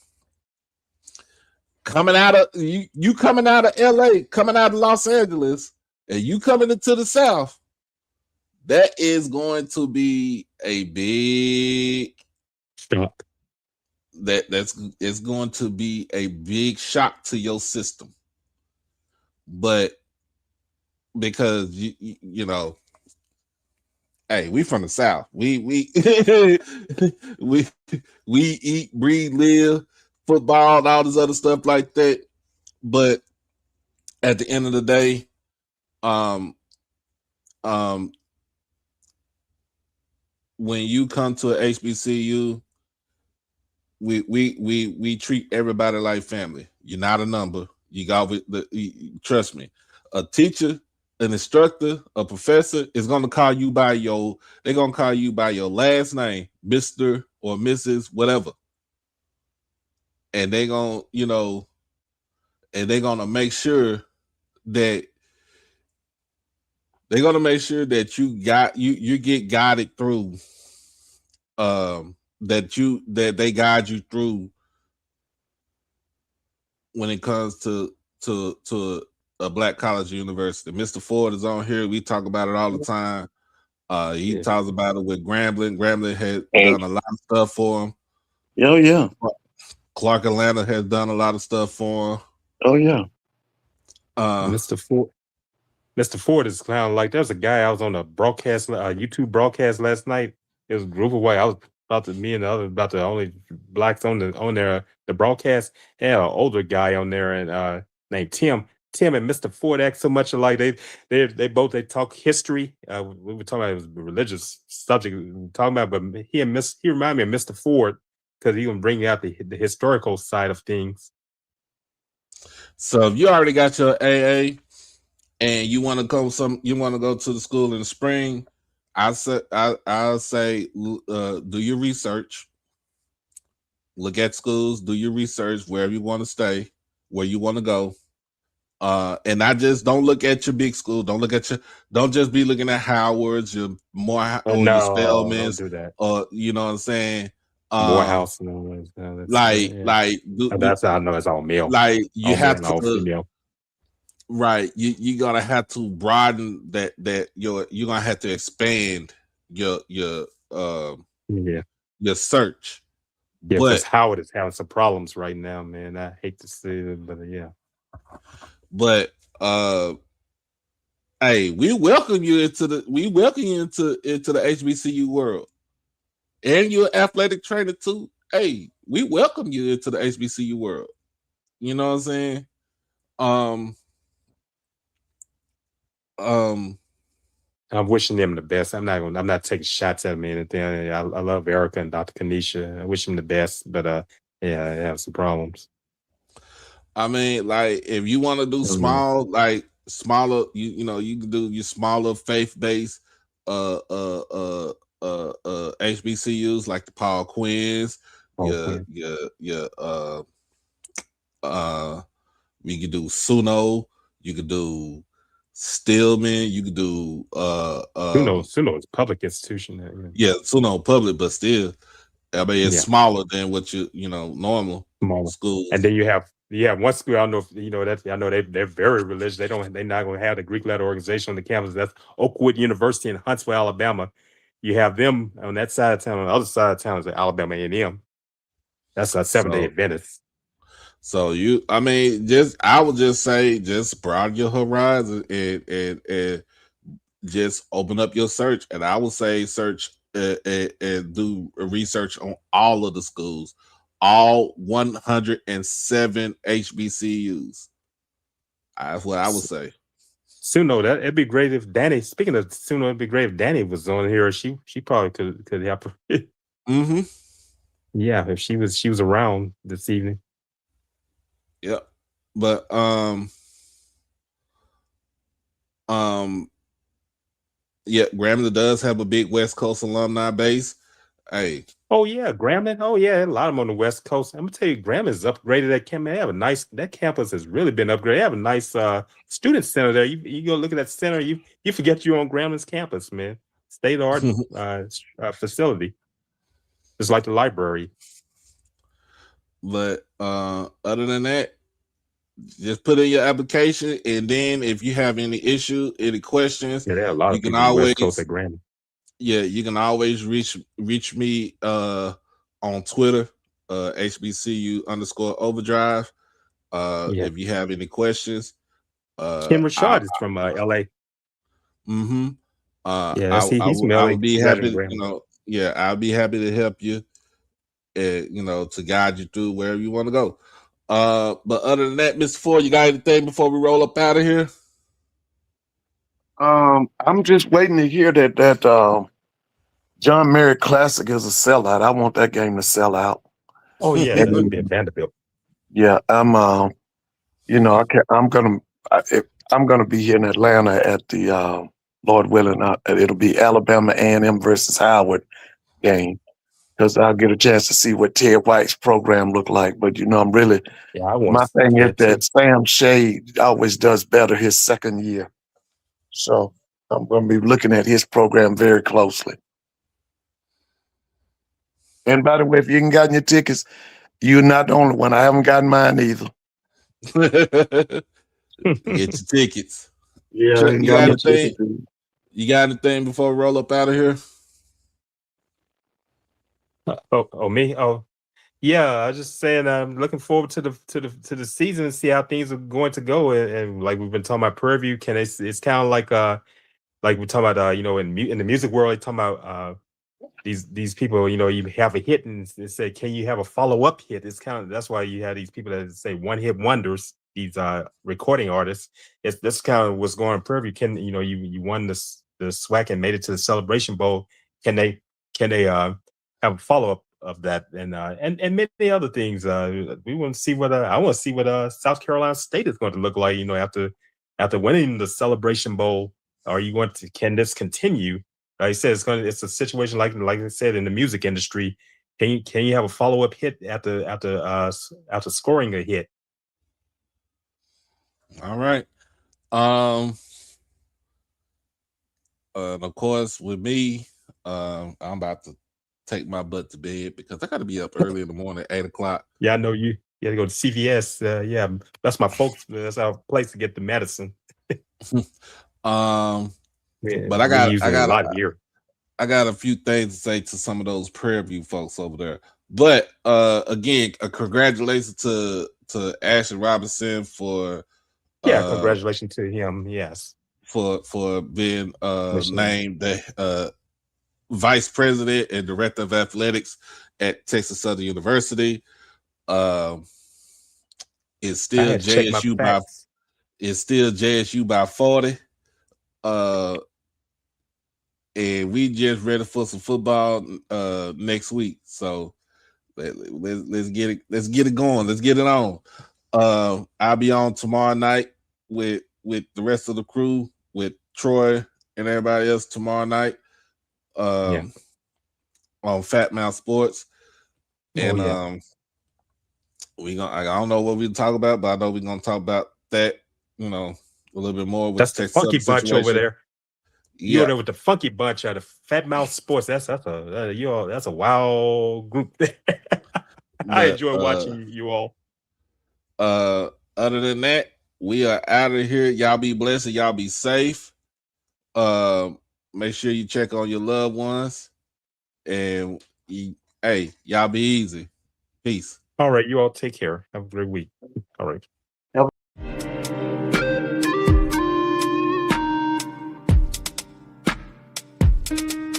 Speaker 2: Coming out of you coming out of LA, coming out of Los Angeles, and you coming into the South, that is going to be a big
Speaker 4: shock.
Speaker 2: It's going to be a big shock to your system. But because you know, hey, we from the South. We we eat, breathe, live football and all this other stuff like that. But at the end of the day, when you come to a HBCU, we treat everybody like family. You're not a number. You got trust me. A teacher, an instructor, a professor is going to call you by they're going to call you by your last name, Mr. or Mrs. whatever. And they're going to, make sure that you get guided through, that they guide you through when it comes to a black college or university. Mr. Ford is on here. We talk about it all the time. He talks about it with Grambling. Grambling has done a lot of stuff for him.
Speaker 3: Oh yeah.
Speaker 2: Clark Atlanta has done a lot of stuff for him.
Speaker 3: Oh yeah.
Speaker 4: Mr. Ford is kind of like, there's a guy I was on a broadcast, YouTube broadcast last night. It was a group of white. I was about the only blacks on the broadcast. And an older guy on there, and named Tim. Tim and Mr. Ford act so much alike. They both they talk history. We were talking about it was a religious subject we were talking about, but he reminded me of Mr. Ford because he can bring out the historical side of things.
Speaker 2: So if you already got your AA and you want to go to the school in the spring, I'll say do your research. Look at schools, do your research wherever you want to stay, where you want to go. And I just don't look at your big school. Don't just be looking at Howard's, your your
Speaker 4: No, don't
Speaker 2: Spelmans,
Speaker 4: do that.
Speaker 2: or you know what I'm saying.
Speaker 4: Morehouse, no, that's
Speaker 2: Like
Speaker 4: yeah. That's I know it's all male,
Speaker 2: like you
Speaker 4: all male
Speaker 2: have
Speaker 4: and all
Speaker 2: to
Speaker 4: female.
Speaker 2: right. You're gonna have to broaden that you're gonna have to expand your
Speaker 4: Yeah,
Speaker 2: your search.
Speaker 4: yeah, because
Speaker 2: But
Speaker 4: Howard is having some problems right now, man. I hate to say it, but yeah.
Speaker 2: but hey, we welcome you into the HBCU world. And you're an athletic trainer too. Hey, we welcome you into the HBCU world. You know what I'm saying?
Speaker 4: I'm wishing them the best. I'm not taking shots at them or anything. I love Erica and Dr. Kanisha. I wish them the best, but yeah, I have some problems.
Speaker 2: I mean, like if you want to do smaller, you can do your smaller faith-based HBCUs like the Paul Quinns,
Speaker 4: Okay.
Speaker 2: you could do Suno, you could do Stillman, you could do
Speaker 4: Suno is a public institution.
Speaker 2: yeah, Suno public, but still, I mean it's
Speaker 4: Yeah.
Speaker 2: smaller than what normal
Speaker 4: Smaller.
Speaker 2: schools.
Speaker 4: And then you have one school. I don't know if you know that. I know they're very religious. They're not going to have the Greek letter organization on the campus. That's Oakwood University in Huntsville, Alabama. You have them on that side of town. On the other side of town is Alabama A&M. That's a 7-day Adventist.
Speaker 2: So I would just say just broaden your horizon and just open up your search. And I would say search and do research on all of the schools, all 107 HBCUs. That's what I would say.
Speaker 4: Suno, it'd be great if Danny. Speaking of Suno, it'd be great if Danny was on here. She probably could help her.
Speaker 2: Mm-hmm.
Speaker 4: Yeah, if she was around this evening.
Speaker 2: Yep. But yeah, Grambling does have a big West Coast alumni base. Hey.
Speaker 4: Oh yeah, Grambling. Oh yeah, a lot of them on the West Coast. I'm gonna tell you, Grambling upgraded that campus. That campus has really been upgraded. They have a nice student center there. You go look at that center, you forget you're on Grambling's campus, man. State of art facility. It's like the library.
Speaker 2: But other than that, just put in your application, and then if you have any issue, any questions,
Speaker 4: there are a lot of people on the West Coast at Grambling.
Speaker 2: Yeah, you can always reach me on Twitter, HBCU_overdrive. If you have any questions.
Speaker 4: Kim Rashad is from LA.
Speaker 2: Mm-hmm.
Speaker 4: I
Speaker 2: would be happy, I'll be happy to help you, to guide you through wherever you want to go. But other than that, Mr. Ford, you got anything before we roll up out of here?
Speaker 3: I'm just waiting to hear that John Merritt Classic is a sellout. I want that game to sell out.
Speaker 4: Oh yeah, it's going to be at Vanderbilt.
Speaker 3: Yeah, I'm gonna be here in Atlanta at the Lord willing, it'll be Alabama A&M versus Howard game, because I'll get a chance to see what Ted White's program look like. But I'm really my thing is that Sam Shade always does better his second year. So I'm going to be looking at his program very closely. And by the way, if you haven't gotten your tickets, you're not the only one. I haven't gotten mine either.
Speaker 2: Get your tickets.
Speaker 3: Yeah,
Speaker 2: you got anything before we roll up out of here?
Speaker 4: Me? Oh, yeah. I was just saying, I'm looking forward to the season and see how things are going to go. And like we've been talking about Prairie View, it's kind of like we're talking about in the music world, they're talking about these people, you have a hit and say, can you have a follow-up hit? It's kind of, that's why you have these people that say one hit wonders. these recording artists. It's this kind of what's going on Prairie. Can you won this the SWAC and made it to the Celebration Bowl? Can they have a follow up of that and many other things? We want to see what I want to see what South Carolina State is going to look like. After winning the Celebration Bowl, are you going to can this continue? Like I said, it's a situation like I said in the music industry. Can you have a follow up hit after scoring a hit?
Speaker 2: All right. Of course, with me, I'm about to take my butt to bed because I got to be up early in the morning, 8:00.
Speaker 4: Yeah, I know you. You got to go to CVS. Yeah, that's my folks. That's our place to get the medicine.
Speaker 2: Yeah, but I got
Speaker 4: a lot here.
Speaker 2: I got a few things to say to some of those Prairie View folks over there. But again, congratulations to Ashley Robinson for
Speaker 4: congratulations to him. Yes,
Speaker 2: for being named the vice president and director of athletics at Texas Southern University. It's still JSU by 40. And we just ready for some football next week. So let's get it going. Let's get it on. I'll be on tomorrow night with the rest of the crew, with Troy and everybody else tomorrow night on Fat Mouth Sports. And I don't know what we talk about, but I know we're gonna talk about that, a little bit more with
Speaker 4: that's the funky bunch situation over there.
Speaker 2: Yeah.
Speaker 4: You're there with the funky bunch out of Fat Mouth Sports. That's a wild group. I enjoy watching you all.
Speaker 2: Other than that, we are out of here. Y'all be blessed and y'all be safe. Make sure you check on your loved ones, and y'all be easy. Peace.
Speaker 4: All right, you all take care. Have a great week. All right.
Speaker 5: Thank you.